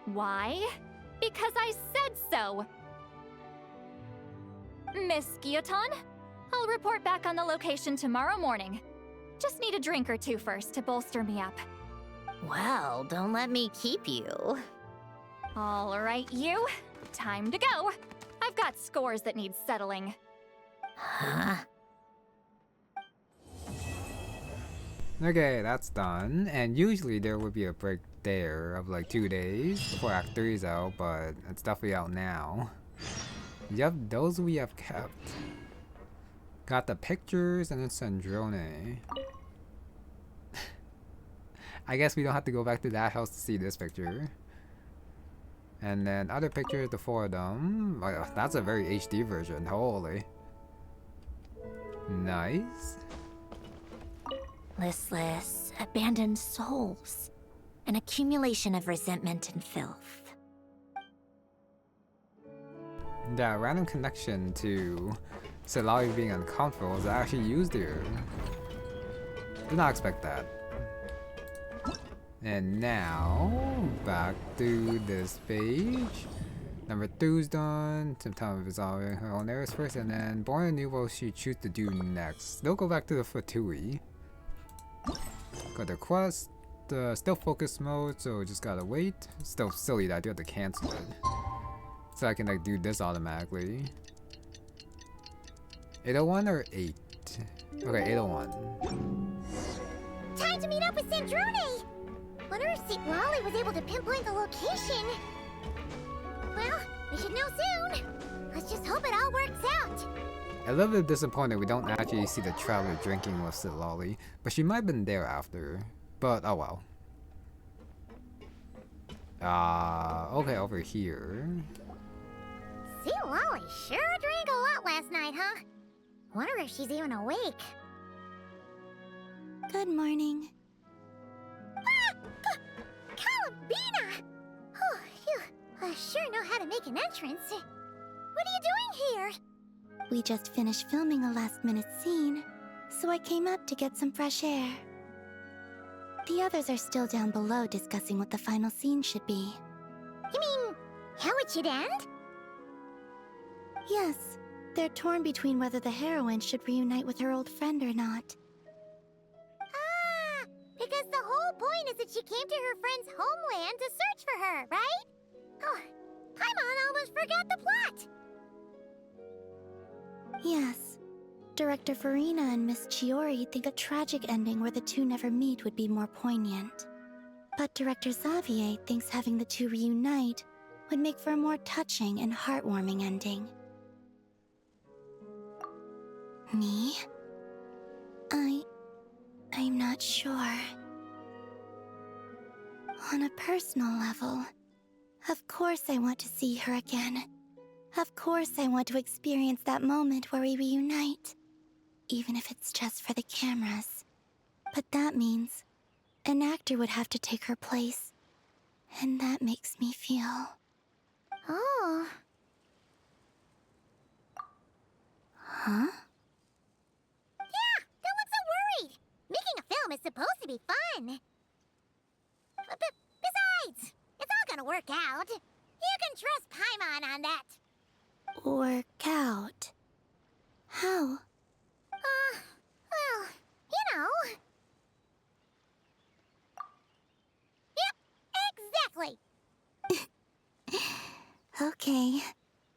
Why? Because I said so! Miss Guillotin, I'll report back on the location tomorrow morning. Just need a drink or two first to bolster me up. Well, don't let me keep you. All right, you. Time to go. I've got scores that need settling. Huh? Okay, that's done. And usually there would be a break there of like 2 days before Act 3 is out, but it's definitely out now. Yep, those we have kept. Got the pictures and then Sandrone. I guess we don't have to go back to that house to see this picture. And then other pictures, the four of them. Oh, that's a very HD version, holy. Nice. Listless, abandoned souls. An accumulation of resentment and filth. That random connection to Selawi being uncomfortable is actually used here. Did not expect that. And now, back to this page. Number 2's done. Sometimes resolving her own errors first, and then Born anew what she choose to do next. They'll go back to the Fatui. Got the quest, still focus mode, so just gotta wait. Still silly that I do have to cancel it. So I can like do this automatically. 801 or 8? Okay, 801. Time to meet up with Sandrone! Wonder if St. Lolly was able to pinpoint the location. Well, we should know soon. Let's just hope it all works out. A little bit disappointed we don't actually see the traveler drinking with Selawi, but she might have been there after. But oh well. Okay, over here. St. Lolly sure drank a lot last night, huh? Wonder if she's even awake. Good morning. Columbina! Oh, you sure know how to make an entrance. What are you doing here? We just finished filming a last-minute scene, so I came up to get some fresh air. The others are still down below discussing what the final scene should be. You mean, how it should end? Yes, they're torn between whether the heroine should reunite with her old friend or not. Ah, because the whole point is that she came to her friend's homeland to search for her, right? Oh, Paimon almost forgot the plot! Yes. Director Farina and Miss Chiori think a tragic ending where the two never meet would be more poignant. But Director Xavier thinks having the two reunite would make for a more touching and heartwarming ending. Me? I'm not sure. On a personal level, of course I want to see her again. Of course I want to experience that moment where we reunite. Even if it's just for the cameras. But that means an actor would have to take her place. And that makes me feel... Oh. Huh? Yeah, don't look so worried. Making a film is supposed to be fun. Besides, okay.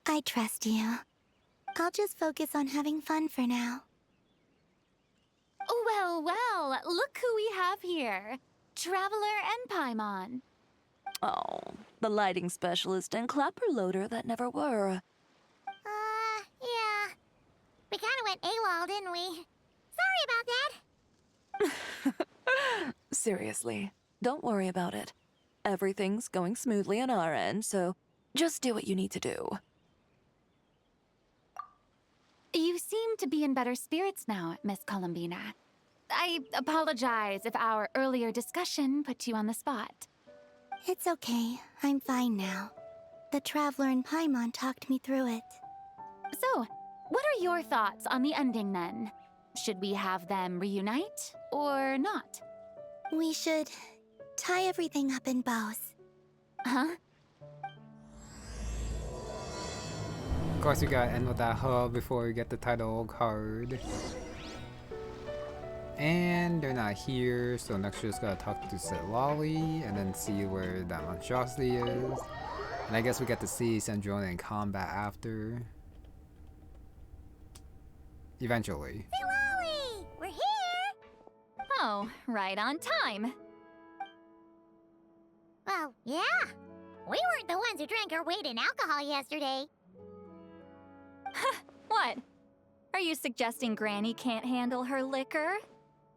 I trust you. I'll just focus on having fun for now. Well, well, look who we have here. Traveler and Paimon. Oh, the lighting specialist and clapper loader that never were. Yeah. We kinda went AWOL, didn't we? Sorry about that. Seriously, don't worry about it. Everything's going smoothly on our end, so just do what you need to do. You seem to be in better spirits now, Miss Columbina. I apologize if our earlier discussion put you on the spot. It's okay. I'm fine now. The Traveler and Paimon talked me through it. So, what are your thoughts on the ending then? Should we have them reunite or not? We should tie everything up in bows. Huh? Of course, we gotta end with that hub before we get the title card. And they're not here, so next we're just gotta talk to Lolly and then see where that monstrosity is. And I guess we get to see Sandrone in combat after. Eventually. Lolly! We're here! Oh, right on time. Well, yeah. We weren't the ones who drank our weight in alcohol yesterday. What? Are you suggesting Granny can't handle her liquor?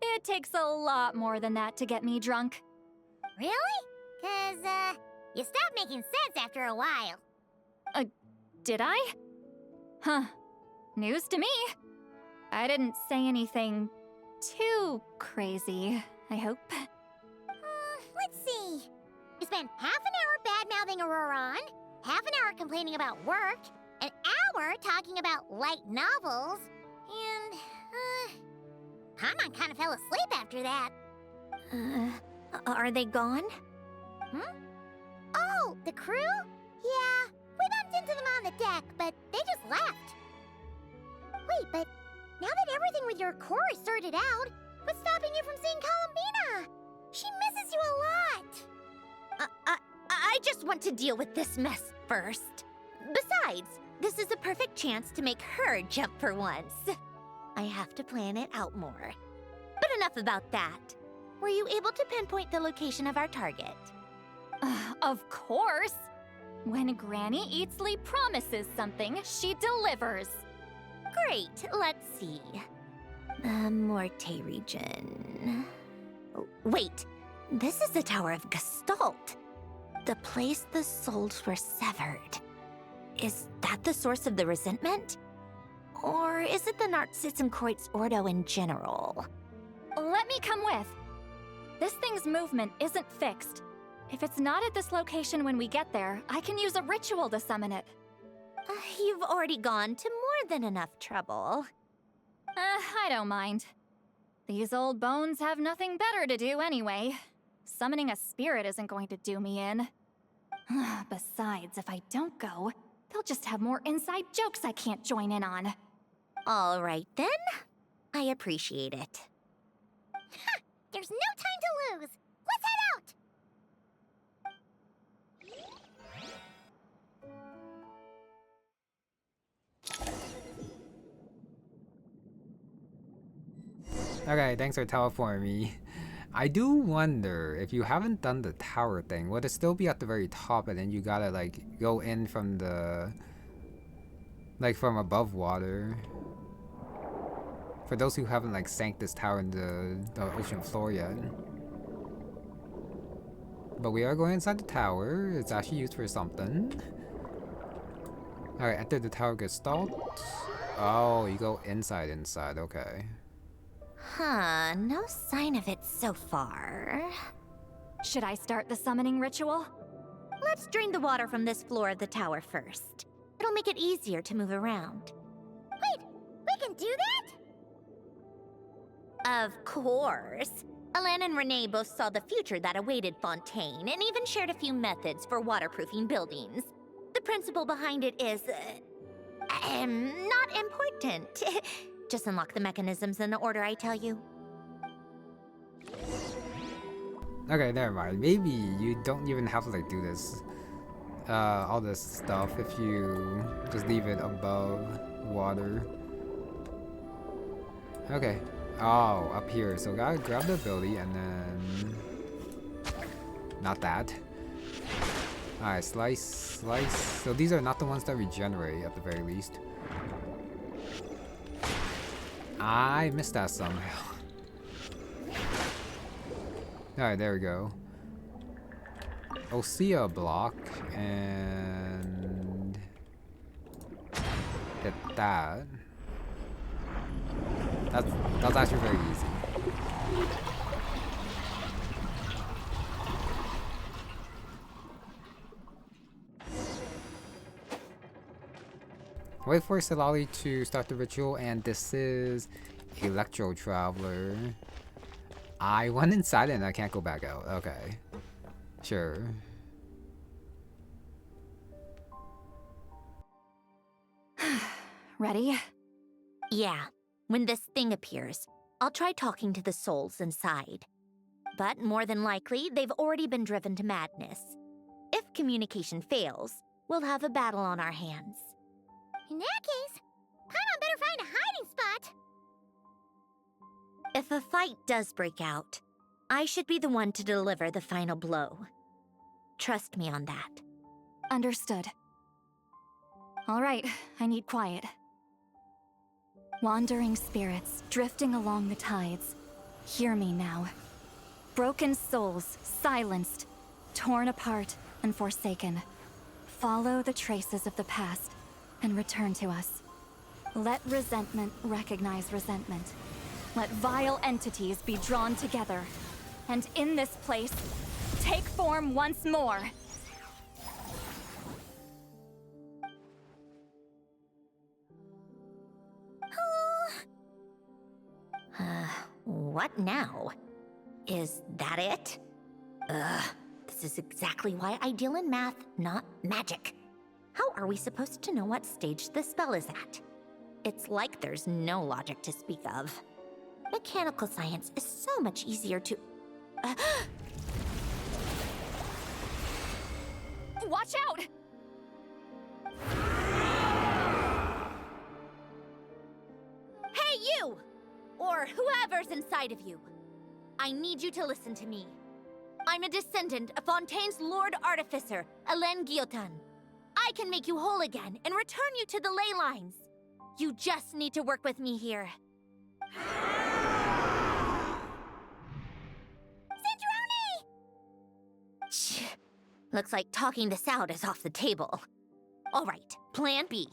It takes a lot more than that to get me drunk. Really? 'Cause, you stopped making sense after a while. Did I? Huh. News to me. I didn't say anything too crazy, I hope. Let's see. You spent half an hour bad-mouthing Auroron, half an hour complaining about work, an hour talking about light novels, and, Paimon kind of fell asleep after that. Are they gone? Oh, the crew? Yeah, we bumped into them on the deck, but they just left. Wait, but now that everything with your core is sorted out, what's stopping you from seeing Columbina? She misses you a lot. I just want to deal with this mess first. Besides, this is a perfect chance to make her jump for once. I have to plan it out more. But enough about that. Were you able to pinpoint the location of our target? Of course! When Granny Eatsley promises something, she delivers. Great, let's see. The Morte region. Wait, this is the Tower of Gestalt. The place the souls were severed. Is that the source of the resentment? Or is it the Narzissen-Kreuz Ordo in general? Let me come with. This thing's movement isn't fixed. If it's not at this location when we get there, I can use a ritual to summon it. You've already gone to more than enough trouble. I don't mind. These old bones have nothing better to do anyway. Summoning a spirit isn't going to do me in. Besides, if I don't go, they'll just have more inside jokes I can't join in on. All right then. I appreciate it. There's no time to lose. Let's head out! Okay, thanks for teleporting me. I do wonder, if you haven't done the tower thing, would it still be at the very top and then you gotta like go in from the, like from above water? For those who haven't like sank this tower in the ocean floor yet. But we are going inside the tower. It's actually used for something. Alright, enter the Tower Gestalt. Oh, you go inside, okay. Huh, no sign of it so far. Should I start the summoning ritual? Let's drain the water from this floor of the tower first. It'll make it easier to move around. Wait, we can do that? Of course. Alan and Renee both saw the future that awaited Fontaine and even shared a few methods for waterproofing buildings. The principle behind it is, not important. Just unlock the mechanisms in the order I tell you. Okay, never mind. Maybe you don't even have to like do this. all this stuff if you just leave it above water. Okay. Oh, up here. So gotta grab the ability and then... Not that. Alright, slice, slice. So these are not the ones that regenerate at the very least. I missed that somehow. Alright, there we go. Osea block and hit that. That's actually very easy. Wait for Silali to start the ritual, and this is Electro Traveler. I went inside and I can't go back out. Okay. Sure. Ready? Yeah. When this thing appears, I'll try talking to the souls inside. But more than likely, they've already been driven to madness. If communication fails, we'll have a battle on our hands. In that case, Paimon better find a hiding spot. If a fight does break out, I should be the one to deliver the final blow. Trust me on that. Understood. All right, I need quiet. Wandering spirits drifting along the tides. Hear me now. Broken souls, silenced, torn apart, and forsaken. Follow the traces of the past and return to us. Let resentment recognize resentment. Let vile entities be drawn together. And in this place, take form once more. What now? Is that it? This is exactly why I deal in math, not magic. How are we supposed to know what stage the spell is at? It's like there's no logic to speak of. Mechanical science is so much easier to... Watch out! Hey, you! Or whoever's inside of you. I need you to listen to me. I'm a descendant of Fontaine's Lord Artificer, Hélène Guillotin. I can make you whole again and return you to the ley lines. You just need to work with me here. Sandrone! Looks like talking this out is off the table. All right, plan B.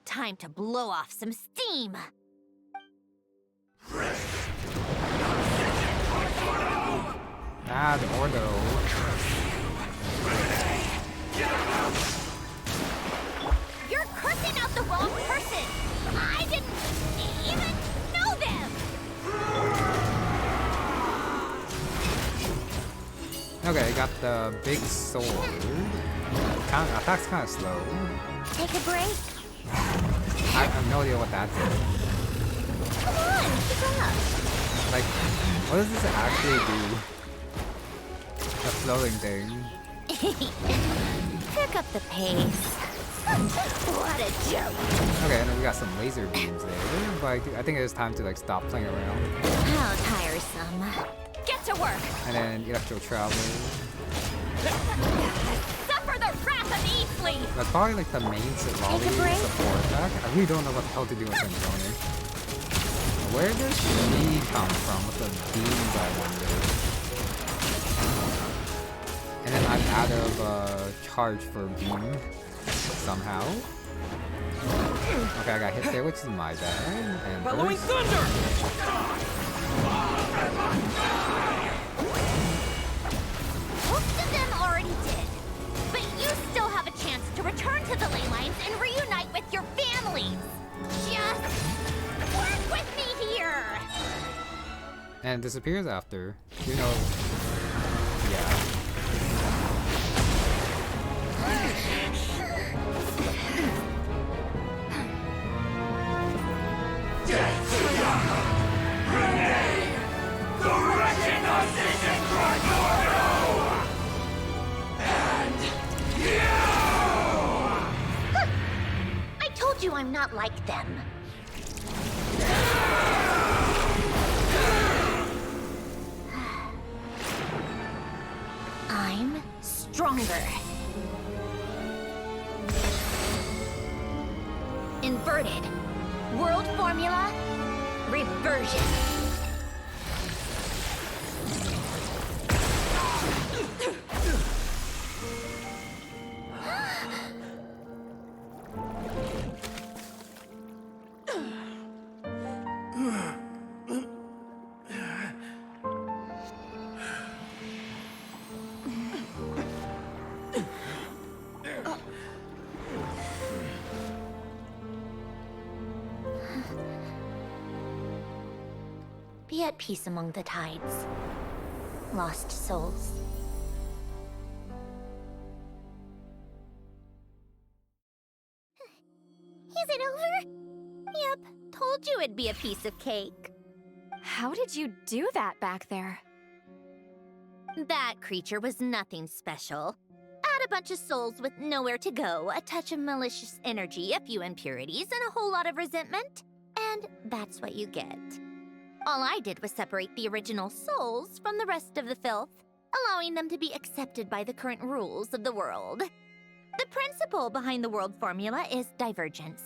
Time to blow off some steam. Ah, the Ordo. You're cursing out the wrong person! I didn't even know them! Okay, got the big sword. Attack's kind of slow. Take a break. I have no idea what that did. Come on, keep up. Like, what does this actually do? The floating thing. Pick up the pace. What a joke. Okay, and then we got some laser beams there. But I think it's time to like stop playing around. How tiresome. Get to work. And then Electro Traveler. Suffer the wrath of Easley. That's probably like the main support attack. I really don't know what the hell to do with Sandrone. Where does she come from with the beams, I wonder? And then I'm out of charge for beam somehow. Okay, I got hit there, which is my bad. And Following thunder! Most of them already did. But you still have a chance to return to the ley lines and reunite with your families. Just work with me here. And disappears after. You know. Yeah. Death to Yaka! Grenade! The wrecking of Season Primordial! And... yeah! not like them. I'm stronger. Inverted. World formula. Reversion. Be at peace among the tides. Lost souls. Is it over? Yep, told you it'd be a piece of cake. How did you do that back there? That creature was nothing special. Add a bunch of souls with nowhere to go, a touch of malicious energy, a few impurities, and a whole lot of resentment. And that's what you get. All I did was separate the original souls from the rest of the filth, allowing them to be accepted by the current rules of the world. The principle behind the world formula is divergence.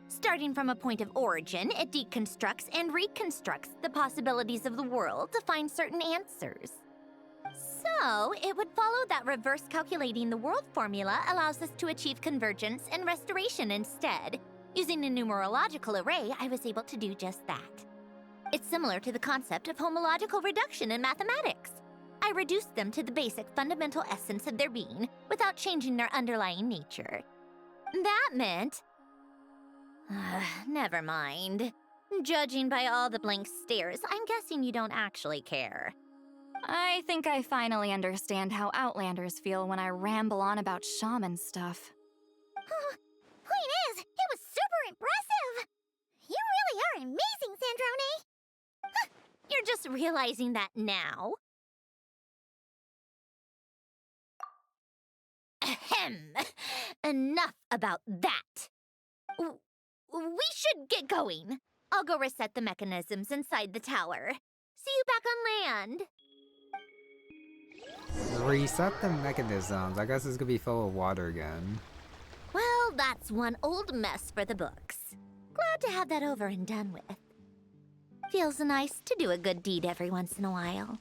Starting from a point of origin, it deconstructs and reconstructs the possibilities of the world to find certain answers. So, it would follow that reverse calculating the world formula allows us to achieve convergence and restoration instead. Using a numerological array, I was able to do just that. It's similar to the concept of homological reduction in mathematics. I reduced them to the basic fundamental essence of their being without changing their underlying nature. That meant... never mind. Judging by all the blank stares, I'm guessing you don't actually care. I think I finally understand how Outlanders feel when I ramble on about shaman stuff. Point is, it was super impressive! You really are amazing, Sandrone! You're just realizing that now. Ahem. Enough about that. We should get going. I'll go reset the mechanisms inside the tower. See you back on land. Reset the mechanisms. I guess it's gonna be full of water again. Well, that's one old mess for the books. Glad to have that over and done with. Feels nice to do a good deed every once in a while.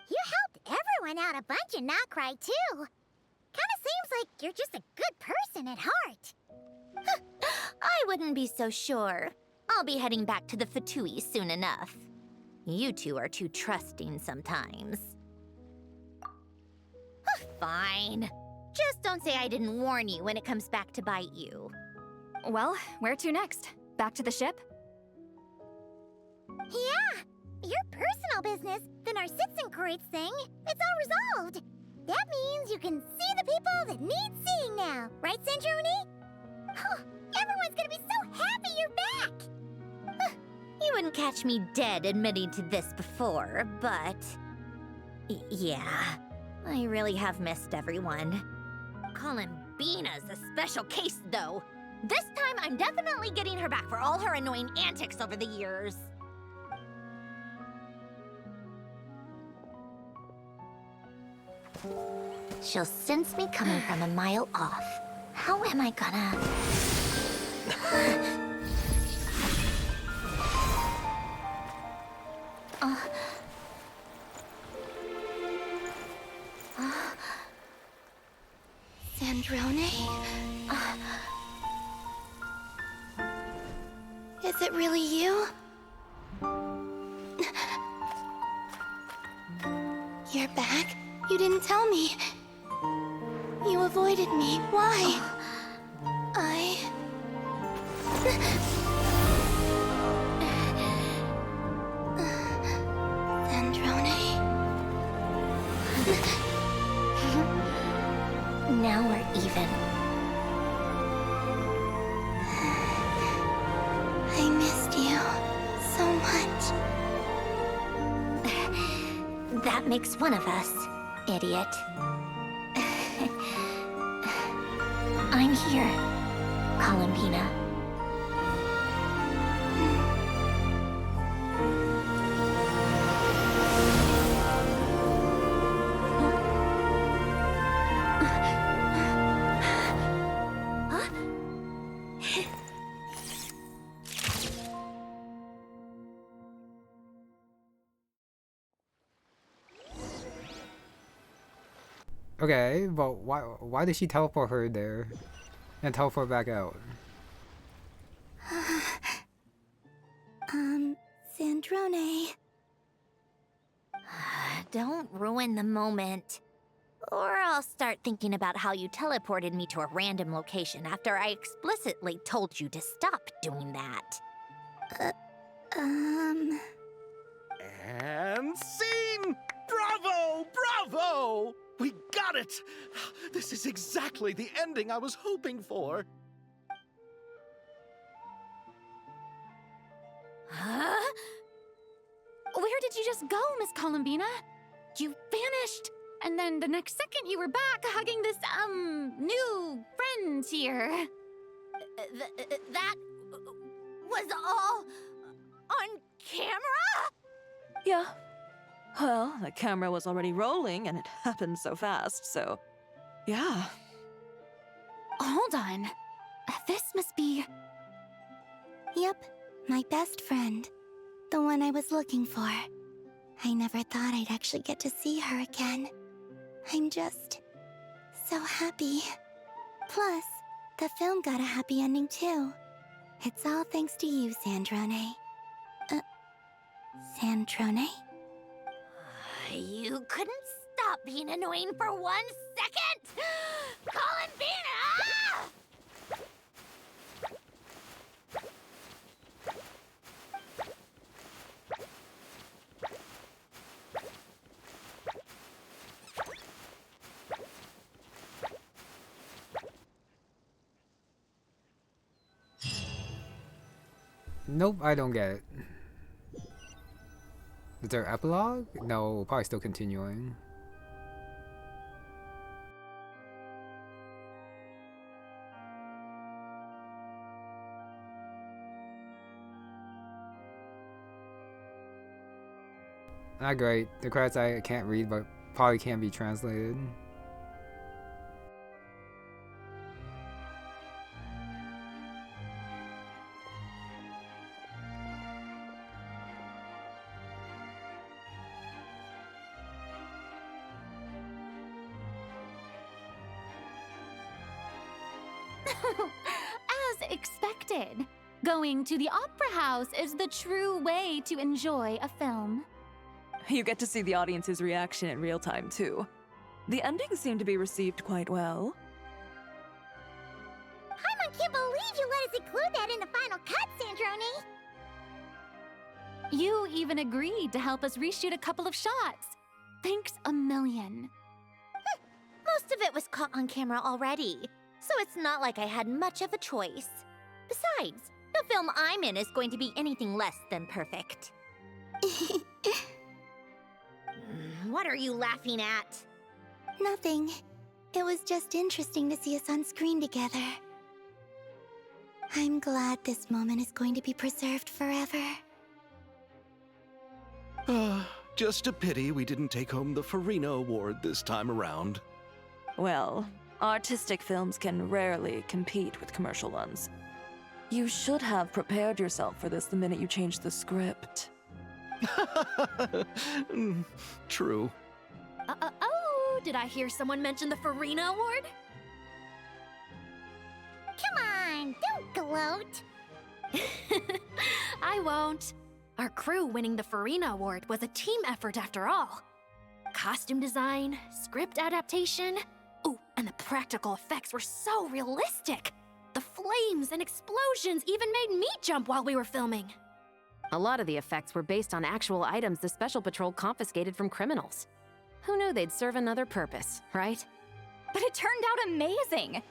You helped everyone out a bunch and not cry too. Kinda seems like you're just a good person at heart. I wouldn't be so sure. I'll be heading back to the Fatui soon enough. You two are too trusting sometimes. Fine. Just don't say I didn't warn you when it comes back to bite you. Well, where to next? Back to the ship? Yeah! Your personal business, the Narcitzenkreuz thing, it's all resolved. That means you can see the people that need seeing now, right, Sandrone? Everyone's gonna be so happy you're back! You wouldn't catch me dead admitting to this before, but... yeah, I really have missed everyone. Columbina's a special case, though. This time, I'm definitely getting her back for all her annoying antics over the years. She'll sense me coming from a mile off. How am I gonna... Sandrone? Is it really you? You're back? You didn't tell me. You avoided me. Why? Sandrone? Now we're even. I missed you so much. That makes one of us, idiot. I'm here, Columbina. Okay, but why did she teleport her there and teleport back out? Sandrone. Don't ruin the moment. Or I'll start thinking about how you teleported me to a random location after I explicitly told you to stop doing that. And scene! Bravo! Bravo! We got it! This is exactly the ending I was hoping for. Huh? Where did you just go, Miss Columbina? You vanished! And then the next second you were back hugging this, new friend here. That was all on camera? Yeah. Well, the camera was already rolling and it happened so fast, so yeah. Hold on. This must be... Yep, my best friend. The one I was looking for. I never thought I'd actually get to see her again. I'm just so happy. Plus, the film got a happy ending too. It's all thanks to you, Sandrone. Sandrone? You couldn't stop being annoying for 1 second? Columbina! Nope, I don't get it. Is there epilogue? No, probably still continuing. Not great. The credits I can't read, but probably can be translated. As expected, going to the opera house is the true way to enjoy a film. You get to see the audience's reaction in real time, too. The ending seemed to be received quite well. Paimon can't believe you let us include that in the final cut, Sandrone! You even agreed to help us reshoot a couple of shots. Thanks a million. Most of it was caught on camera already, so it's not like I had much of a choice. Besides, the film I'm in is going to be anything less than perfect. What are you laughing at? Nothing. It was just interesting to see us on screen together. I'm glad this moment is going to be preserved forever. Just a pity we didn't take home the Farina Award this time around. Well, artistic films can rarely compete with commercial ones. You should have prepared yourself for this the minute you changed the script. True. Oh, did I hear someone mention the Farina Award? Come on, don't gloat! I won't. Our crew winning the Farina Award was a team effort after all. Costume design, script adaptation. Ooh, and the practical effects were so realistic. The flames and explosions even made me jump while we were filming. A lot of the effects were based on actual items the Special Patrol confiscated from criminals. Who knew they'd serve another purpose, right? But it turned out amazing!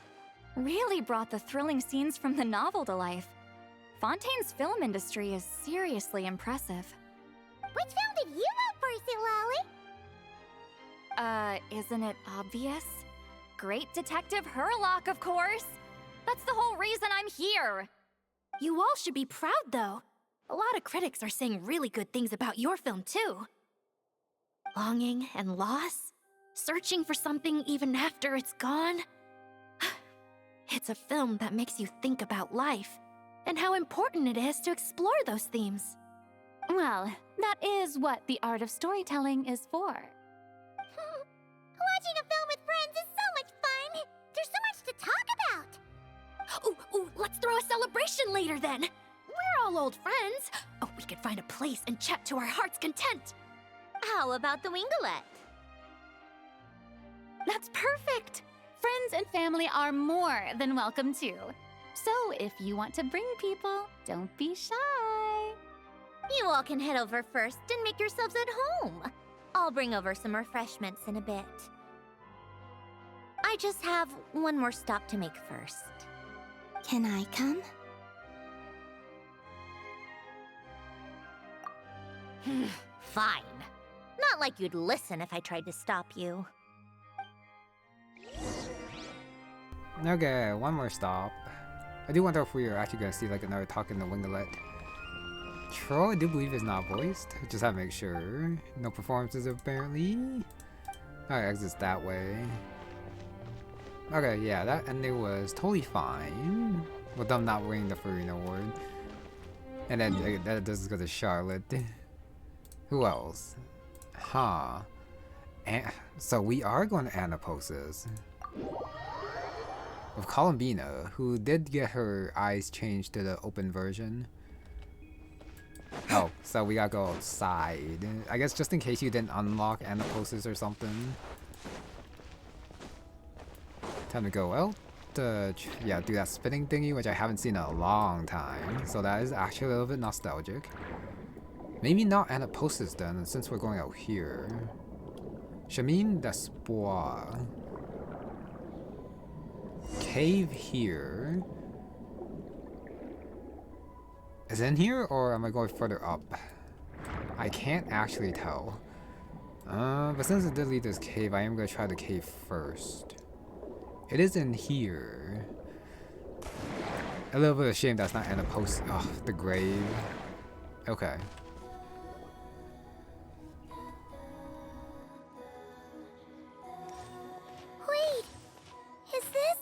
Really brought the thrilling scenes from the novel to life. Fontaine's film industry is seriously impressive. Which film did you vote for, Silali? Isn't it obvious? Great Detective Herlock, of course! That's the whole reason I'm here! You all should be proud, though. A lot of critics are saying really good things about your film, too. Longing and loss, searching for something even after it's gone. It's a film that makes you think about life and how important it is to explore those themes. Well, that is what the art of storytelling is for. Watching a film with friends Let's throw a celebration later then. We're all old friends. Oh, we could find a place and chat to our heart's content. How about the Wingalet? That's perfect! Friends and family are more than welcome too. So if you want to bring people, don't be shy. You all can head over first and make yourselves at home. I'll bring over some refreshments in a bit. I just have one more stop to make first. Can I come? Fine. Not like you'd listen if I tried to stop you. Okay, one more stop. I do wonder if we are actually gonna see like another talk in the Wingalet. Troll, I do believe is not voiced. Just have to make sure. No performances apparently. Alright, exits that way. Okay, yeah, that ending was totally fine. With them not winning the Farina Award. And then this is go to Charlotte. Who else? Huh. And so we are going to Anaposes. With Columbina, who did get her eyes changed to the open version. Oh, so we gotta go outside. I guess just in case you didn't unlock Anaposes or something. Time to go out. Yeah, do that spinning thingy, which I haven't seen in a long time. So that is actually a little bit nostalgic. Maybe not Anaposes then, since we're going out here. Chemin d'Espoir. Cave here. Is it in here, or am I going further up? I can't actually tell. But since it did lead this cave, I am going to try the cave first. It is in here. A little bit of shame that's not Anaposes. Oh, the grave. Okay. Wait! Is this?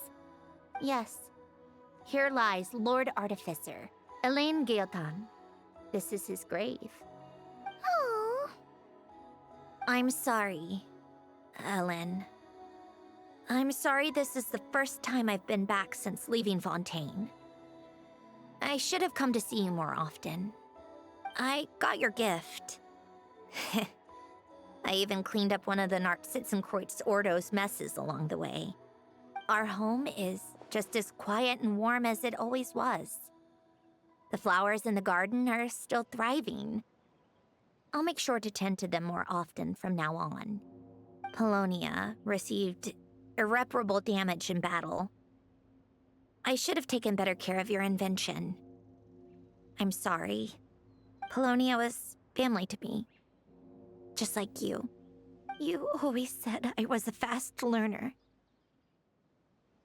Yes. Here lies Lord Artificer, Elaine Guillotin. This is his grave. Oh. I'm sorry, Ellen. I'm sorry this is the first time I've been back since leaving Fontaine. I should have come to see you more often. I got your gift. I even cleaned up one of the Narcitzenkreuz Ordo's messes along the way. Our home is just as quiet and warm as it always was. The flowers in the garden are still thriving. I'll make sure to tend to them more often from now on. Polonia received irreparable damage in battle. I should have taken better care of your invention. I'm sorry. Polonia was family to me. Just like you. You always said I was a fast learner.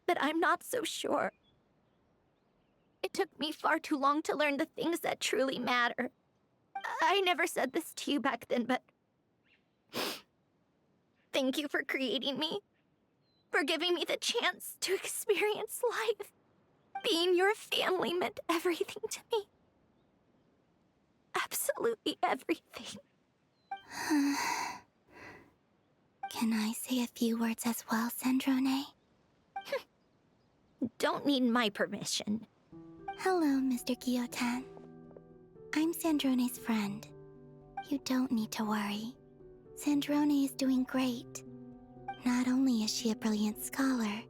But I'm not so sure. It took me far too long to learn the things that truly matter. I never said this to you back then, but thank you for creating me. For giving me the chance to experience life. Being your family meant everything to me. Absolutely everything. Can I say a few words as well, Sandrone? Don't need my permission. Hello, Mr. Guillotin. I'm Sandrone's friend. You don't need to worry. Sandrone is doing great. Not only is she a brilliant scholar,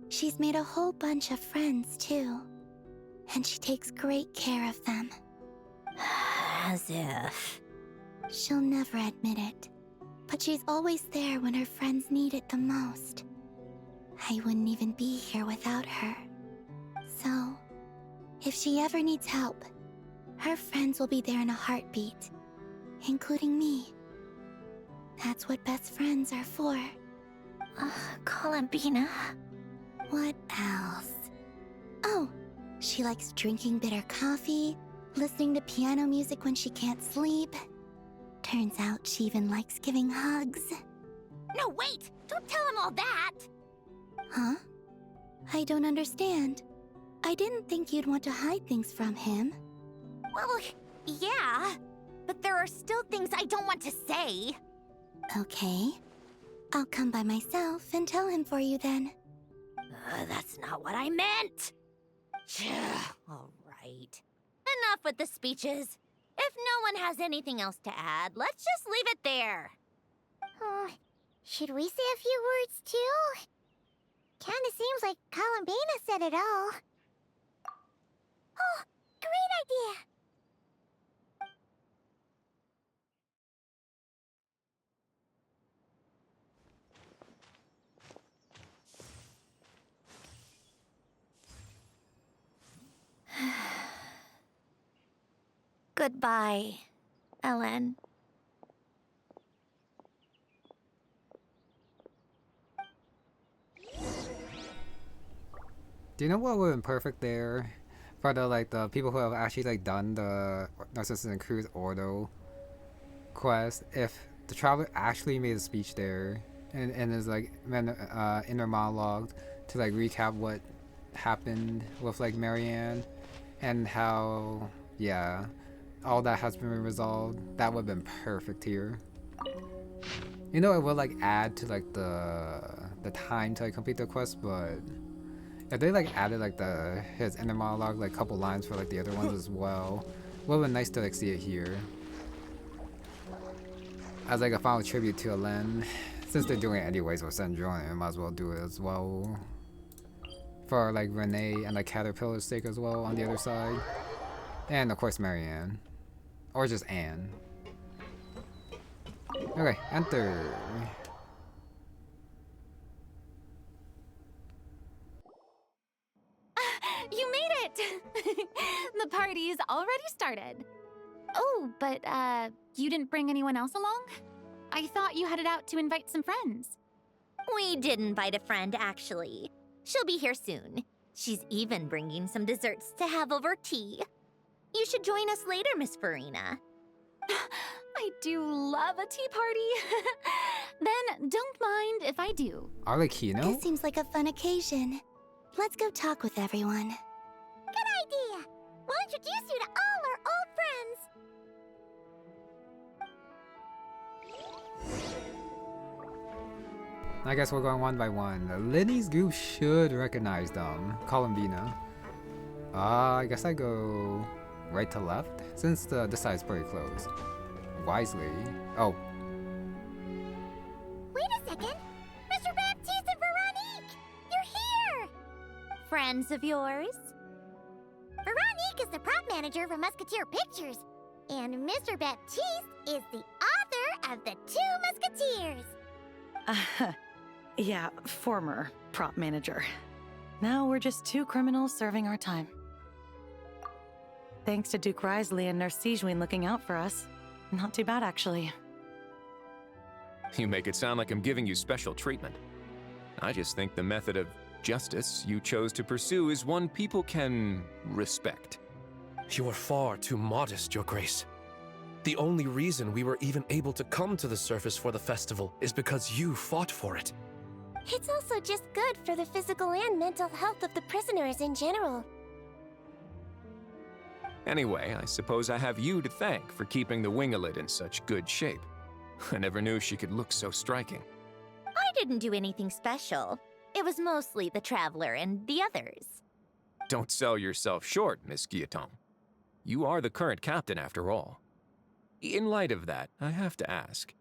she's made a whole bunch of friends, too. And she takes great care of them. As if... She'll never admit it, but she's always there when her friends need it the most. I wouldn't even be here without her. So, if she ever needs help, her friends will be there in a heartbeat, including me. That's what best friends are for. Columbina. What else? Oh, she likes drinking bitter coffee, listening to piano music when she can't sleep. Turns out she even likes giving hugs. No, wait! Don't tell him all that! Huh? I don't understand. I didn't think you'd want to hide things from him. Well, yeah. But there are still things I don't want to say. Okay. I'll come by myself and tell him for you then. That's not what I meant. All right. Enough with the speeches. If no one has anything else to add, let's just leave it there. Should we say a few words too? Kinda seems like Columbina said it all. Oh, great idea! Goodbye, Ellen. Do you know what would have been perfect there? For the people who have actually done the Narcissus and Cruz Ordo quest, if the traveler actually made a speech there and is inner monologue to recap what happened with Marianne and how all that has been resolved, that would have been perfect here. You know, it would add to the time to complete the quest, but if they added his inner monologue couple lines for the other ones as well, it would have been nice to see it here as a final tribute to Alen. Since they're doing it anyways with Sandrone, might as well do it as well for Renee and Caterpillar's sake as well on the other side, and of course Marianne, or just Anne. Okay, enter. You made it! The party's already started. Oh, but, you didn't bring anyone else along? I thought you headed out to invite some friends. We did invite a friend, actually. She'll be here soon. She's even bringing some desserts to have over tea. You should join us later, Miss Farina. I do love a tea party. Then don't mind if I do. Arlecchino? This seems like a fun occasion. Let's go talk with everyone. Good idea! We'll introduce you to all our old friends. I guess we're going one by one. Lenny's group should recognize them. Columbina. I guess I go right to left, since this side's pretty close. Wisely. Oh. Wait a second! Mr. Baptiste and Veronique! You're here! Friends of yours? Veronique is the prop manager for Musketeer Pictures, and Mr. Baptiste is the author of The Two Musketeers. Yeah, former prop manager. Now we're just two criminals serving our time. Thanks to Duke Risley and Nurse Sejuin looking out for us. Not too bad, actually. You make it sound like I'm giving you special treatment. I just think the method of justice you chose to pursue is one people can respect. You are far too modest, Your Grace. The only reason we were even able to come to the surface for the festival is because you fought for it. It's also just good for the physical and mental health of the prisoners in general. Anyway, I suppose I have you to thank for keeping the Winglet in such good shape. I never knew she could look so striking. I didn't do anything special. It was mostly the Traveler and the others. Don't sell yourself short, Miss Guillotin. You are the current captain, after all. In light of that, I have to ask,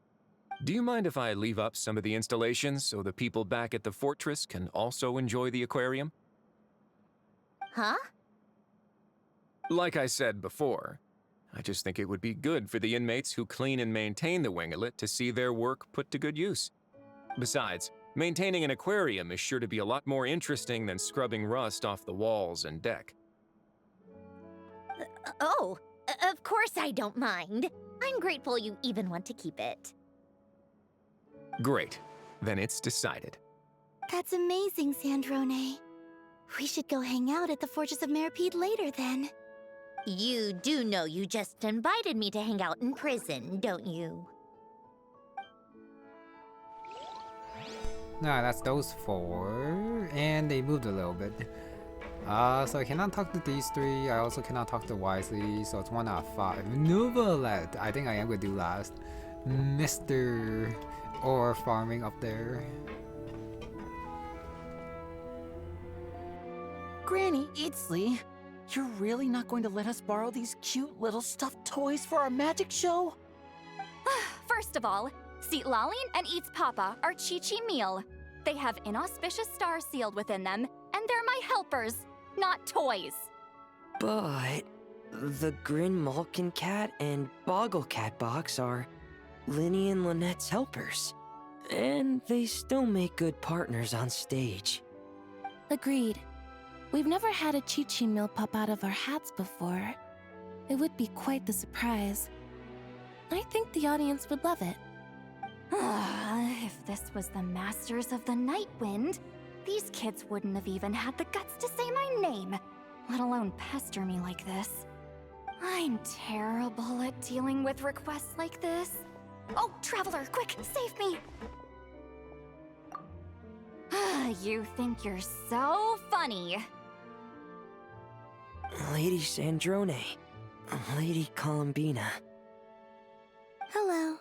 do you mind if I leave up some of the installations so the people back at the fortress can also enjoy the aquarium? Huh? Like I said before, I just think it would be good for the inmates who clean and maintain the Winglet to see their work put to good use. Besides, maintaining an aquarium is sure to be a lot more interesting than scrubbing rust off the walls and deck. Of course I don't mind. I'm grateful you even want to keep it. Great. Then it's decided. That's amazing, Sandrone. We should go hang out at the Fortress of Meripede later, then. You do know you just invited me to hang out in prison, don't you? Nah, that's those four. And they moved a little bit. So I cannot talk to these three. I also cannot talk to Wisely, so it's 1 out of 5. Novelet, I think I am gonna do last. Mr. Ore farming up there. Granny Eatsley, you're really not going to let us borrow these cute little stuffed toys for our magic show? First of all, Seat Lalin and Eats Papa are Chi-Chi meal. They have inauspicious stars sealed within them, and they're my helpers, not toys. But the Grin Malkin Cat and Boggle Cat box are Linny and Lynette's helpers. And they still make good partners on stage. Agreed. We've never had a Chi-Chi meal pop out of our hats before. It would be quite the surprise. I think the audience would love it. If this was the Masters of the Night Wind, these kids wouldn't have even had the guts to say my name, let alone pester me like this. I'm terrible at dealing with requests like this. Oh, Traveler, quick, save me! You think you're so funny. Lady Sandrone, Lady Columbina. Hello.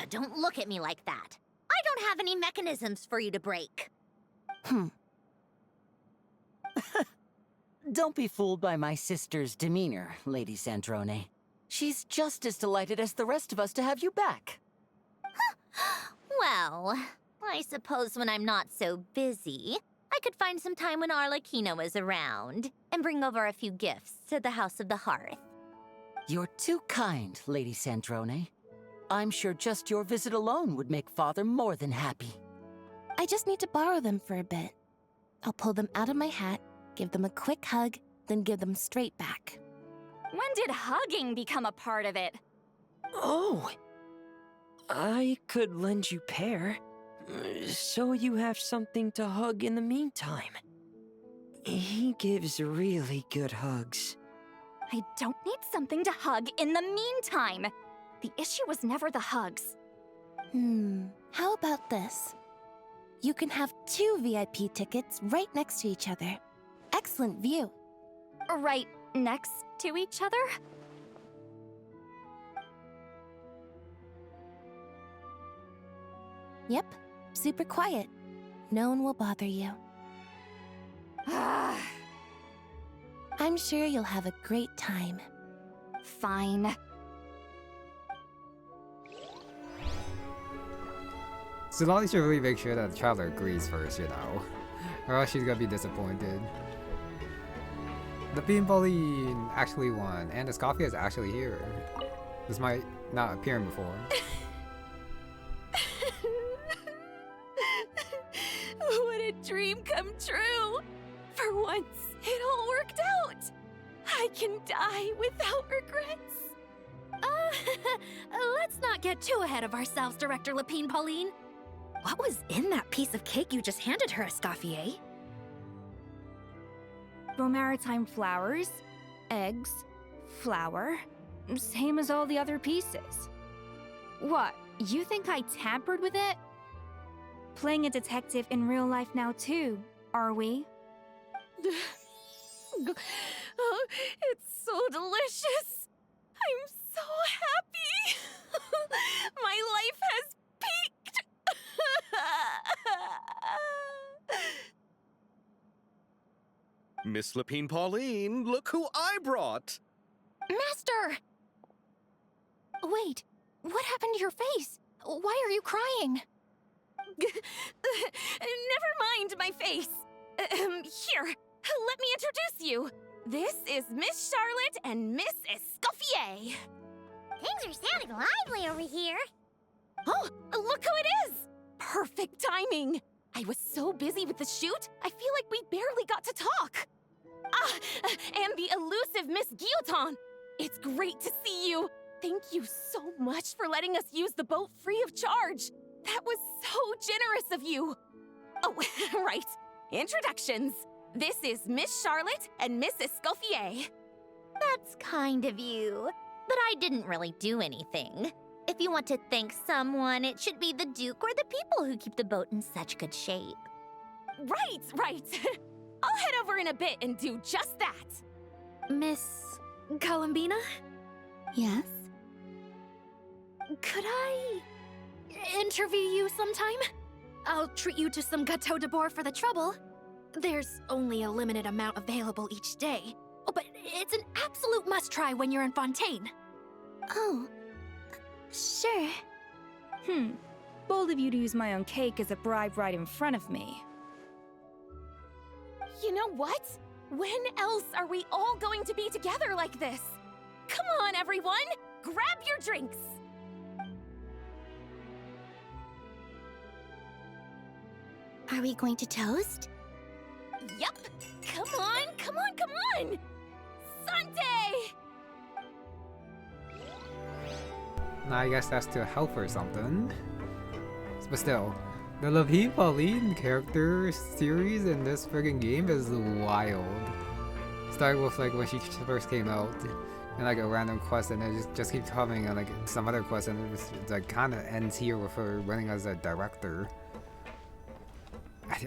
Don't look at me like that. I don't have any mechanisms for you to break. Don't be fooled by my sister's demeanor, Lady Sandrone. She's just as delighted as the rest of us to have you back. Well, I suppose when I'm not so busy, I could find some time when Arlecchino is around and bring over a few gifts to the House of the Hearth. You're too kind, Lady Sandrone. I'm sure just your visit alone would make Father more than happy. I just need to borrow them for a bit. I'll pull them out of my hat, give them a quick hug, then give them straight back. When did hugging become a part of it? Oh, I could lend you Pear, so you have something to hug in the meantime. He gives really good hugs. I don't need something to hug in the meantime. The issue was never the hugs. How about this? You can have 2 VIP tickets right next to each other. Excellent view. Right next to each other? Yep, super quiet. No one will bother you. I'm sure you'll have a great time. Fine. So Lolly should really make sure that the Traveler agrees first, you know. Or else she's gonna be disappointed. The Pinballine actually won, and the Scoffy is actually here. This might not appear before. What a dream come true! For once, it all worked out! I can die without regrets. Let's not get too ahead of ourselves, Director Lapine Pauline. What was in that piece of cake you just handed her, Escoffier? Maritime flowers, eggs, flour, same as all the other pieces. What, you think I tampered with it? Playing a detective in real life now too, are we? Oh, it's so delicious! I'm so happy! My life has peaked! Miss Lapine Pauline, look who I brought! Master! Wait, what happened to your face? Why are you crying? Never mind my face. Here, let me introduce you. This is Miss Charlotte and Miss Escoffier. Things are sounding lively over here. Oh, look who it is! Perfect timing. I was so busy with the shoot, I feel like we barely got to talk. And the elusive Miss Guillotin. It's great to see you. Thank you so much for letting us use the boat free of charge. That was so generous of you. Oh, right. Introductions. This is Miss Charlotte and Miss Escoffier. That's kind of you, but I didn't really do anything. If you want to thank someone, it should be the Duke or the people who keep the boat in such good shape. Right. I'll head over in a bit and do just that. Miss Columbina? Yes? Could I interview you sometime? I'll treat you to some gâteau de bord for the trouble. There's only a limited amount available each day. Oh, but it's an absolute must-try when you're in Fontaine. Oh, sure. Bold of you to use my own cake as a bribe right in front of me. You know what? When else are we all going to be together like this? Come on, everyone! Grab your drinks! Are we going to toast? Yup! Come on, come on, come on! Sante! I guess that's to help or something. But still, the Levine Pauline character series in this friggin' game is wild. Starting with like when she first came out, and like a random quest, and it just keeps coming, and like some other quest, and it's like kind of ends here with her running as a director.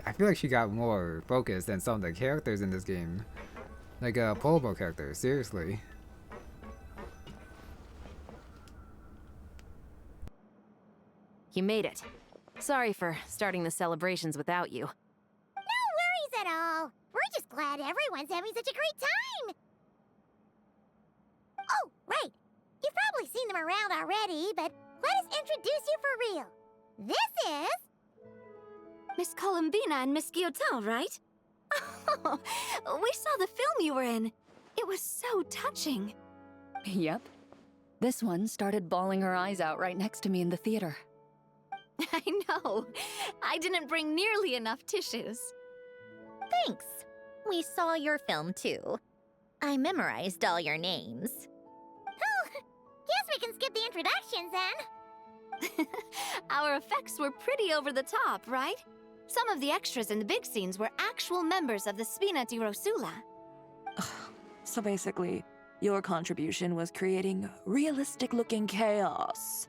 I feel like she got more focus than some of the characters in this game, like a Polbo character. Seriously. You made it. Sorry for starting the celebrations without you. No worries at all. We're just glad everyone's having such a great time. Oh, right. You've probably seen them around already, but let us introduce you for real. This is... Miss Columbina and Miss Guillotin, right? Oh, we saw the film you were in. It was so touching. Yep. This one started bawling her eyes out right next to me in the theater. I know. I didn't bring nearly enough tissues. Thanks. We saw your film too. I memorized all your names. Oh, guess we can skip the introductions then. Our effects were pretty over the top, right? Some of the extras in the big scenes were actual members of the Spina di Rosula. So basically, your contribution was creating realistic-looking chaos.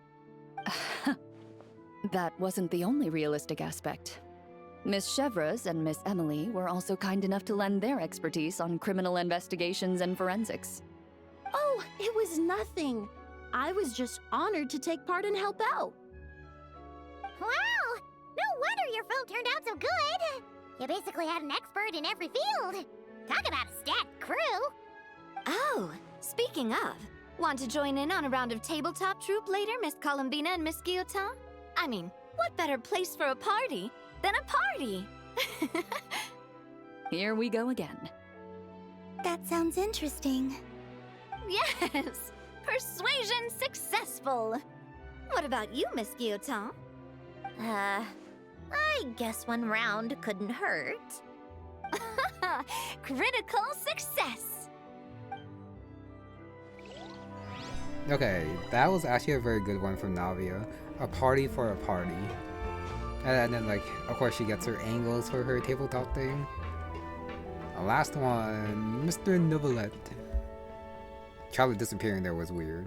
That wasn't the only realistic aspect. Miss Chevres and Miss Emily were also kind enough to lend their expertise on criminal investigations and forensics. Oh, it was nothing. I was just honored to take part and help out. Wow! No wonder your film turned out so good. You basically had an expert in every field. Talk about a stacked crew. Oh, speaking of, want to join in on a round of tabletop troupe later, Miss Columbina and Miss Guillotin? I mean, what better place for a party than a party? Here we go again. That sounds interesting. Yes! Persuasion successful! What about you, Miss Guillotin? I guess one round couldn't hurt. Critical success! Okay, that was actually a very good one from Navia. A party for a party. And then, like, of course she gets her angles for her tabletop thing. The last one, Mr. Novelette. Charlie disappearing there was weird.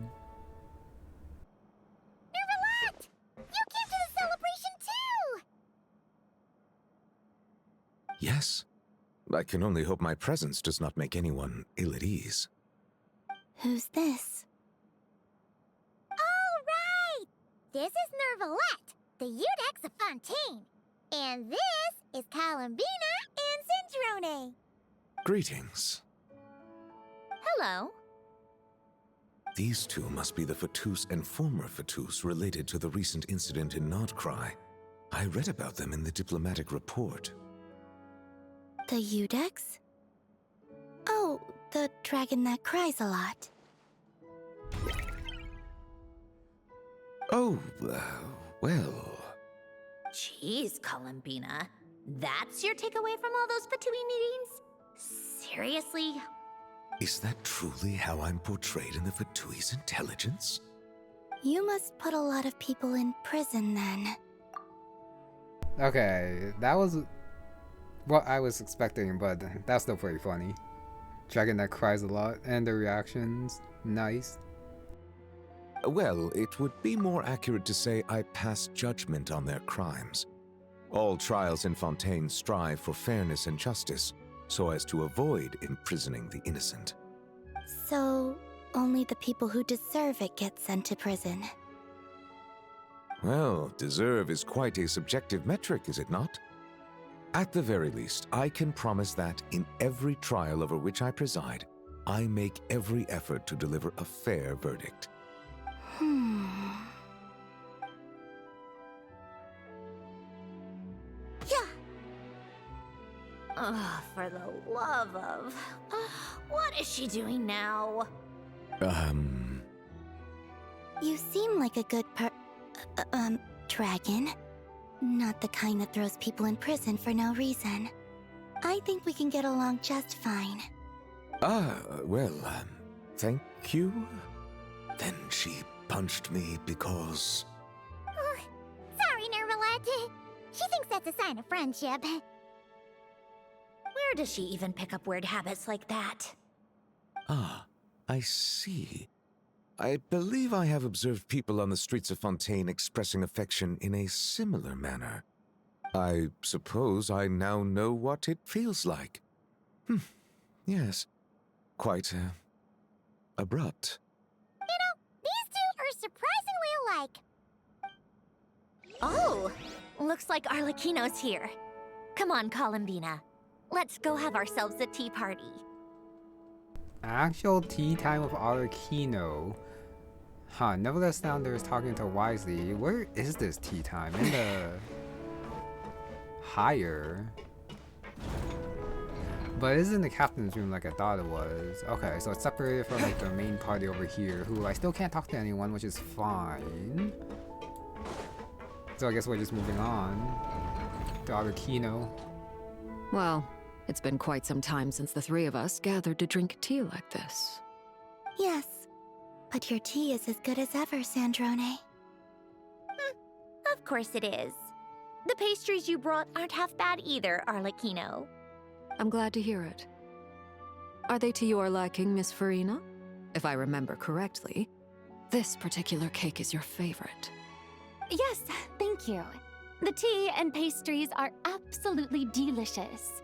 Nervalette! You came to the celebration too! Yes. I can only hope my presence does not make anyone ill at ease. Who's this? All right! This is Nervalette, the Udex of Fontaine. And this is Columbina and Sandrone. Greetings. Hello. These two must be the Fatus and former Fatus related to the recent incident in Nordcry. I read about them in the diplomatic report. The Udex? Oh, the dragon that cries a lot. Oh, well... Jeez, Columbina. That's your takeaway from all those Fatui meetings? Seriously? Is that truly how I'm portrayed in the Fatui's intelligence? You must put a lot of people in prison then. Okay, that was what I was expecting, but that's still pretty funny. Dragon that cries a lot, and the reactions, nice. Well, it would be more accurate to say I pass judgment on their crimes. All trials in Fontaine strive for fairness and justice, so as to avoid imprisoning the innocent. So, only the people who deserve it get sent to prison. Well, deserve is quite a subjective metric, is it not? At the very least, I can promise that in every trial over which I preside, I make every effort to deliver a fair verdict. Yeah. Ugh, for the love of... What is she doing now? You seem like a good dragon. Not the kind that throws people in prison for no reason. I think we can get along just fine. Thank you? Then she punched me because... Oh, sorry, Nervalette. She thinks that's a sign of friendship. Where does she even pick up weird habits like that? Ah, I see. I believe I have observed people on the streets of Fontaine expressing affection in a similar manner. I suppose I now know what it feels like. Yes. Quite, abrupt. You know, these two are surprisingly alike. Oh, looks like Arlecchino's here. Come on, Columbina. Let's go have ourselves a tea party. Actual tea time with Arlecchino. Huh, nevertheless down there is talking to Wisely. Where is this tea time? In the... higher. But it is in the captain's room like I thought it was. Okay, so it's separated from like the main party over here, who I still can't talk to anyone, which is fine. So I guess we're just moving on to Arlecchino. Well, it's been quite some time since the three of us gathered to drink tea like this. Yes, but your tea is as good as ever, Sandrone. Of course it is. The pastries you brought aren't half bad either, Arlecchino. I'm glad to hear it. Are they to your liking, Miss Farina? If I remember correctly, this particular cake is your favorite. Yes, thank you. The tea and pastries are absolutely delicious.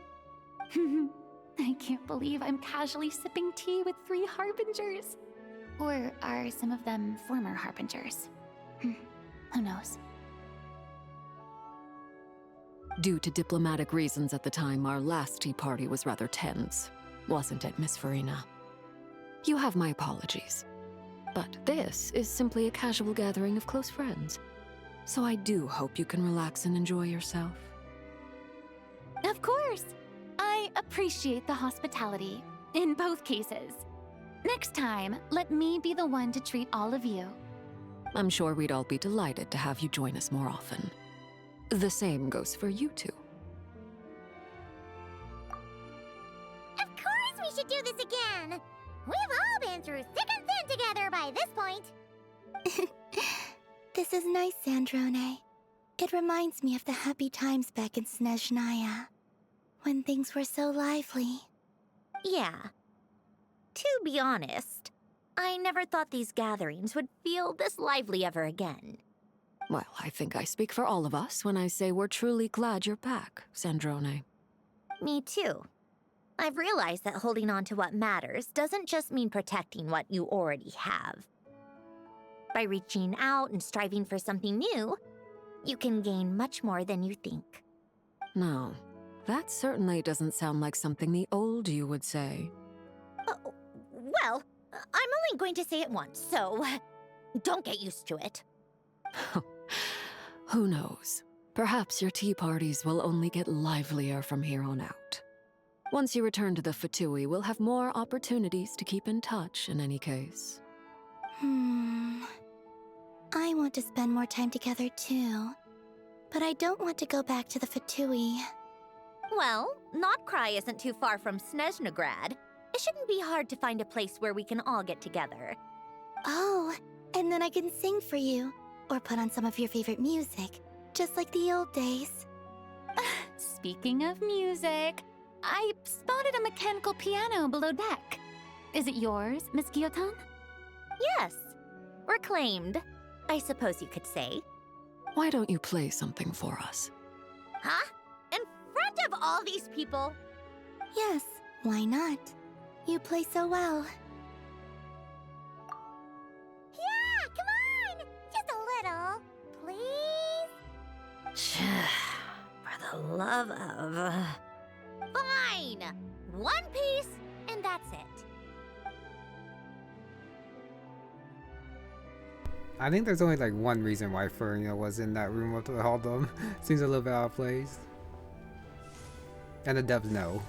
I can't believe I'm casually sipping tea with 3 harbingers. Or are some of them former harbingers? Who knows? Due to diplomatic reasons at the time, our last tea party was rather tense, wasn't it, Miss Farina? You have my apologies. But this is simply a casual gathering of close friends. So I do hope you can relax and enjoy yourself. Of course! I appreciate the hospitality, in both cases. Next time, let me be the one to treat all of you. I'm sure we'd all be delighted to have you join us more often. The same goes for you two. Of course we should do this again! We've all been through thick and thin together by this point. This is nice, Sandrone. It reminds me of the happy times back in Snezhnaya, when things were so lively. Yeah. To be honest, I never thought these gatherings would feel this lively ever again. Well, I think I speak for all of us when I say we're truly glad you're back, Sandrone. Me too. I've realized that holding on to what matters doesn't just mean protecting what you already have. By reaching out and striving for something new, you can gain much more than you think. No, that certainly doesn't sound like something the old you would say. Well, I'm only going to say it once, so don't get used to it. Who knows? Perhaps your tea parties will only get livelier from here on out. Once you return to the Fatui, we'll have more opportunities to keep in touch in any case. I want to spend more time together too, but I don't want to go back to the Fatui. Well, Notcry isn't too far from Snezhnograd. It shouldn't be hard to find a place where we can all get together. Oh, and then I can sing for you, or put on some of your favorite music, just like the old days. Speaking of music, I spotted a mechanical piano below deck. Is it yours, Miss Guillotin? Yes. Reclaimed, I suppose you could say. Why don't you play something for us? Huh? In front of all these people? Yes, why not? You play so well. Yeah, come on! Just a little, please? For the love of... Fine! One piece, and that's it. I think there's only like one reason why Furina was in that room with all of them. Seems a little bit out of place. And the devs know.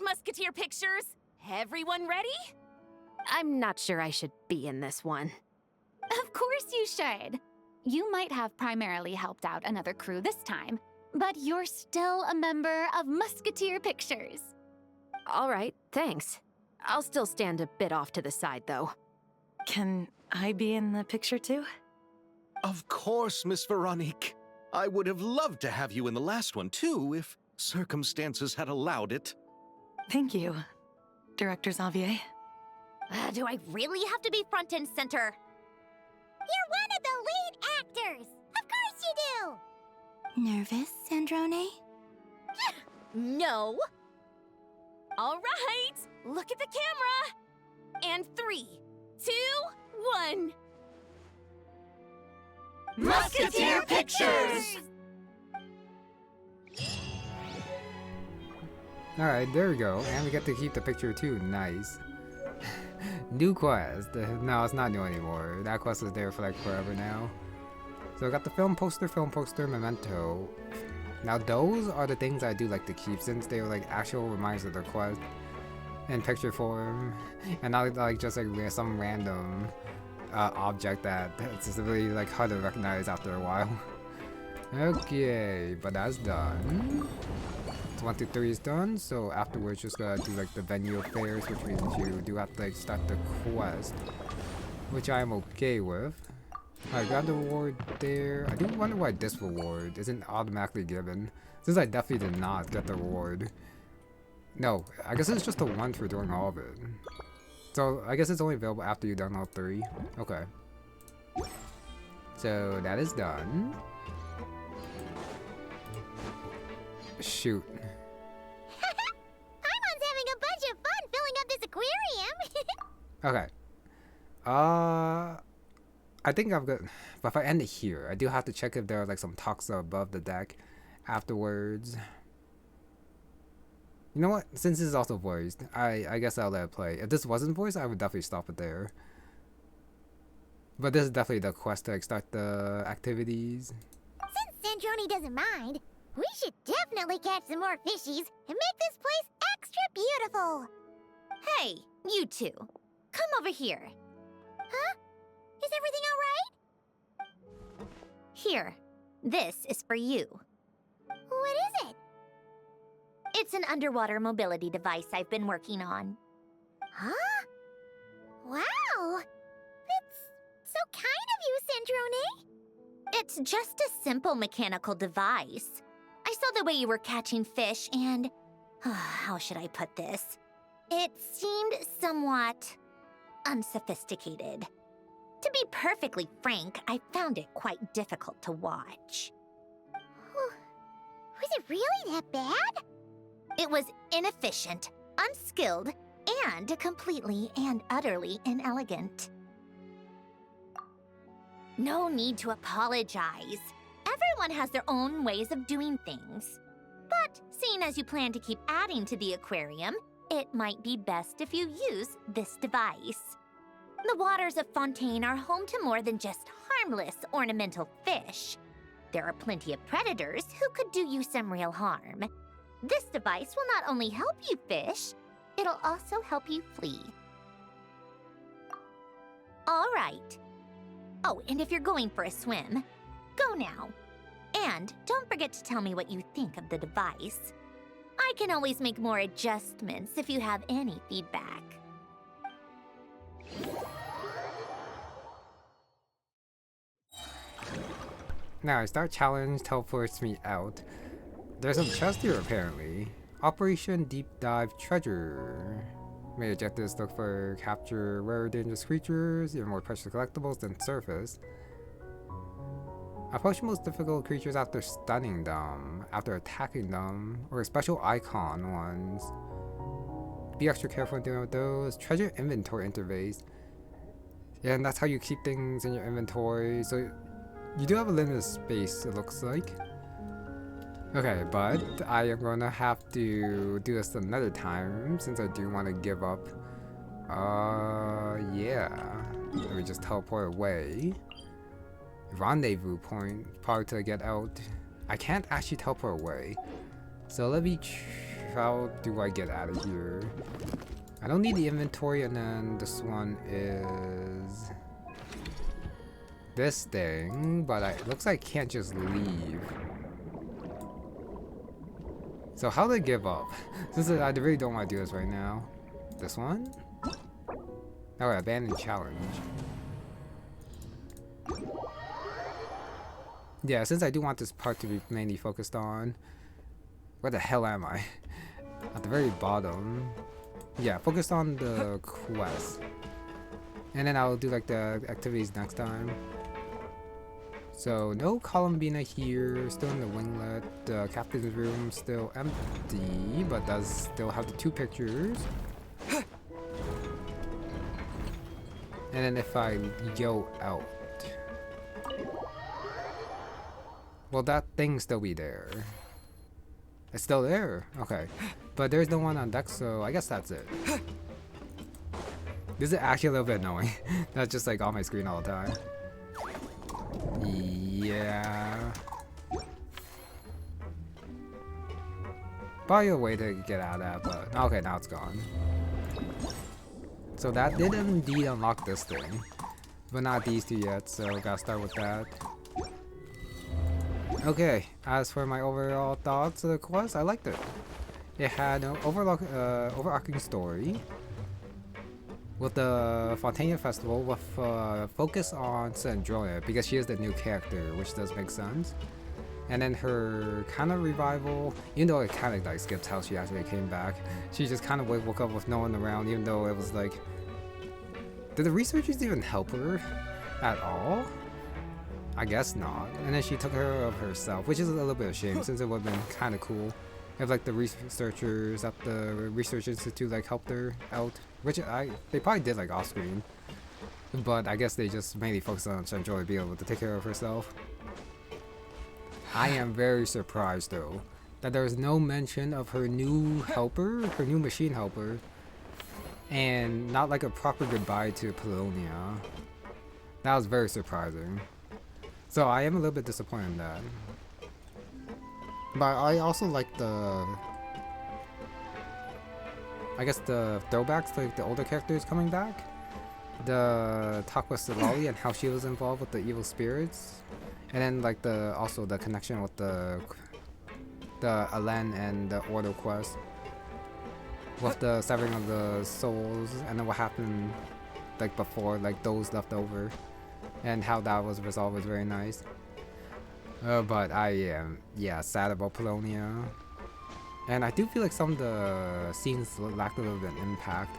Musketeer pictures! Everyone ready? I'm not sure I should be in this one. Of course you should. You might have primarily helped out another crew this time, but you're still a member of Musketeer Pictures. All right, thanks. I'll still stand a bit off to the side, though. Can I be in the picture too? Of course, Miss Veronique. I would have loved to have you in the last one too, if circumstances had allowed it. Thank you, Director Xavier. Do I really have to be front and center? You're one of the lead actors! Of course you do! Nervous, Sandrone? No! All right, look at the camera! And 3, 2, 1... Musketeer Pictures! Alright, there we go. And we get to keep the picture too. Nice. New quest. No, it's not new anymore. That quest is there for like forever now. So I got the film poster, memento. Now those are the things I do like to keep since they were like actual reminders of the quest in picture form. And not like just like some random object that it's just really like hard to recognize after a while. Okay, but that's done. 1 through 3 is done, so afterwards just gotta do like the venue affairs, which means you do have to like start the quest, which I am okay with. I got the reward there. I do wonder why this reward isn't automatically given, since I definitely did not get the reward. No, I guess it's just the one for doing all of it. So I guess it's only available after you've done all 3. Okay. So that is done. Shoot. Paimon's having a bunch of fun filling up this aquarium. Okay. I think I'm good. But if I end it here, I do have to check if there are like some toxa above the deck afterwards. You know what? Since this is also voiced, I guess I'll let it play. If this wasn't voiced, I would definitely stop it there. But this is definitely the quest to like, start the activities. Since Sandrone doesn't mind, we should definitely catch some more fishies and make this place extra beautiful. Hey, you two. Come over here. Huh? Is everything all right? Here. This is for you. What is it? It's an underwater mobility device I've been working on. Huh? Wow! It's so kind of you, Sandrone. It's just a simple mechanical device. I saw the way you were catching fish and... how should I put this? It seemed somewhat unsophisticated. To be perfectly frank, I found it quite difficult to watch. Was it really that bad? It was inefficient, unskilled, and completely and utterly inelegant. No need to apologize. Everyone has their own ways of doing things. But seeing as you plan to keep adding to the aquarium, it might be best if you use this device. The waters of Fontaine are home to more than just harmless ornamental fish. There are plenty of predators who could do you some real harm. This device will not only help you fish, it'll also help you flee. All right. Oh, and if you're going for a swim, go now. And don't forget to tell me what you think of the device. I can always make more adjustments if you have any feedback. Now, a start challenge teleports me out. There's some chest here apparently. Operation Deep Dive Treasure. May objectives look for capture rare dangerous creatures, even more precious collectibles than surface. Approach most difficult creatures after stunning them, after attacking them, or special icon ones. Be extra careful in dealing with those. Treasure inventory interface. Yeah, and that's how you keep things in your inventory. So you do have a limited space, it looks like. Okay, but I am gonna have to do this another time since I do want to give up. Yeah. Let me just teleport away. Rendezvous point, probably to get out. I can't actually teleport away. So let me how do I get out of here? I don't need the inventory, and then this one is this thing, but it looks like I can't just leave. So how do I give up? Since I really don't want to do this right now. This one? Oh, abandoned challenge. Yeah, since I do want this part to be mainly focused on. Where the hell am I? At the very bottom. Yeah, focus on the quest. And then I'll do like the activities next time. So no Columbina here, still in the winglet. The captain's room still empty, but does still have the 2 pictures. And then if I go out, will that thing still be there? It's still there, okay. But there's no one on deck, so I guess that's it. This is actually a little bit annoying. That's just like on my screen all the time. Yeah. Probably a way to get out of that, but okay, now it's gone. So that did indeed unlock this thing, but not these 2 yet, so gotta start with that. Okay, as for my overall thoughts of the quest, I liked it. It had an overarching story with the Fontinalia Festival with focus on Sandrone because she is the new character, which does make sense. And then her kind of revival, even though it kind of like skips how she actually came back. She just kind of woke up with no one around, even though it was like, did the researchers even help her at all? I guess not. And then she took care of herself, which is a little bit of a shame since it would have been kind of cool if like the researchers at the research institute like helped her out, which they probably did like off screen, but I guess they just mainly focused on Sandrone being able to take care of herself. I am very surprised though that there was no mention of her new helper, her new machine helper, and not like a proper goodbye to Polonia. That was very surprising. So I am a little bit disappointed in that. But I also like the, I guess the throwbacks, like the older characters coming back. The talk with Solali and how she was involved with the evil spirits. And then like also the connection with the Alen and the Order quest. With the severing of the souls and then what happened like before, like those left over. And how that was resolved was very nice. But I am, sad about Polonia. And I do feel like some of the scenes lacked a little bit of impact.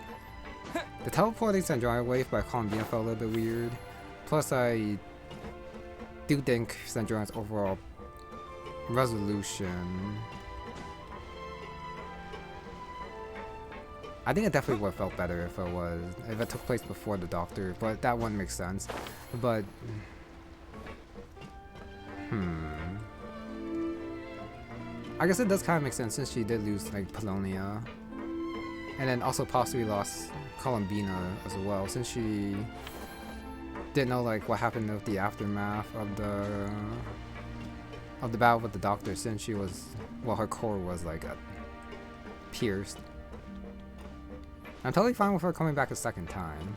The teleporting Sandrone wave by Colombina felt a little bit weird. Plus, I do think Sandrone's overall resolution, I think it definitely would have felt better if it took place before the doctor, but that wouldn't make sense. But I guess it does kind of make sense since she did lose like Polonia, and then also possibly lost Colombina as well, since she didn't know like what happened with the aftermath of the battle with the doctor, since she was, well, her core was like pierced. I'm totally fine with her coming back a second time.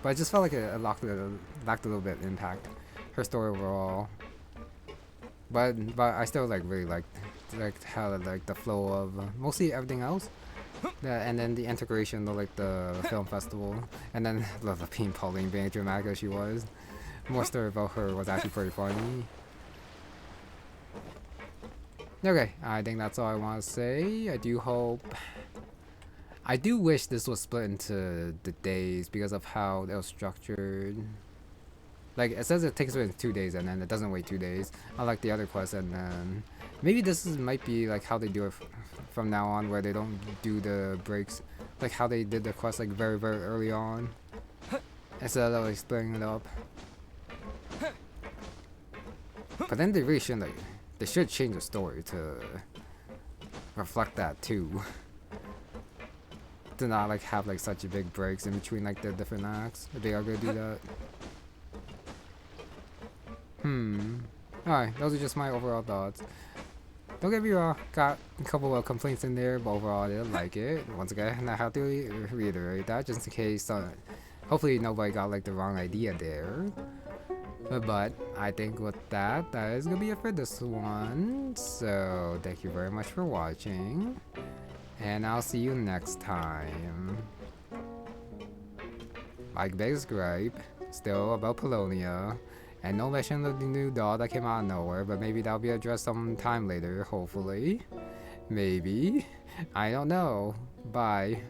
But I just felt like it lacked a little bit of impact. Her story overall. But I still like really liked how like the flow of mostly everything else. And then the integration of like the film festival. And then Lapine Pauline being dramatic as she was. More story about her was actually pretty funny. Okay, I think that's all I want to say. I do wish this was split into the days because of how it was structured. Like, it says it takes place in 2 days and then it doesn't wait 2 days. Unlike the other quests, and then maybe this might be like how they do it from now on, where they don't do the breaks. Like how they did the quest like very, very early on. Instead of like splitting it up. But then they really shouldn't like... They should change the story to reflect that too. To not like have like such a big breaks in between like the different acts, if they are gonna do that. Alright, those are just my overall thoughts. Don't get me wrong, got a couple of complaints in there, but overall I did like it. Once again, I have to reiterate that just in case hopefully nobody got like the wrong idea there. But I think with that is gonna be it for this one. So thank you very much for watching, and I'll see you next time. Like, Big's gripe, still about Polonia, and no mention of the new doll that came out of nowhere, but maybe that'll be addressed sometime later, hopefully. Maybe. I don't know. Bye.